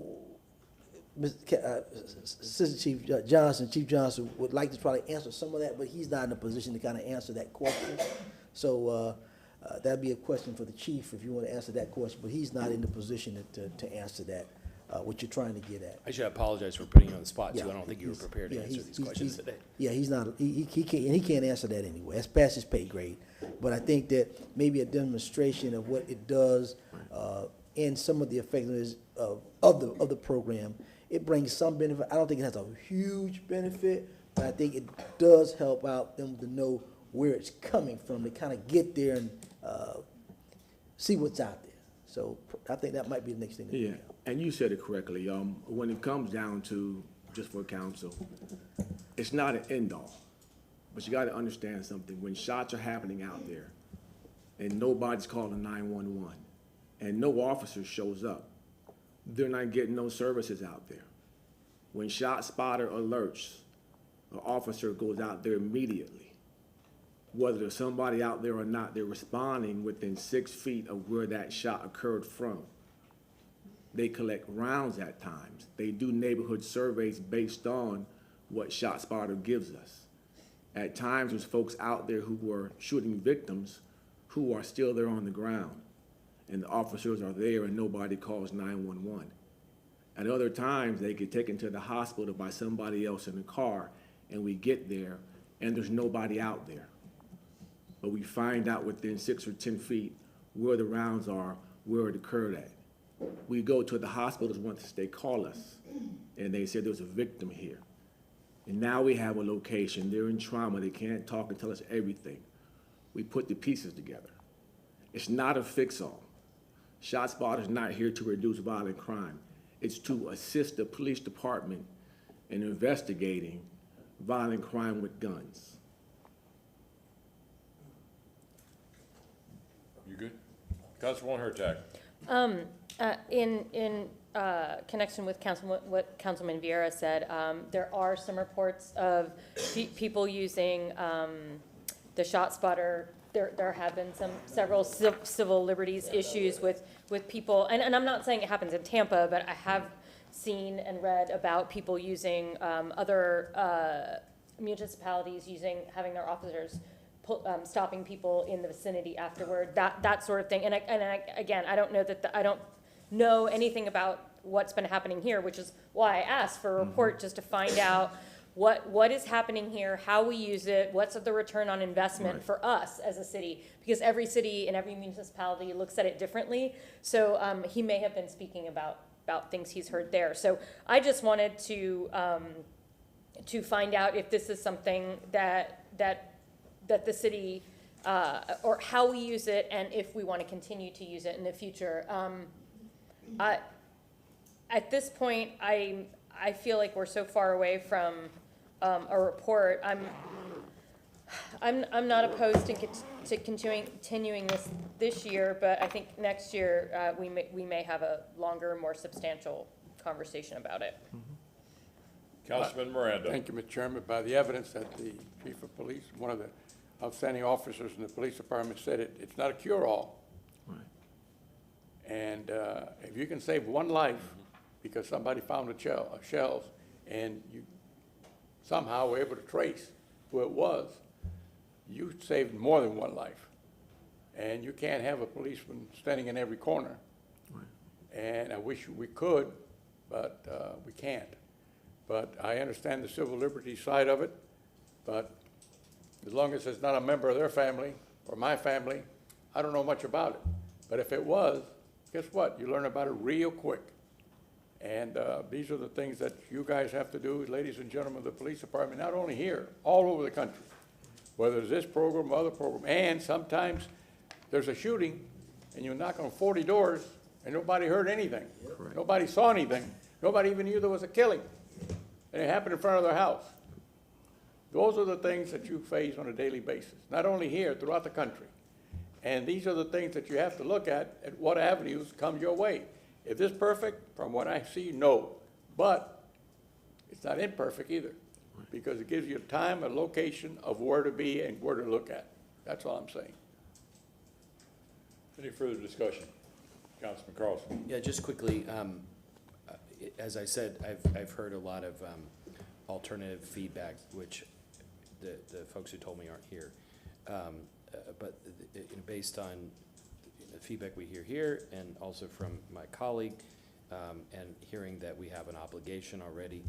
Assistant Chief Johnson would like to try to answer some of that, but he's not in a position to kind of answer that question. So that'd be a question for the chief if you want to answer that question, but he's not in the position to answer that, what you're trying to get at. I should apologize for putting you on the spot, too. Yeah, I don't think you were he's- prepared to yeah, answer he's- these he's- questions he's- today. Yeah, he's not, he can't, and he can't answer that anyway. That's past his pay grade. But I think that maybe a demonstration of what it does, and some of the effectiveness of the program, it brings some benefit. I don't think it has a huge benefit, but I think it does help out them to know where it's coming from, to kind of get there and see what's out there. So I think that might be the next thing to do. Yeah, and you said it correctly. When it comes down to, just for council, it's not an end all. But you gotta understand something. When shots are happening out there and nobody's calling 911 and no officer shows up, they're not getting no services out there. When shot spotter alerts, an officer goes out there immediately. Whether there's somebody out there or not, they're responding within 6 feet of where that shot occurred from. They collect rounds at times. They do neighborhood surveys based on what ShotSpotter gives us. At times, there's folks out there who were shooting victims who are still there on the ground, and the officers are there and nobody calls 911. At other times, they get taken to the hospital by somebody else in the car, and we get there, and there's nobody out there. But we find out within 6 or 10 feet where the rounds are, where it occurred at. We go to the hospitals once they call us, and they say there's a victim here. And now we have a location. They're in trauma. They can't talk and tell us everything. We put the pieces together. It's not a fix-all. ShotSpotter is not here to reduce violent crime. It's to assist the police department in investigating violent crime with guns. You good? Councilwoman Hurtak. In connection with what Councilman Vieira said, there are some reports of people using the ShotSpotter. There have been several civil liberties issues with people, and I'm not saying it happens in Tampa, but I have seen and read about people using other municipalities having their officers stopping people in the vicinity afterward, that sort of thing. And again, I don't know I don't know anything about what's been happening here, which is why I asked for a report, just to find out what is happening here, how we use it, what's the return on investment for us as a city, because every city and every municipality looks at it differently. So he may have been speaking about things he's heard there. So I just wanted to find out if this is something that the city, or how we use it, and if we want to continue to use it in the future. At this point, I feel like we're so far away from a report. I'm not opposed to continuing this year, but I think next year we may have a longer, more substantial conversation about it. Councilman Miranda. Thank you, Mr. Chairman. By the evidence that the chief of police, one of the outstanding officers in the police department, said it's not a cure-all. Right. And if you can save one life because somebody found shells and you somehow were able to trace who it was, you saved more than one life. And you can't have a policeman standing in every corner. Right. And I wish we could, but we can't. But I understand the civil liberties side of it, but as long as it's not a member of their family or my family, I don't know much about it. But if it was, guess what? You learn about it real quick. And these are the things that you guys have to do, ladies and gentlemen of the police department, not only here, all over the country, whether it's this program or other program. And sometimes there's a shooting and you knock on 40 doors and nobody heard anything. Correct. Nobody saw anything. Nobody even knew there was a killing. And it happened in front of their house. Those are the things that you face on a daily basis, not only here, throughout the country. And these are the things that you have to look at what avenues come your way. Is this perfect? From what I see, no. But it's not imperfect either. because it gives you a time and location of where to be and where to look at. That's all I'm saying. Any further discussion? Councilman Carlson. Yeah, just quickly, as I said, I've heard a lot of alternative feedback, which the folks who told me aren't here. But based on the feedback we hear here and also from my colleague, and hearing that we have an obligation already,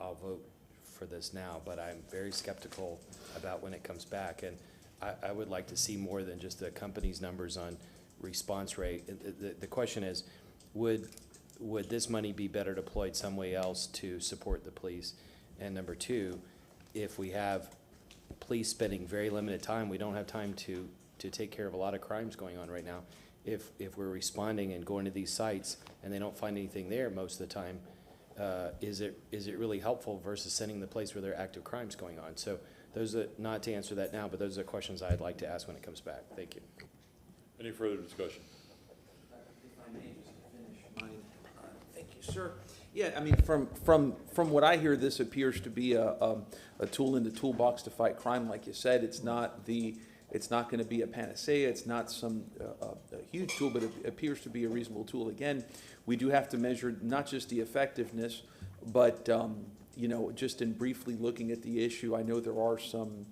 I'll vote for this now, but I'm very skeptical about when it comes back. And I would like to see more than just the company's numbers on response rate. The question is, would this money be better deployed some way else to support the police? And number two, if we have police spending very limited time, we don't have time to take care of a lot of crimes going on right now. If we're responding and going to these sites and they don't find anything there most of the time, is it really helpful versus sending the place where there are active crimes going on? So those are, not to answer that now, but those are questions I'd like to ask when it comes back. Thank you. Any further discussion? If I may, just to finish mine. Thank you, sir. Yeah, I mean, from what I hear, this appears to be a tool in the toolbox to fight crime. Like you said, it's not going to be a panacea. It's not some a huge tool, but it appears to be a reasonable tool. Again, we do have to measure not just the effectiveness, but you know, just in briefly looking at the issue, I know there are some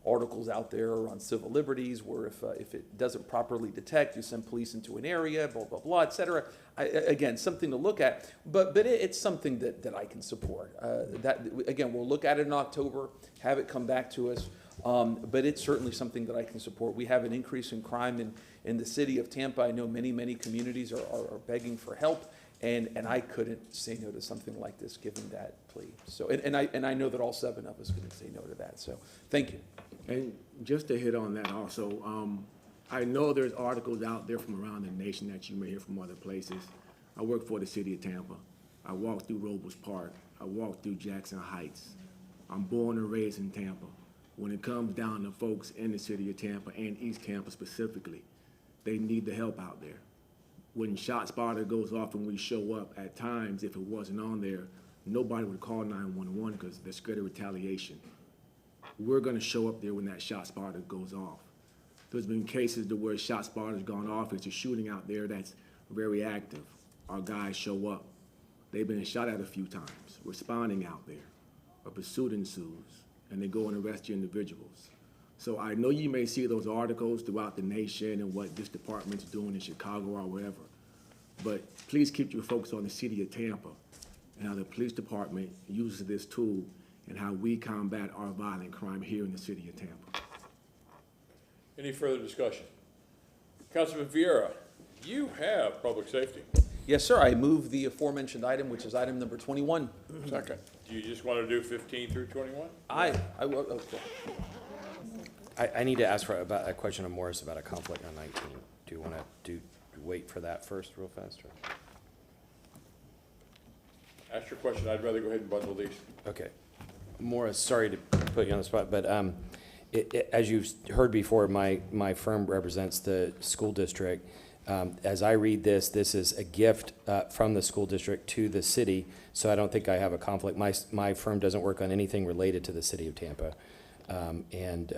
articles out there on civil liberties where if it doesn't properly detect, you send police into an area, blah, blah, blah, et cetera. Again, something to look at, but it's something that I can support. That again, we'll look at it in October, have it come back to us, but it's certainly something that I can support. We have an increase in crime in the city of Tampa. I know many communities are begging for help, and I couldn't say no to something like this given that plea. So, and I know that all 7 of us couldn't say no to that. So, thank you. And just to hit on that also, I know there's articles out there from around the nation that you may hear from other places. I work for the city of Tampa. I walk through Robles Park. I walk through Jackson Heights. I'm born and raised in Tampa. When it comes down to folks in the city of Tampa and East Tampa specifically, they need the help out there. When ShotSpotter goes off and we show up, at times, if it wasn't on there, nobody would call 911 because they're scared of retaliation. We're going to show up there when that ShotSpotter goes off. There's been cases to where ShotSpotter's gone off. It's a shooting out there that's very active. Our guys show up. They've been shot at a few times, responding out there. A pursuit ensues, and they go and arrest the individuals. So I know you may see those articles throughout the nation and what this department's doing in Chicago or wherever, but please keep your focus on the city of Tampa and how the police department uses this tool and how we combat our violent crime here in the city of Tampa. Any further discussion? Councilman Vieira, you have public safety. Yes, sir. I move the aforementioned item, which is item number 21. Second. Do you just want to do 15 through 21? I will. Okay. I need to ask for a question of Morris about a conflict on 19. Do you want to wait for that first real fast? Or? Ask your question. I'd rather go ahead and bundle these. Okay. Morris, sorry to put you on the spot, but as you've heard before, my firm represents the school district. As I read this is a gift from the school district to the city, so I don't think I have a conflict. My firm doesn't work on anything related to the city of Tampa, and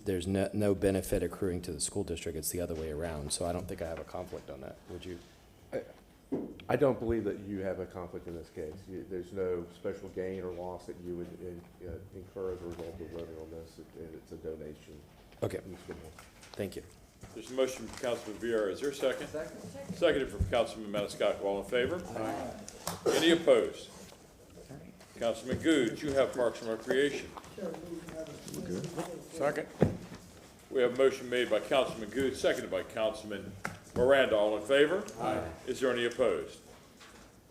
there's no benefit accruing to the school district. It's the other way around, so I don't think I have a conflict on that. Would you? I don't believe that you have a conflict in this case. There's no special gain or loss that you would incur as a result of voting on this. It's a donation. Okay. Thank you. There's a motion from Councilman Vieira. Is there a second? Second. Seconded from Councilman Maniscalco. All in favor? Aye. Any opposed? Councilman Goods, you have Parks and Recreation. Second. We have a motion made by Councilman Goods, seconded by Councilman Miranda. All in favor? Aye. Is there any opposed?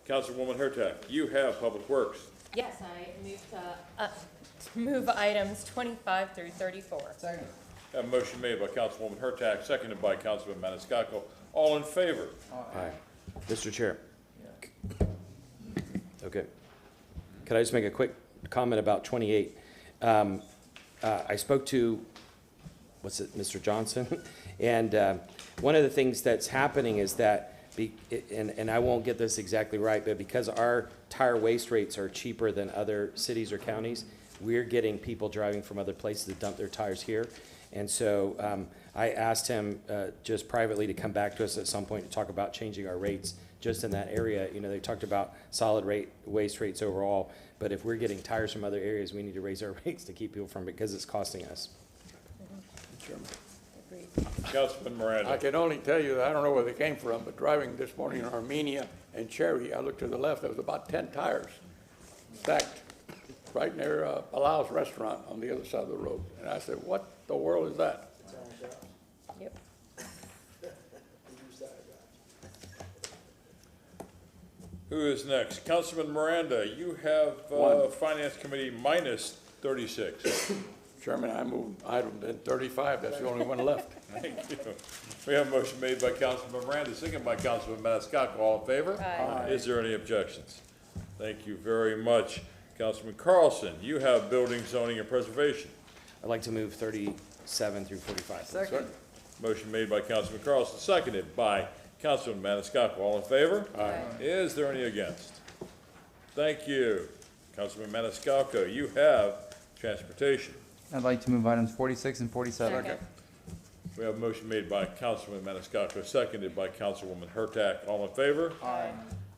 Councilwoman Hurtak, you have Public Works. Yes, I move to move items 25 through 34. Second. Have a motion made by Councilwoman Hurtak, seconded by Councilman Maniscalco. All in favor? Aye. Mr. Chair. Okay. Could I just make a quick comment about 28? I spoke to, Mr. Johnson? And one of the things that's happening is that and I won't get this exactly right, but because our tire waste rates are cheaper than other cities or counties, we're getting people driving from other places to dump their tires here. And so I asked him just privately to come back to us at some point to talk about changing our rates just in that area. You know, they talked about solid waste rates overall, but if we're getting tires from other areas, we need to raise our rates to keep people from it because it's costing us. Chairman. Councilman Miranda. I can only tell you that I don't know where they came from, but driving this morning in Armenia and Cherry, I looked to the left, there was about 10 tires stacked right near Palau restaurant on the other side of the road. And I said, what the world is that? Yep. Who is next? Councilman Miranda, you have Finance Committee minus 36. Chairman, I move item 35, that's the only one left. Thank you. We have a motion made by Councilman Miranda, second by Councilman Maniscalco. All in favor? Aye. Is there any objections? Thank you very much. Councilman Carlson, you have Building, Zoning, and Preservation. I'd like to move 37 through 45. Second. Motion made by Councilman Carlson, seconded by Councilman Maniscalco. All in favor? Aye. Is there any against? Thank you. Councilman Maniscalco, you have Transportation. I'd like to move items 46 and 47. Second. We have a motion made by Councilman Maniscalco, seconded by Councilwoman Hurtak. All in favor? Aye.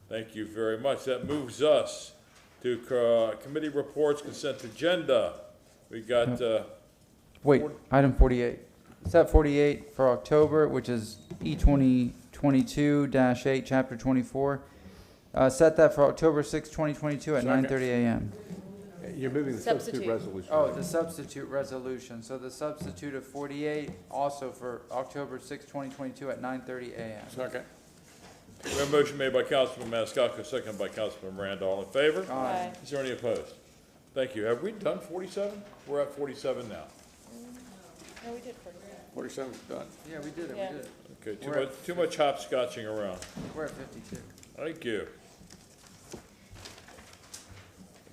Thank you very much. That moves us to committee reports, consent agenda. We got, Wait, item 48. Set 48 for October, which is E 2022-8, Chapter 24. Set that for October 6, 2022 at Second. 9:30 a.m. You're moving the substitute Substitute. resolution. Oh, the substitute resolution. So the substitute of 48 also for October 6, 2022 at 9:30 a.m. Second. we have a motion made by Councilman Maniscalco, seconded by Councilman Miranda. All in favor? Aye. Is there any opposed? Thank you. Have we done 47? We're at 47 now. No, we did 47. 47 is done. Yeah, we did it, Yeah. we did it. Okay, We're too much hopscotching around. We're at 52. Thank you.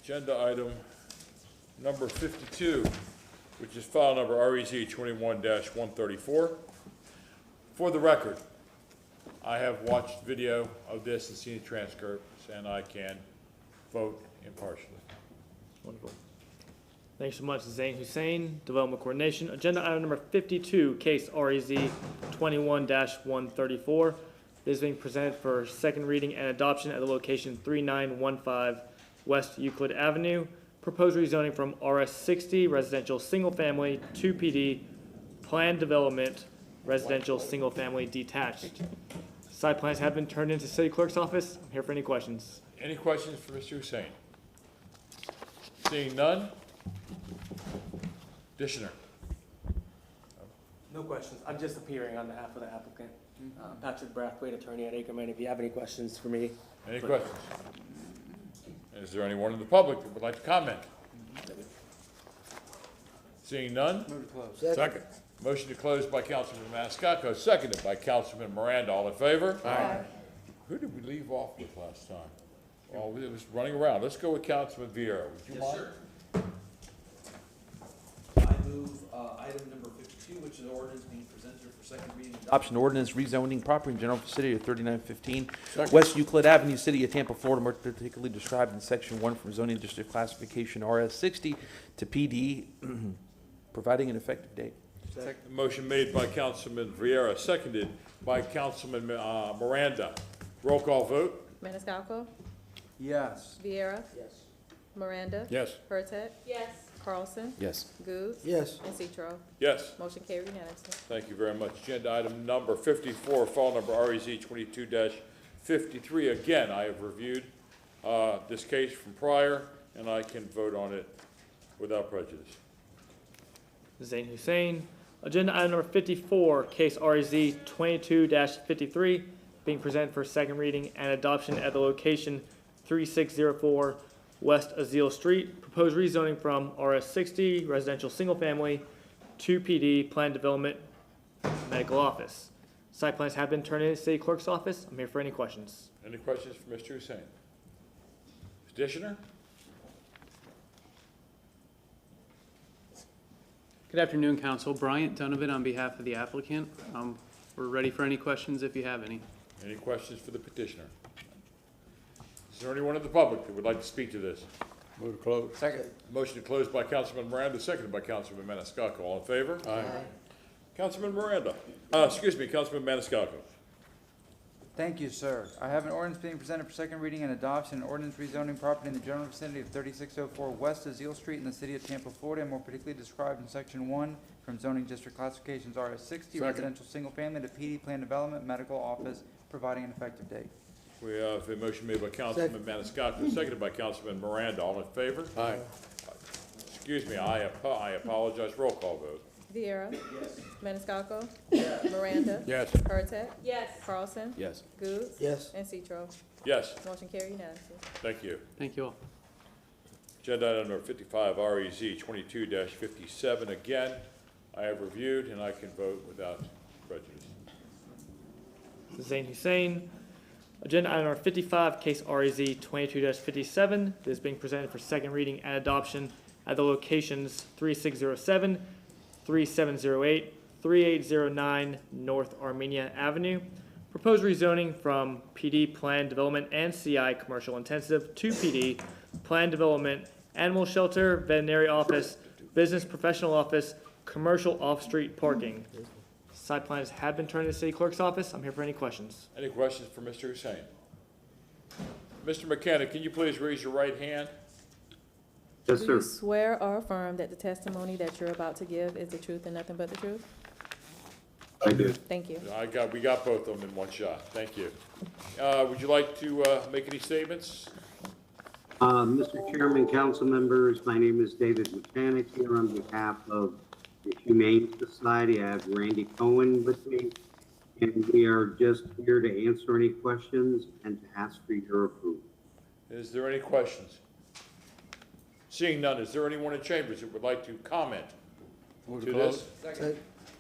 Agenda item number 52, which is file number REZ 21-134. For the record, I have watched video of this and seen the transcripts, and I can vote impartially. Wonderful. Thanks so much, Zane Hussein, Development Coordination. Agenda item number 52, case REZ 21-134. This is being presented for second reading and adoption at the location 3915 West Euclid Avenue. Proposed rezoning from RS 60 residential single family to PD planned development residential single family detached. Site plans have been turned into city clerk's office. I'm here for any questions. Any questions for Mr. Hussein? Seeing none? Dishner. No questions. I'm just appearing on behalf of the applicant. Patrick Brathwaite, attorney at Ackerman. If you have any questions for me. Any questions? Is there anyone in the public that would like to comment? Seeing none? Move to close. Second. Motion to close by Councilman Maniscalco, seconded by Councilman Miranda. All in favor? Aye. Who did we leave off with last time? Oh, it was running around. Let's go with Councilman Vieira. Would you mind? I move item number 52, which is an ordinance being presented for second reading. Adoption ordinance rezoning property in general vicinity of 3915 West Euclid Avenue, City of Tampa, Florida, more particularly described in Section 1 from zoning district classification RS 60 to PD, providing an effective date. Motion made by Councilman Vieira, seconded by Councilman Miranda. Roll call vote? Maniscalco? Yes. Vieira? Yes. Miranda? Yes. Hurtak? Yes. Carlson? Yes. Goose? Yes. And Citro? Yes. Motion carried unanimously. Thank you very much. Agenda item number 54, file number REZ 22-53. Again, I have reviewed this case from prior, and I can vote on it without prejudice. Zane Hussein. Agenda item number 54, case REZ 22-53, being presented for second reading and adoption at the location 3604 West Azeel Street. Proposed rezoning from RS 60 residential single family to PD planned development medical office. Site plans have been turned into city clerk's office. I'm here for any questions. Any questions for Mr. Hussein? Mr. Dishner? Good afternoon, Council. Bryant Donovan on behalf of the applicant. We're ready for any questions if you have any. Any questions for the petitioner? Is there anyone in the public that would like to speak to this? Move to close. Second. Motion to close by Councilman Miranda, seconded by Councilman Maniscalco. All in favor? Aye. Councilman Miranda, Councilman Maniscalco. Thank you, sir. I have an ordinance being presented for second reading and adoption, an ordinance rezoning property in the general vicinity of 3604 West Azile Street in the city of Tampa, Florida, and more particularly described in section 1 from zoning district classifications RS60, residential single family to PD plan development, medical office, providing an effective date. We have a motion made by Councilman Maniscalco, seconded by Councilman Miranda. All in favor? Aye. Excuse me, I apologize. Roll call vote. Viera. Yes. Maniscalco. Miranda. Yes. Hurtak. Yes. Carlson. Yes. Goode. Yes. And Citro. Yes, Motion carried unanimously. thank you. Thank you all. Agenda item number 55, REZ 22-57. Again, I have reviewed and I can vote without prejudice. Zane Hussein. Agenda item number 55, case REZ 22-57. This is being presented for second reading and adoption at the locations 3607, 3708, 3809 North Armenia Avenue. Proposed rezoning from PD Plan Development and CI Commercial Intensive to PD Plan Development, Animal Shelter, Veterinary Office, Business Professional Office, Commercial Off-Street Parking. Side plans have been turned to the city clerk's office. I'm here for any questions. Any questions for Mr. Hussein? Mr. McKenna, can you please raise your right hand? Yes, Do sir. you swear or affirm that the testimony that you're about to give is the truth and nothing but the truth? I do. Thank you. We got both of them in one shot. Thank you. Would you like to make any statements? Mr. Chairman, council members, my name is David Mechanic here on behalf of the Humane Society. I have Randy Cohen with me, and we are just here to answer any questions and to ask for your approval. Is there any questions? Seeing none, is there anyone in chambers that would like to comment Move to to this? close. Second.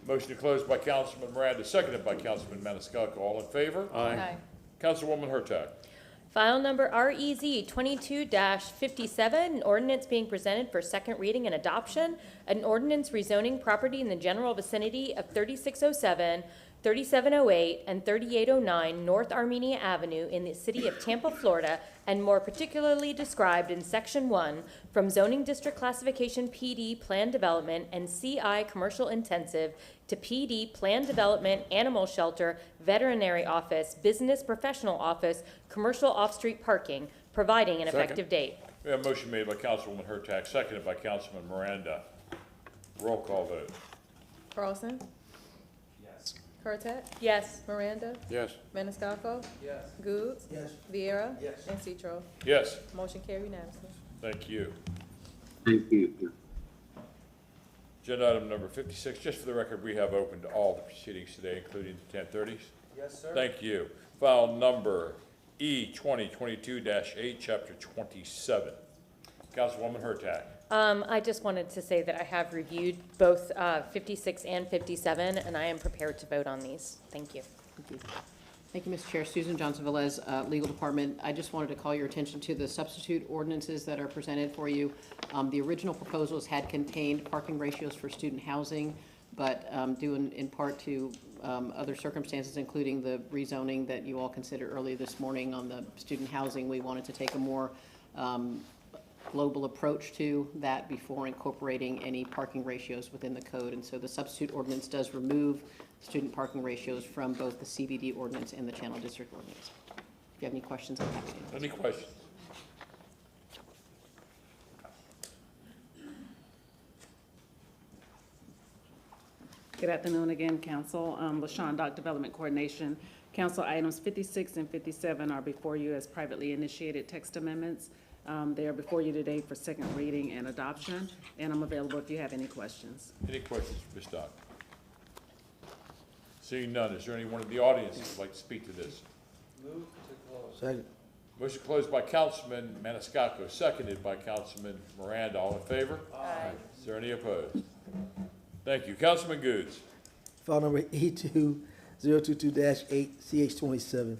Motion to close by Councilman Miranda, seconded by Councilman Maniscalco. All in favor? Aye. Councilwoman Hurtak. File number REZ 22-57, an ordinance being presented for second reading and adoption, an ordinance rezoning property in the general vicinity of 3607, 3708, and 3809 North Armenia Avenue in the city of Tampa, Florida, and more particularly described in Section 1 from zoning district classification PD Plan Development and CI Commercial Intensive to PD Plan Development, Animal Shelter, Veterinary Office, Business Professional Office, Commercial Off-Street Parking, providing an effective date. We have a motion made by Councilwoman Hurtak, seconded by Councilman Miranda. Roll call vote. Carlson? Yes. Hurtak? Yes. Miranda? Yes. Maniscalco? Yes. Goode? Yes. Viera? Yes. And Citro. Yes, Motion carried unanimously. thank you. Thank you. Agenda item number 56, just for the record, we have opened all the proceedings today, including the 1030s. Yes, sir. Thank you. File number E 2022-8, Chapter 27. Councilwoman Hurtak. I just wanted to say that I have reviewed both 56 and 57, and I am prepared to vote on these. Thank you. Thank you, Mr. Chair. Susan Johnson-Velez, Legal Department. I just wanted to call your attention to the substitute ordinances that are presented for you. The original proposals had contained parking ratios for student housing, but due in part to other circumstances, including the rezoning that you all considered earlier this morning on the student housing, we wanted to take a more global approach to that before incorporating any parking ratios within the code. And so the substitute ordinance does remove student parking ratios from both the CBD ordinance and the Channel District ordinance. If you have any questions, I'm happy to answer. Any questions? Good afternoon again, Council. LaShawn, Dock Development Coordination. Council items 56 and 57 are before you as privately initiated text amendments. They are before you today for second reading and adoption, and I'm available if you have any questions. Any questions for Ms. Dodd? Seeing none, is there anyone in the audience that would like to speak to this? Move to close. Second. Motion closed by Councilman Maniscalco, seconded by Councilman Miranda. All in favor? Aye. Is there any opposed? Thank you. Councilman Goods. File number E2022-8, CH27.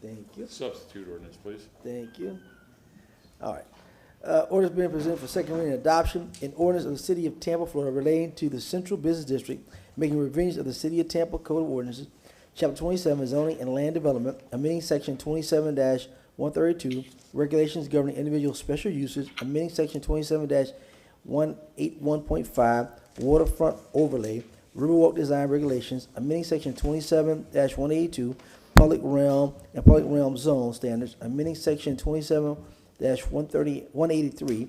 Thank you. Substitute ordinance, please. Thank you. All right. Ordinance being presented for second reading and adoption, an ordinance of the City of Tampa, Florida relating to the Central Business District, making revisions of the City of Tampa Code of Ordinances, Chapter 27, zoning and land development, amending section 27-132, regulations governing individual special uses, amending section 27-181.5, waterfront overlay, Riverwalk design regulations, amending section 27-182, public realm and public realm zone standards, amending section 27-183,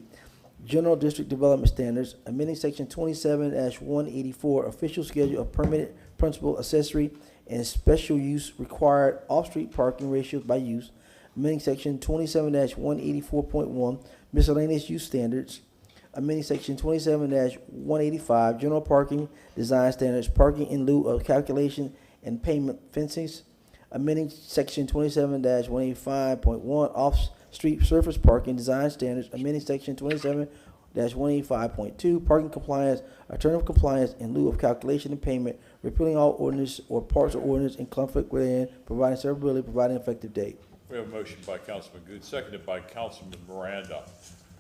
general district development standards, amending section 27-184, official schedule of permitted principal, accessory, and special use required off-street parking ratios by use, amending section 27-184.1, miscellaneous use standards, amending section 27-185, general parking design standards, parking in lieu of calculation and payment fences, amending section 27-185.1, off-street surface parking design standards, amending section 27-185.2, parking compliance, alternative compliance in lieu of calculation and payment, repealing all ordinance or parts of ordinance in conflict within, providing severability, providing effective date. We have a motion by Councilman Good, seconded by Councilman Miranda.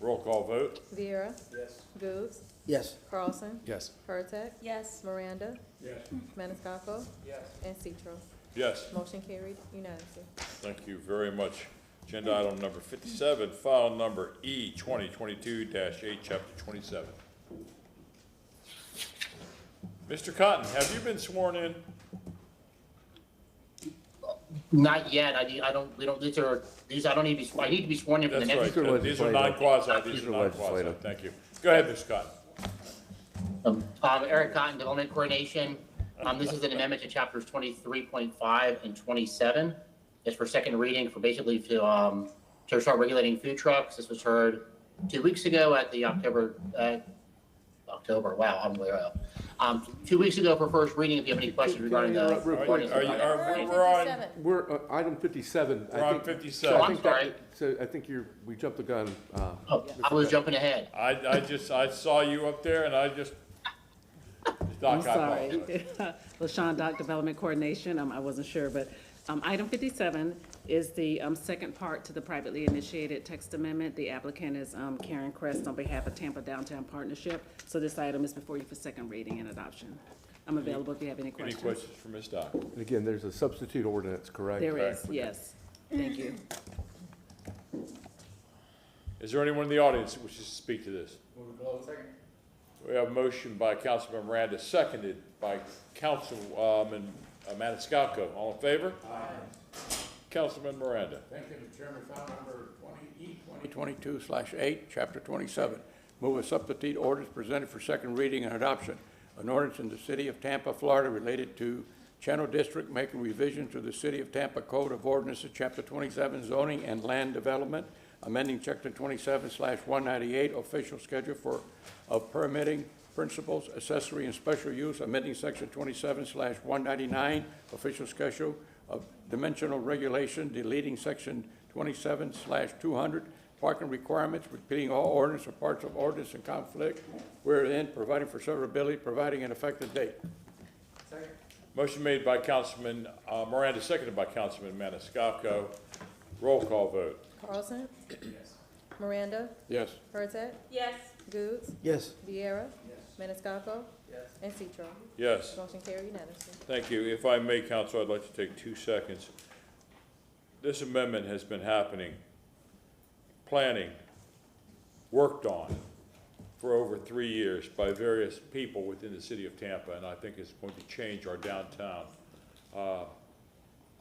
Roll call vote. Viera. Yes. Goos. Yes. Carlson. Yes. Pertec. Yes. Miranda. Yes. Maniscalco. Yes. And Citro. Yes. Motion carried unanimously. Thank you very much. Agenda item number 57, file number E 2022-8, chapter 27. Mr. Cotton, have you been sworn in? Not yet. I don't, I need to be, I need to be sworn in for the That's next. right. These are non-quasi, these are non-quasi. Thank you. Go ahead, Mr. Cotton. Eric Cotton, Development Coordination. This is an amendment to chapters 23.5 and 27. It's for second reading for basically to start regulating food trucks. This was heard 2 weeks ago at the October, wow, I'm way up. 2 weeks ago for first reading, if you have any questions regarding the. We're item 57. We're on 57. I'm sorry. So I think we jumped the gun. I was jumping ahead. I saw you up there and I just. I'm sorry. LaShawn, Doc Development Coordination. I wasn't sure, but item 57 is the second part to the privately initiated text amendment. The applicant is Karen Crest on behalf of Tampa Downtown Partnership. So this item is before you for second reading and adoption. I'm available if you have any questions. Any questions for Ms. Doc? And again, there's a substitute ordinance, correct? There is, yes. Thank you. Is there anyone in the audience that wishes to speak to this? We have a motion by Councilman Miranda, seconded by Councilman Maniscalco. All in favor? Aye. Councilman Miranda. Thank you, Mr. Chairman. File number 2022/8, chapter 27. Move a substitute ordinance presented for second reading and adoption. An ordinance in the city of Tampa, Florida related to Channel District making revision to the City of Tampa Code of Ordinances, Chapter 27, Zoning and Land Development, amending Chapter 27/198, official schedule of permitting principles, accessory and special use, amending Section 27/199, official schedule of dimensional regulation, deleting Section 27/200, parking requirements, repealing all ordinance or parts of ordinance in conflict, wherein providing for severability, providing an effective date. Second. Motion made by Councilman Miranda, seconded by Councilman Maniscalco. Roll call vote. Carlson. Yes. Miranda. Yes. Pertec. Yes. Goos. Yes. Viera. Yes. Maniscalco. Yes. And Citro. Yes. Motion carried unanimously. Thank you. If I may, Council, I'd like to take 2 seconds. This amendment has been happening, planning, worked on for over 3 years by various people within the city of Tampa, and I think it's going to change our downtown a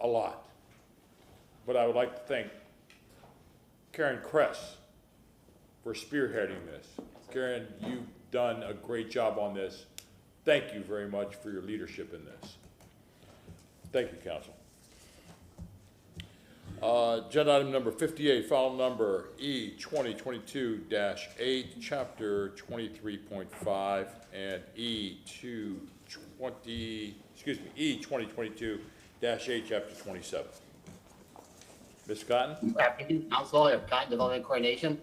lot. But I would like to thank Karen Kress for spearheading this. Karen, you've done a great job on this. Thank you very much for your leadership in this. Thank you, Council. Agenda item number 58, file number E 2022-8, chapter 23.5, and E 2022-8, chapter 27. Mr. Cotton? Afternoon, Council. I have Cotton Development Coordination.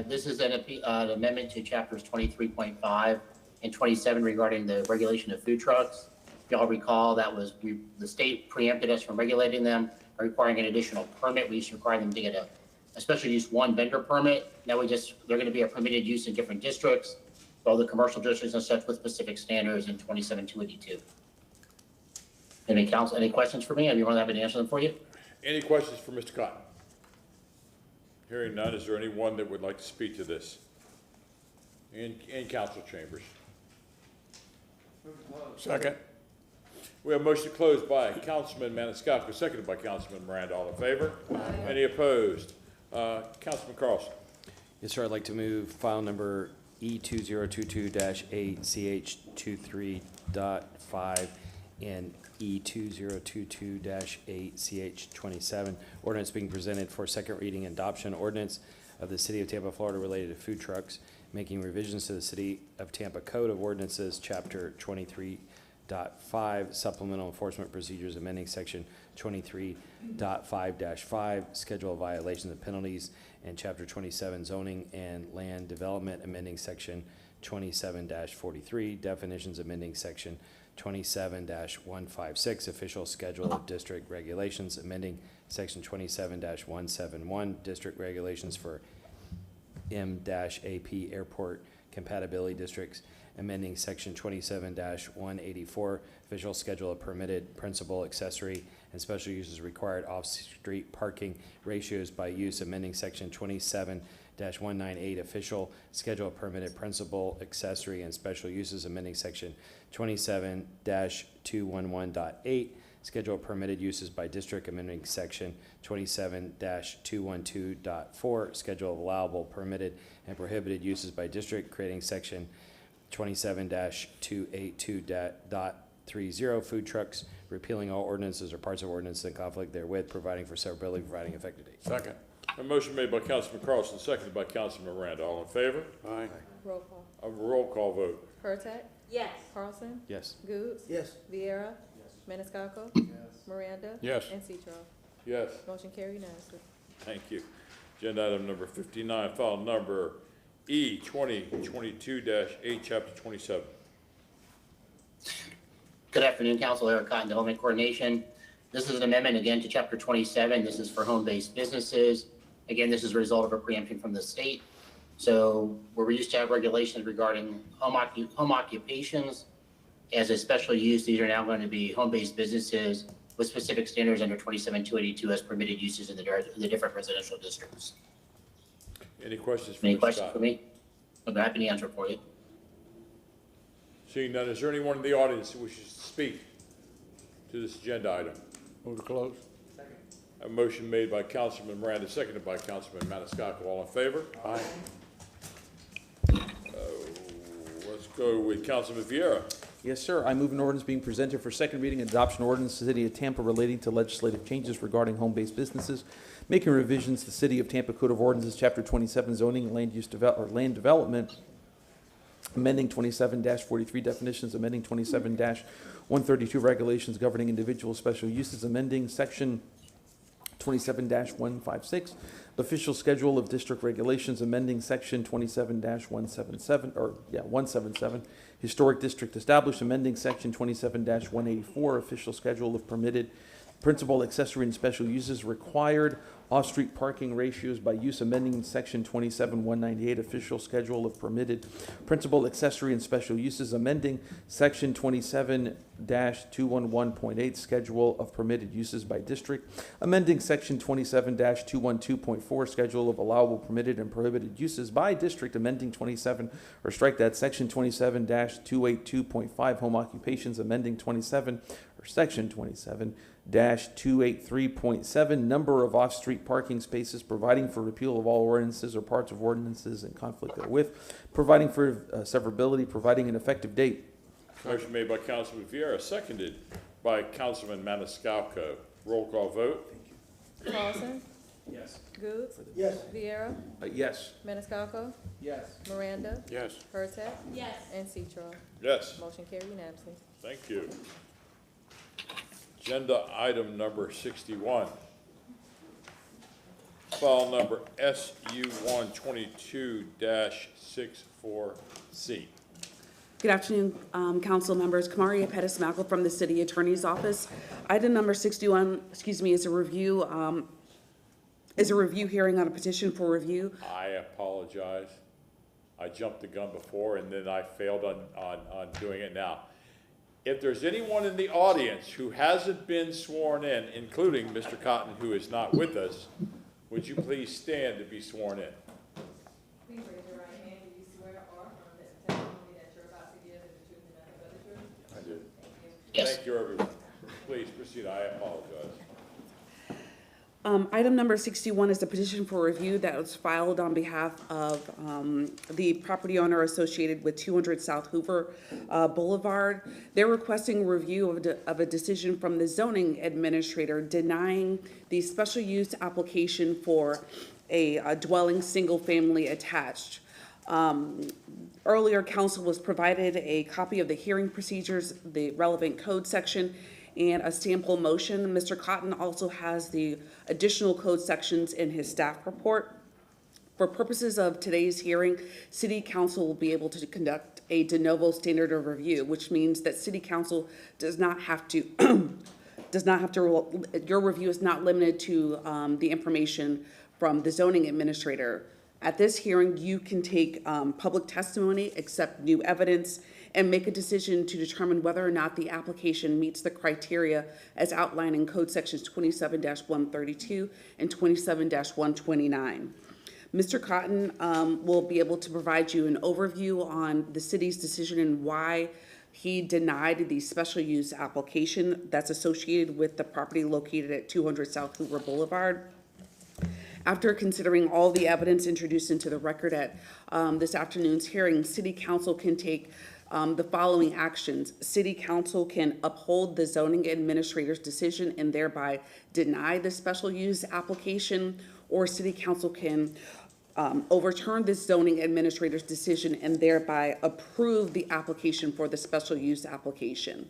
This is an amendment to chapters 23.5 and 27 regarding the regulation of food trucks. If y'all recall, that was the state preempted us from regulating them, requiring an additional permit. We used to require them to get a special use 1 vendor permit. Now they're going to be a permitted use in different districts, all the commercial districts and such with specific standards in 27-282. Any council, any questions for me? I'd be more than happy to answer them for you. Any questions for Mr. Cotton? Hearing none, is there anyone that would like to speak to this? In council chambers? Second. We have a motion to close by Councilman Maniscalco, seconded by Councilman Miranda. All in favor? Any opposed? Councilman Carlson. Yes, sir. I'd like to move file number E2022-8CH23.5 and E2022-8CH27. Ordinance being presented for second reading and adoption. Ordinance of the City of Tampa, Florida related to food trucks, making revisions to the City of Tampa Code of Ordinances, Chapter 23.5, Supplemental Enforcement Procedures, amending Section 23.5-5, Schedule of Violations and Penalties, and Chapter 27, Zoning and Land Development, amending Section 27-43, Definitions, amending Section 27-156, Official Schedule of District Regulations, amending Section 27-171, District Regulations for M-AP Airport Compatibility Districts, amending Section 27-184, Official Schedule of Permitted Principal, Accessory, and Special Uses Required Off-Street Parking Ratios by Use, amending Section 27-198, Official Schedule of Permitted Principal, Accessory, and Special Uses, amending Section 27-211.8, Schedule of Permitted Uses by District, amending Section 27-212.4, Schedule of Allowable, Permitted, and Prohibited Uses by District, creating Section 27-282.30, Food Trucks, repealing all ordinances or parts of ordinances in conflict therewith, providing for severability, providing effective date. Second. A motion made by Councilman Carlson, seconded by Councilman Miranda. All in favor? Aye. Roll call. A roll call vote. Hurtak. Yes. Carlson. Yes. Goods. Yes. Vieira. Maniscalco. Yes. Miranda. Yes. And Citro. Yes. Motion carried unanimously. Thank you. Agenda item number 59, file number E2022-8, Chapter 27. Good afternoon, Council. Eric Cotton, Development Coordination. This is an amendment again to Chapter 27. This is for home-based businesses. Again, this is a result of a preemption from the state. So where we used to have regulations regarding home occupations as a special use, these are now going to be home-based businesses with specific standards under 27-282 as permitted uses in the different residential districts. Any questions for Any Mr. questions Scott? for me? I'm happy to answer for you. Seeing none, is there anyone in the audience who wishes to speak to this agenda item? Move to close. A motion made by Councilman Miranda, seconded by Councilman Maniscalco. All in favor? Aye. Let's go with Councilman Vieira. Yes, sir. I move an ordinance being presented for second reading and adoption ordinance to the City of Tampa relating to legislative changes regarding home-based businesses, making revisions to the City of Tampa Code of Ordinances, Chapter 27, Zoning and Land Use or Land Development, amending 27-43 definitions, amending 27-132 regulations governing individual special uses, amending Section 27-156, official schedule of district regulations, amending Section 27-177, historic district established, amending Section 27-184, official schedule of permitted principal, accessory, and special uses required off-street parking ratios by use, amending Section 27-198, official schedule of permitted principal, accessory, and special uses, amending Section 27-211.8, schedule of permitted uses by district, amending Section 27-212.4, schedule of allowable, permitted, and prohibited uses by district, amending 27, or strike that, Section 27-282.5, home occupations, amending 27, or Section 27-283.7, number of off-street parking spaces, providing for repeal of all ordinances or parts of ordinances in conflict therewith, providing for severability, providing an effective date. Motion made by Councilman Vieira, seconded by Councilman Maniscalco. Roll call vote. Carlson. Yes. Goods. Yes. Vieira. Yes. Maniscalco. Yes. Miranda. Yes. Hurtak. Yes. And Citro. Yes. Motion carried unanimously. Thank you. Agenda item number 61. File number SU-122-64C. Good afternoon, council members. Kamaria Pettis-Malcolm from the City Attorney's Office. Item number 61, is a review hearing on a petition for review. I apologize. I jumped the gun before and then I failed on doing it now. if there's anyone in the audience who hasn't been sworn in, including Mr. Cotton, who is not with us, would you please stand to be sworn in? Please raise your right hand. Do you swear or affirm that the testimony that you're about to give is the truth and nothing but the truth? I do. Thank you. Yes. Thank you, everyone. Please proceed. I apologize. Item number 61 is the petition for review that was filed on behalf of the property owner associated with 200 South Hoover Boulevard. They're requesting review of a decision from the zoning administrator denying the special use application for a dwelling single-family attached. Earlier, council was provided a copy of the hearing procedures, the relevant code section, and a sample motion. Mr. Cotton also has the additional code sections in his staff report. For purposes of today's hearing, City Council will be able to conduct a de novo standard of review, which means that City Council does not have to, your review is not limited to the information from the zoning administrator. At this hearing, you can take public testimony, accept new evidence, and make a decision to determine whether or not the application meets the criteria as outlined in Code Sections 27-132 and 27-129. Mr. Cotton will be able to provide you an overview on the city's decision and why he denied the special use application that's associated with the property located at 200 South Hoover Boulevard. After considering all the evidence introduced into the record at this afternoon's hearing, City Council can take the following actions. City Council can uphold the zoning administrator's decision and thereby deny the special use application, or City Council can overturn the zoning administrator's decision and thereby approve the application for the special use application.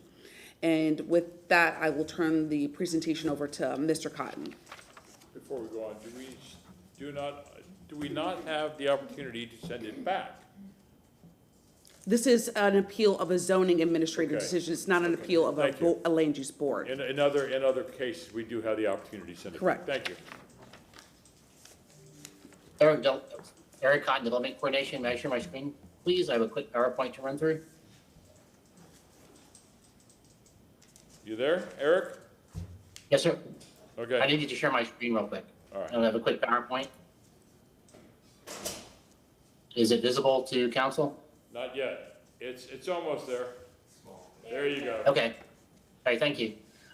And with that, I will turn the presentation over to Mr. Cotton. Before we go on, do we not have the opportunity to send it back? This is an appeal of a zoning administrator Okay. decision. It's not an appeal of Thank you. a land use board. In other cases, we do have the opportunity to send it back. Correct. Thank you. Eric Cotton, Development Coordination. May I share my screen, please? I have a quick PowerPoint to run through. You there, Eric? Yes, sir. Okay. I needed to share my screen real quick. All right. I have a quick PowerPoint. Is it visible to council? Not yet. It's almost there. There you go. Okay. All right, thank you.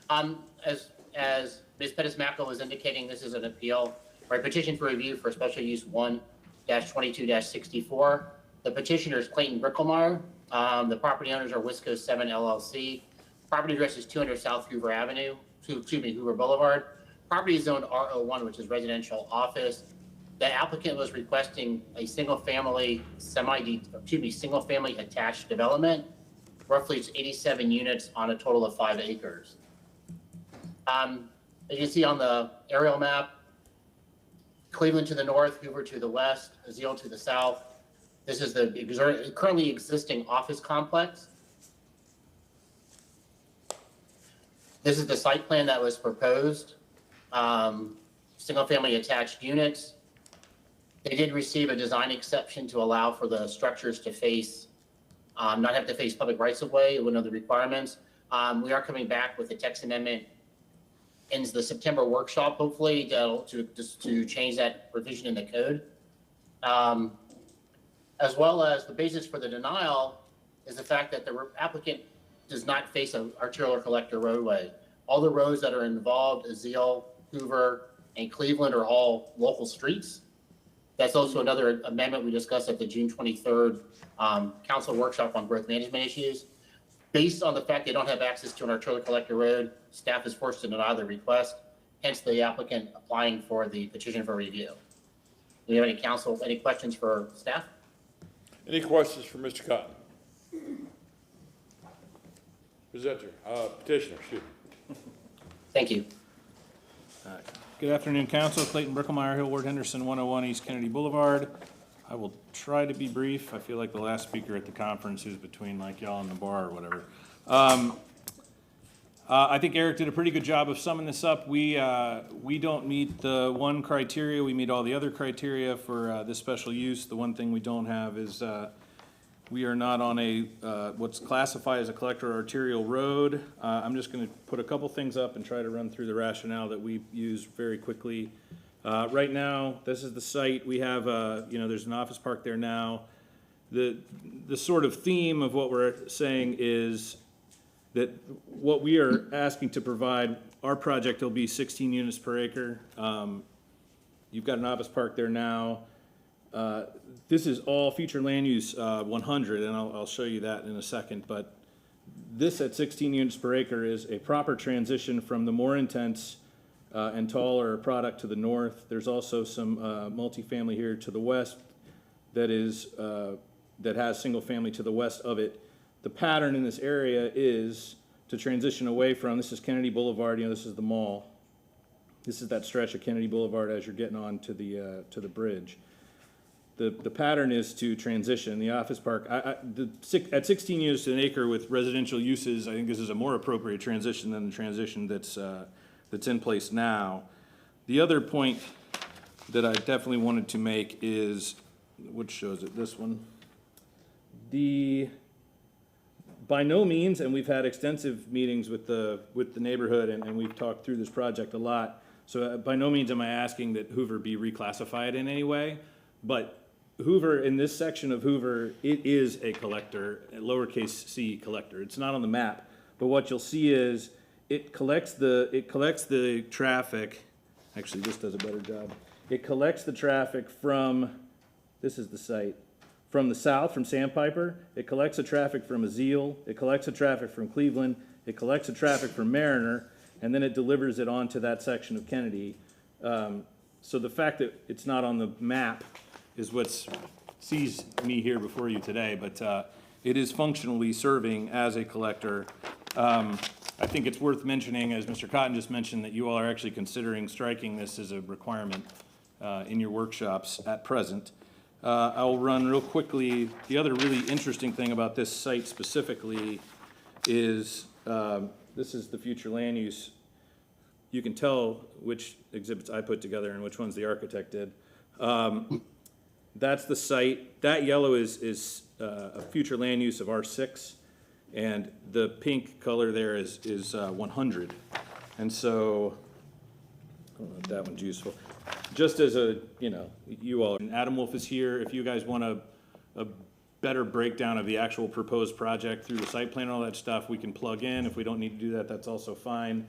As Ms. Pettis-Mackel was indicating, this is an appeal or a petition for review for special use 1-22-64. The petitioner is Clayton Bricklemeyer. The property owners are Wisco 7 LLC. Property address is 200 South Hoover Avenue, Hoover Boulevard. Property is zoned R01, which is residential office. The applicant was requesting a single-family attached development. Roughly, it's 87 units on a total of 5 acres. As you can see on the aerial map, Cleveland to the north, Hoover to the west, Azeel to the south. This is the currently existing office complex. This is the site plan that was proposed. Single-family attached units. They did receive a design exception to allow for the structures to face, not have to face public rights-of-way, one of the requirements. We are coming back with a text amendment in the September workshop, hopefully, to change that provision in the code. As well as the basis for the denial is the fact that the applicant does not face an arterial collector roadway. All the roads that are involved, Azeel, Hoover, and Cleveland, are all local streets. That's also another amendment we discussed at the June 23rd council workshop on growth management issues. Based on the fact they don't have access to an arterial collector road, staff is forced to deny the request, hence the applicant applying for the petition for review. Do you have any questions for staff? Any questions for Mr. Cotton? Presenter, petitioner, shoot. Thank you. Good afternoon, Council. Clayton Bricklemeyer, Hill Ward Henderson, 101 East Kennedy Boulevard. I will try to be brief. I feel like the last speaker at the conference who's between like y'all and the bar or whatever. I think Eric did a pretty good job of summing this up. We don't meet the one criteria. We meet all the other criteria for this special use. The one thing we don't have is We are not on a, what's classified as a collector arterial road. I'm just gonna put a couple things up and try to run through the rationale that we use very quickly. Right now, this is the site. We have, there's an office park there now. The sort of theme of what we're saying is that what we are asking to provide, our project will be 16 units per acre. You've got an office park there now. This is all future land use 100, and I'll show you that in a second, but this at 16 units per acre is a proper transition from the more intense and taller product to the north. There's also some multifamily here to the west that is that has single family to the west of it. The pattern in this area is to transition away from, this is Kennedy Boulevard, this is the mall. This is that stretch of Kennedy Boulevard as you're getting on to the bridge. The pattern is to transition. The office park, at 16 units to an acre with residential uses, I think this is a more appropriate transition than the transition that's in place now. The other point that I definitely wanted to make is, which shows it, this one. By no means, and we've had extensive meetings with the neighborhood, and we've talked through this project a lot, so by no means am I asking that Hoover be reclassified in any way, but Hoover, in this section of Hoover, it is a collector, a lowercase c collector. It's not on the map, but what you'll see is it collects the traffic. Actually, this does a better job. It collects the traffic from, this is the site, from the south, from Sandpiper. It collects the traffic from Azeel. It collects the traffic from Cleveland. It collects the traffic from Mariner, and then it delivers it onto that section of Kennedy. So the fact that it's not on the map is what sees me here before you today, but it is functionally serving as a collector. I think it's worth mentioning, as Mr. Cotton just mentioned, that you all are actually considering striking this as a requirement in your workshops at present. I'll run real quickly. The other really interesting thing about this site specifically is this is the future land use. You can tell which exhibits I put together and which ones the architect did. That's the site. That yellow is a future land use of R6, and the pink color there is 100. And so, I don't know if that one's useful. Just as a, you all, and Adam Wolf is here. If you guys want a better breakdown of the actual proposed project through the site plan and all that stuff, we can plug in. If we don't need to do that, that's also fine.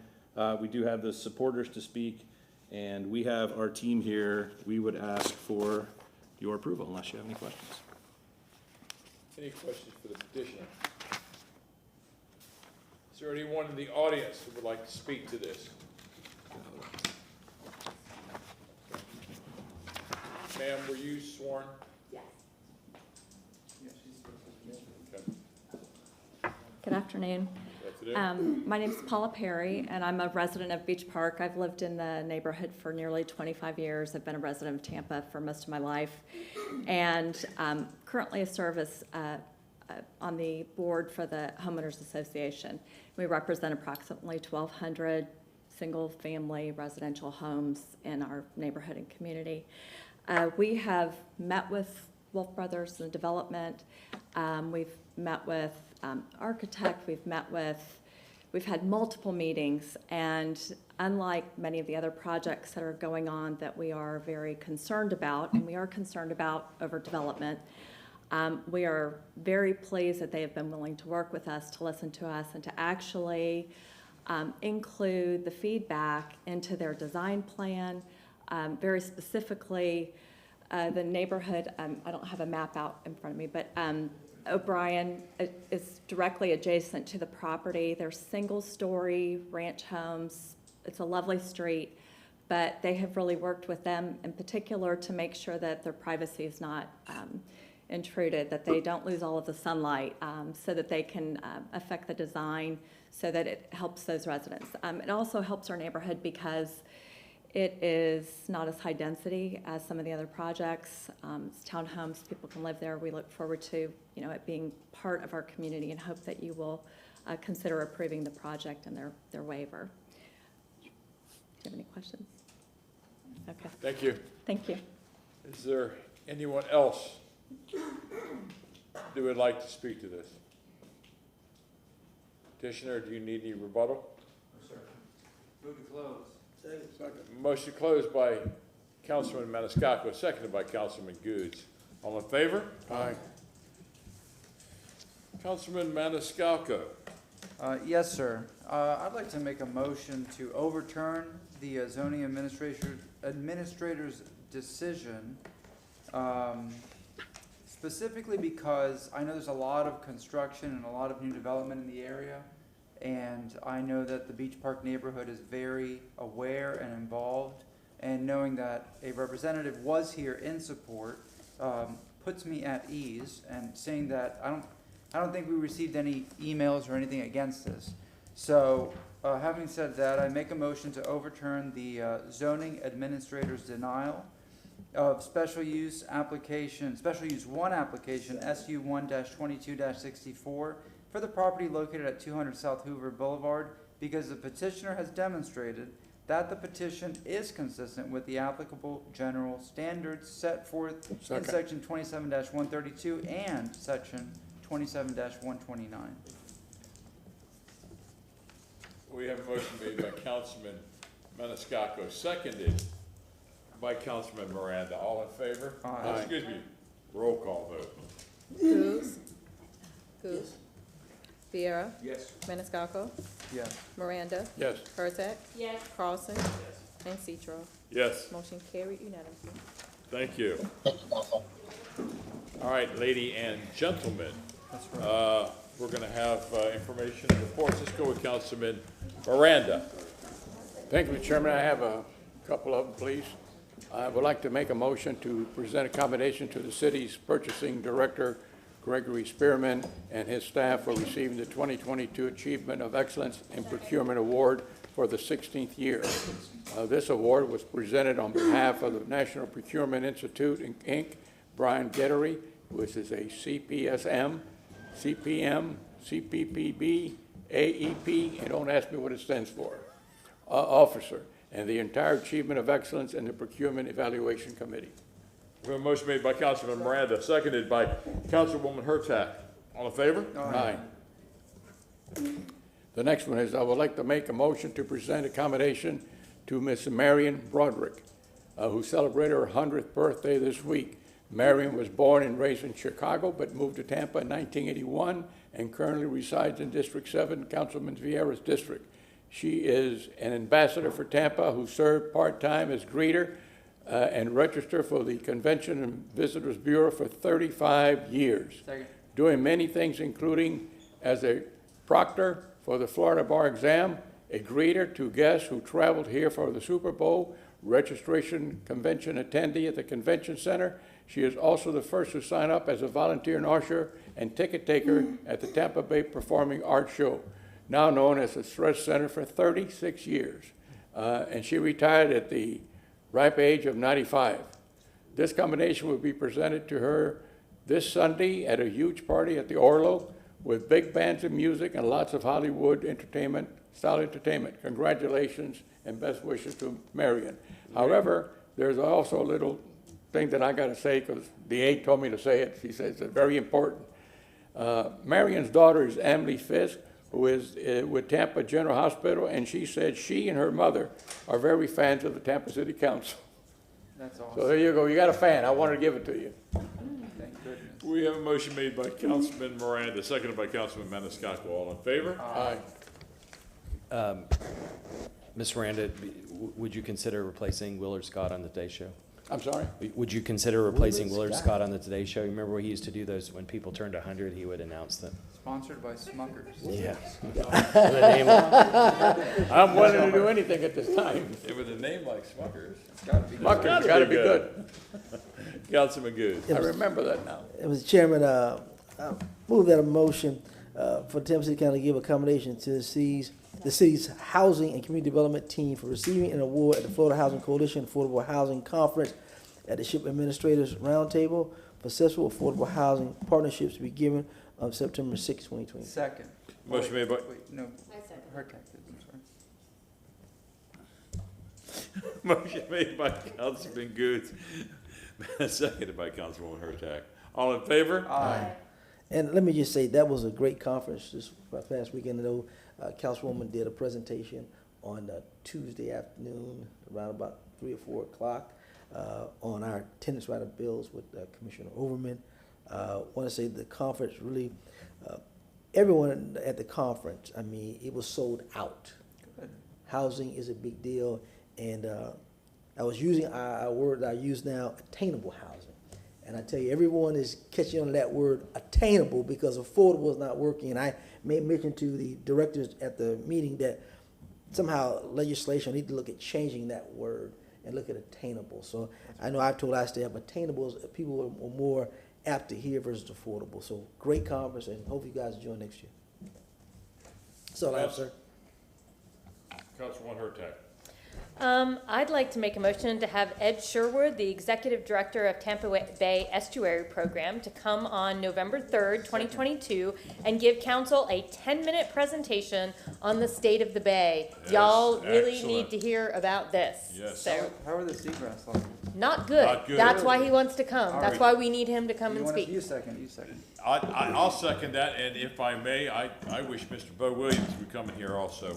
We do have the supporters to speak, and we have our team here. We would ask for your approval unless you have any questions. Any questions for the petitioner? Is there anyone in the audience who would like to speak to this? Ma'am, were you sworn? Yes. Okay. Good afternoon. My name is Paula Perry, and I'm a resident of Beach Park. I've lived in the neighborhood for nearly 25 years. I've been a resident of Tampa for most of my life, and currently I serve as on the board for the Homeowners Association. We represent approximately 1,200 single-family residential homes in our neighborhood and community. We have met with Wolf Brothers in development. We've met with architect. We've had multiple meetings, and unlike many of the other projects that are going on that we are very concerned about, and we are concerned about overdevelopment, we are very pleased that they have been willing to work with us, to listen to us, and to actually include the feedback into their design plan. Very specifically, the neighborhood, I don't have a map out in front of me, but O'Brien is directly adjacent to the property. They're single-story ranch homes. It's a lovely street, but they have really worked with them in particular to make sure that their privacy is not intruded, that they don't lose all of the sunlight, so that they can affect the design so that it helps those residents. It also helps our neighborhood because it is not as high density as some of the other projects. It's townhomes, people can live there. We look forward to it being part of our community and hope that you will consider approving the project and their waiver. Do you have any questions? Okay. Thank you. Thank you. Is there anyone else? who would like to speak to this? Petitioner, do you need any rebuttal? No, sir. Move to close. Second. Motion closed by Councilman Maniscalco, seconded by Councilman Goods. All in favor? Aye. Councilman Maniscalco. Yes, sir. I'd like to make a motion to overturn the zoning administrator's decision, specifically because I know there's a lot of construction and a lot of new development in the area, and I know that the Beach Park neighborhood is very aware and involved, and knowing that a representative was here in support puts me at ease, and saying that I don't think we received any emails or anything against this. So, having said that, I make a motion to overturn the zoning administrator's denial of special use application, special use 1 application, SU 1-22-64, for the property located at 200 South Hoover Boulevard, because the petitioner has demonstrated that the petition is consistent with the applicable general standards set forth in section 27-132 and section 27-129. We have a motion made by Councilman Maniscalco, seconded by Councilman Miranda. All in favor? Aye. Excuse me. Roll call vote. Goose. Goose. Viera. Yes. Maniscalco. Yes. Miranda. Yes. Hurtak. Yes. Carlson. And Citro. Yes. Motion carried unanimously. Thank you. Thank you, council. All right, lady and gentlemen, That's right. we're going to have information and reports. Let's go with Councilman Miranda. Thank you, Mr. Chairman. I have a couple of them, please. I would like to make a motion to present accommodation to the city's purchasing director, Gregory Spearman, and his staff for receiving the 2022 Achievement of Excellence in Procurement Award for the 16th year. This award was presented on behalf of the National Procurement Institute, Inc., Brian Gettery, which is a CPSM, CPM, CPPB, AEP, and don't ask me what it stands for, officer, and the entire Achievement of Excellence in the Procurement Evaluation Committee. We have a motion made by Councilman Miranda, seconded by Councilwoman Hurtak. All in favor? Aye. The next one is, I would like to make a motion to present accommodation to Miss Marion Broderick, who celebrated her 100th birthday this week. Marion was born and raised in Chicago, but moved to Tampa in 1981 and currently resides in District 7, Councilman Vieira's district. She is an ambassador for Tampa who served part-time as greeter and registered for the Convention and Visitors Bureau for 35 years, doing many things, including as a proctor for the Florida Bar Exam, a greeter to guests who traveled here for the Super Bowl, registration convention attendee at the Convention Center. She is also the first to sign up as a volunteer and usher and ticket taker at the Tampa Bay Performing Arts Show, now known as the Stress Center, for 36 years. And she retired at the ripe age of 95. This combination will be presented to her this Sunday at a huge party at the Orlo with big bands of music and lots of Hollywood entertainment, style entertainment. Congratulations and best wishes to Marion. However, there's also a little thing that I got to say, because the aide told me to say it. She says it's very important. Marion's daughter is Emily Fisk, who is with Tampa General Hospital, and she said she and her mother are very fans of the Tampa City Council. That's awesome. So there you go. You got a fan. I wanted to give it to you. Thank goodness. We have a motion made by Councilman Miranda, seconded by Councilman Maniscalco. All in favor? Aye. Ms. Miranda, would you consider replacing Willard Scott on the Today Show? I'm sorry? Would you consider replacing Willard Scott on the Today Show? You remember when he used to do those, when people turned 100, he would announce them? Sponsored by Smuckers. Yeah. I'm willing to do anything at this time. With a name like Smuckers. Smuckers got to be good. Councilman Good. I remember that now. Mr. Chairman, I move that a motion for Tampa City County to give accommodation to the city's housing and community development team for receiving an award at the Florida Housing Coalition Affordable Housing Conference at the Ship Administrators Roundtable for successful affordable housing partnerships to be given on September 6, 2020. Second. Motion made by... Wait, no. I second. Hurtak did, I'm sorry. Motion made by Councilman Goods, seconded by Councilwoman Hurtak. All in favor? Aye. And let me just say, that was a great conference this past weekend. I know Councilwoman did a presentation on Tuesday afternoon, around about 3 or 4 o'clock, on our attendance rider bills with Commissioner Overman. I want to say the conference really, everyone at the conference, I mean, it was sold out. Housing is a big deal, and I was using a word that I use now, attainable housing. And I tell you, everyone is catching on that word attainable because affordable is not working. And I made mention to the directors at the meeting that somehow legislation need to look at changing that word and look at attainable. So I know I've told our staff attainable is people are more apt to hear versus affordable. So great conference, and hope you guys join next year. That's all I have, sir. Councilwoman Hurtak. I'd like to make a motion to have Ed Sherwood, the Executive Director of Tampa Bay Estuary Program, to come on November 3rd, 2022, and give council a 10-minute presentation on the state of the Bay. Yes, Y'all really excellent. need to hear about this. Yes. So, How are the seagrass levels? not good. Not good. That's why he wants to come. All That's right. why we need him to come and speak. You second, you second. I'll second that, and if I may, I wish Mr. Bo Williams would come in here also.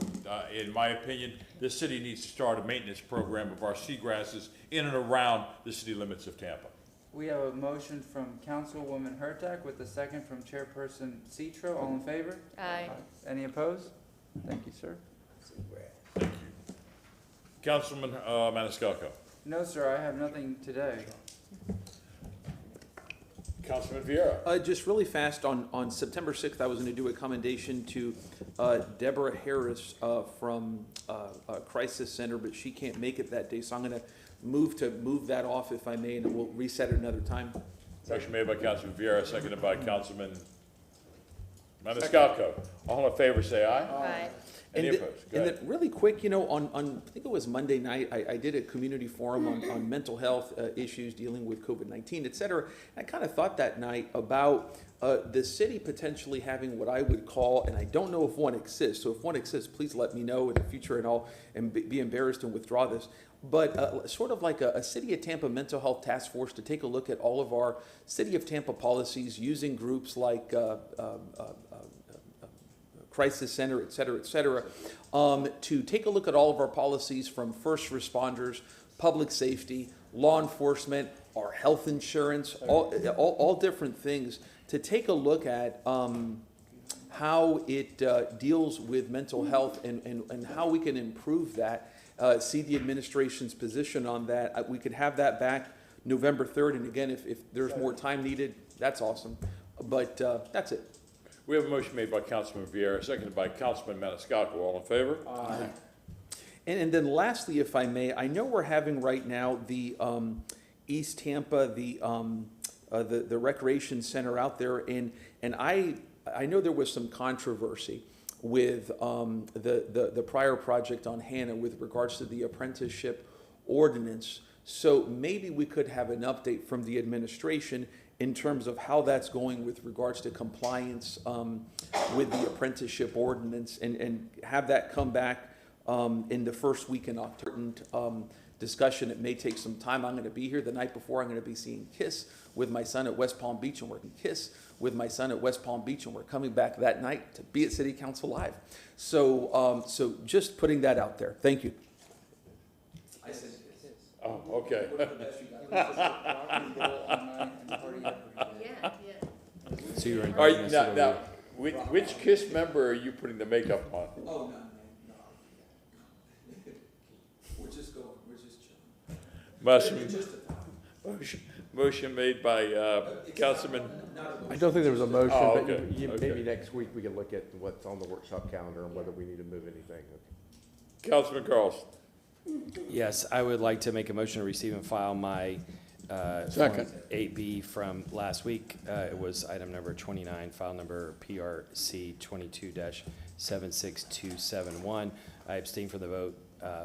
In my opinion, the city needs to start a maintenance program of our seagrasses in and around the city limits of Tampa. We have a motion from Councilwoman Hurtak with a second from Chairperson Citro. All in favor? Aye. Any opposed? Thank you, sir. Thank you. Councilman Maniscalco. No, sir, I have nothing today. Councilman Vieira. Just really fast, on September 6th, I was going to do a commendation to Deborah Harris from Crisis Center, but she can't make it that day, so I'm going to move that off if I may, and we'll reset it another time. Motion made by Councilman Vieira, seconded by Councilman Maniscalco. All in favor, say aye. Aye. Any opposed? Go And ahead. then really quick, on I think it was Monday night, I did a community forum on mental health issues dealing with COVID-19, et cetera. And I kind of thought that night about the city potentially having what I would call, and I don't know if one exists, so if one exists, please let me know in the future, and I'll be embarrassed and withdraw this. But sort of like a City of Tampa mental health task force to take a look at all of our City of Tampa policies using groups like Crisis Center, et cetera, to take a look at all of our policies from first responders, public safety, law enforcement, our health insurance, all different things, to take a look at how it deals with mental health and how we can improve that, see the administration's position on that. We could have that back November 3rd, and again, if there's more time needed, that's awesome. But that's it. We have a motion made by Councilman Vieira, seconded by Councilman Maniscalco. All in favor? Aye. And then lastly, if I may, I know we're having right now the East Tampa, the recreation center out there, and I know there was some controversy with the prior project on Hannah with regards to the apprenticeship ordinance. So maybe we could have an update from the administration in terms of how that's going with regards to compliance with the apprenticeship ordinance, and have that come back in the first week in October. Discussion, it may take some time. I'm going to be here the night before. I'm going to be seeing KISS with my son at West Palm Beach, and working KISS with my son at West Palm Beach, and we're coming back that night to be at City Council Live. So, so just putting that out there. Thank you. I said KISS. Oh, okay. So you're All right, now, which KISS member are you putting the makeup on? Oh, no. We're just chilling. Motion made by Councilman. I don't think there was a motion, Oh, but okay, okay. maybe next week we can look at what's on the workshop calendar and whether we need to move anything. Okay. Councilman Carlson. Yes, I would like to make a motion to receive and file my Second. 8B from last week. It was item number 29, file number PRC 22-76271. I abstain from the vote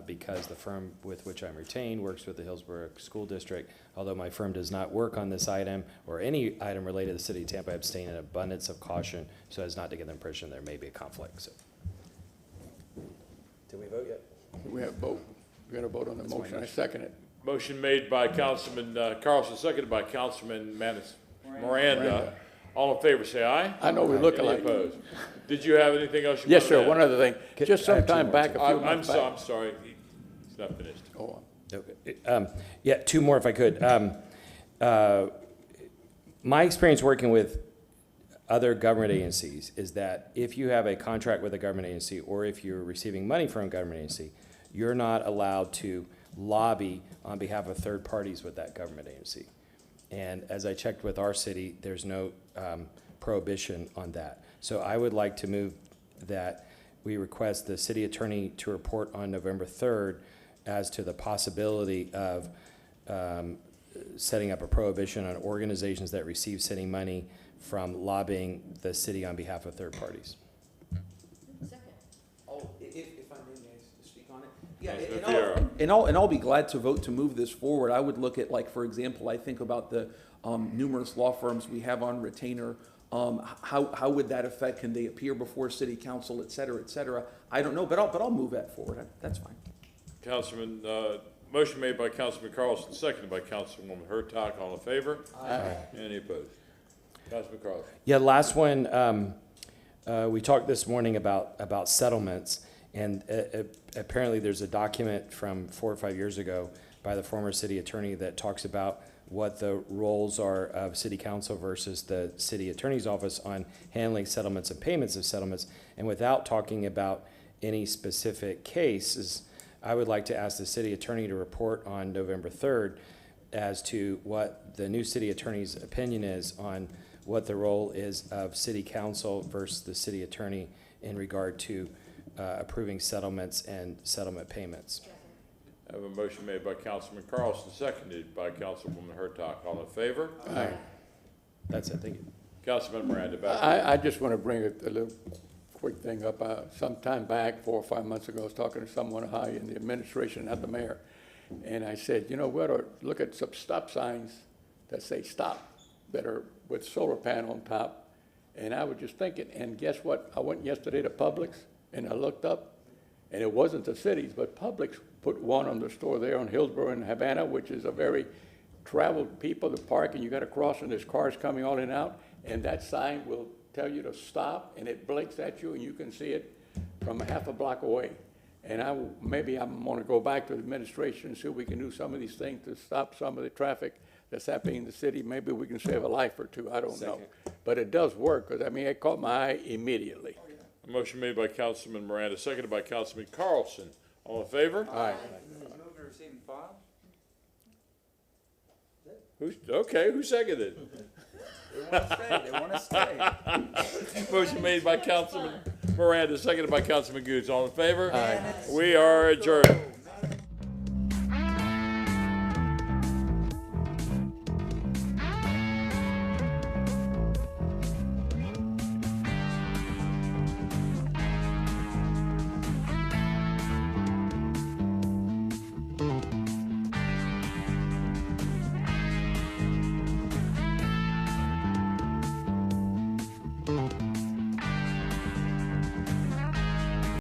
because the firm with which I'm retained works with the Hillsborough School District. Although my firm does not work on this item or any item related to the city of Tampa, I abstain in abundance of caution so as not to get the impression there may be a conflict. So, did we vote yet? We have vote. We're going to vote on the motion. I second it. Motion made by Councilman Carlson, seconded by Councilman Miranda. All in favor, say aye. I know we look Any alike. opposed? Did you have anything else you Yes, wanted sir, to one add? other thing. Just I have two sometime more, back, too. a few I'm months back. I'm sorry, he's not finished. Go on. Yeah, two more if I could. My experience working with other government agencies is that if you have a contract with a government agency or if you're receiving money from a government agency, you're not allowed to lobby on behalf of third parties with that government agency. And as I checked with our city, there's no prohibition on that. So I would like to move that we request the city attorney to report on November 3rd as to the possibility of setting up a prohibition on organizations that receive city money from lobbying the city on behalf of third parties. Oh, if I may speak on it? Yeah, Councilman Fierro. and I'll be glad to vote to move this forward. I would look at, like, for example, I think about the numerous law firms we have on retainer. How would that affect, can they appear before city council, et cetera, et cetera? I don't know, but I'll move that forward. That's fine. Councilman, motion made by Councilman Carlson, seconded by Councilwoman Hurtak. All in favor? Aye. Any opposed? Councilman Carlson. Yeah, last one, we talked this morning about settlements, and apparently there's a document from 4 or 5 years ago by the former city attorney that talks about what the roles are of city council versus the city attorney's office on handling settlements and payments of settlements. And without talking about any specific cases, I would like to ask the city attorney to report on November 3rd as to what the new city attorney's opinion is on what the role is of city council versus the city attorney in regard to approving settlements and settlement payments. I have a motion made by Councilman Carlson, seconded by Councilwoman Hurtak. All in favor? Aye. That's it, thank you. Councilman Miranda, back. I just want to bring a little quick thing up. Some time back, 4 or 5 months ago, I was talking to someone high in the administration, not the mayor. And I said, you know, we ought to look at some stop signs that say stop, that are with solar panel on top. And I was just thinking, and guess what? I went yesterday to Publix and I looked up, and it wasn't the cities, but Publix put one on the store there on Hillsborough and Havana, which is a very traveled people that park, and you got to cross, and there's cars coming on and out, and that sign will tell you to stop, and it blinks at you, and you can see it from a half a block away. And maybe I'm going to go back to the administration and see if we can do some of these things to stop some of the traffic that's happening in the city. Maybe we can save a life or two, I don't know. But it does work, because, I mean, it caught my eye immediately. A motion made by Councilman Miranda, seconded by Councilman Carlson. All in favor? Aye. Move to receive and file? Who seconded? They want to stay. Motion made by Councilman Miranda, seconded by Councilman Goods. All in favor? Aye. We are adjourned.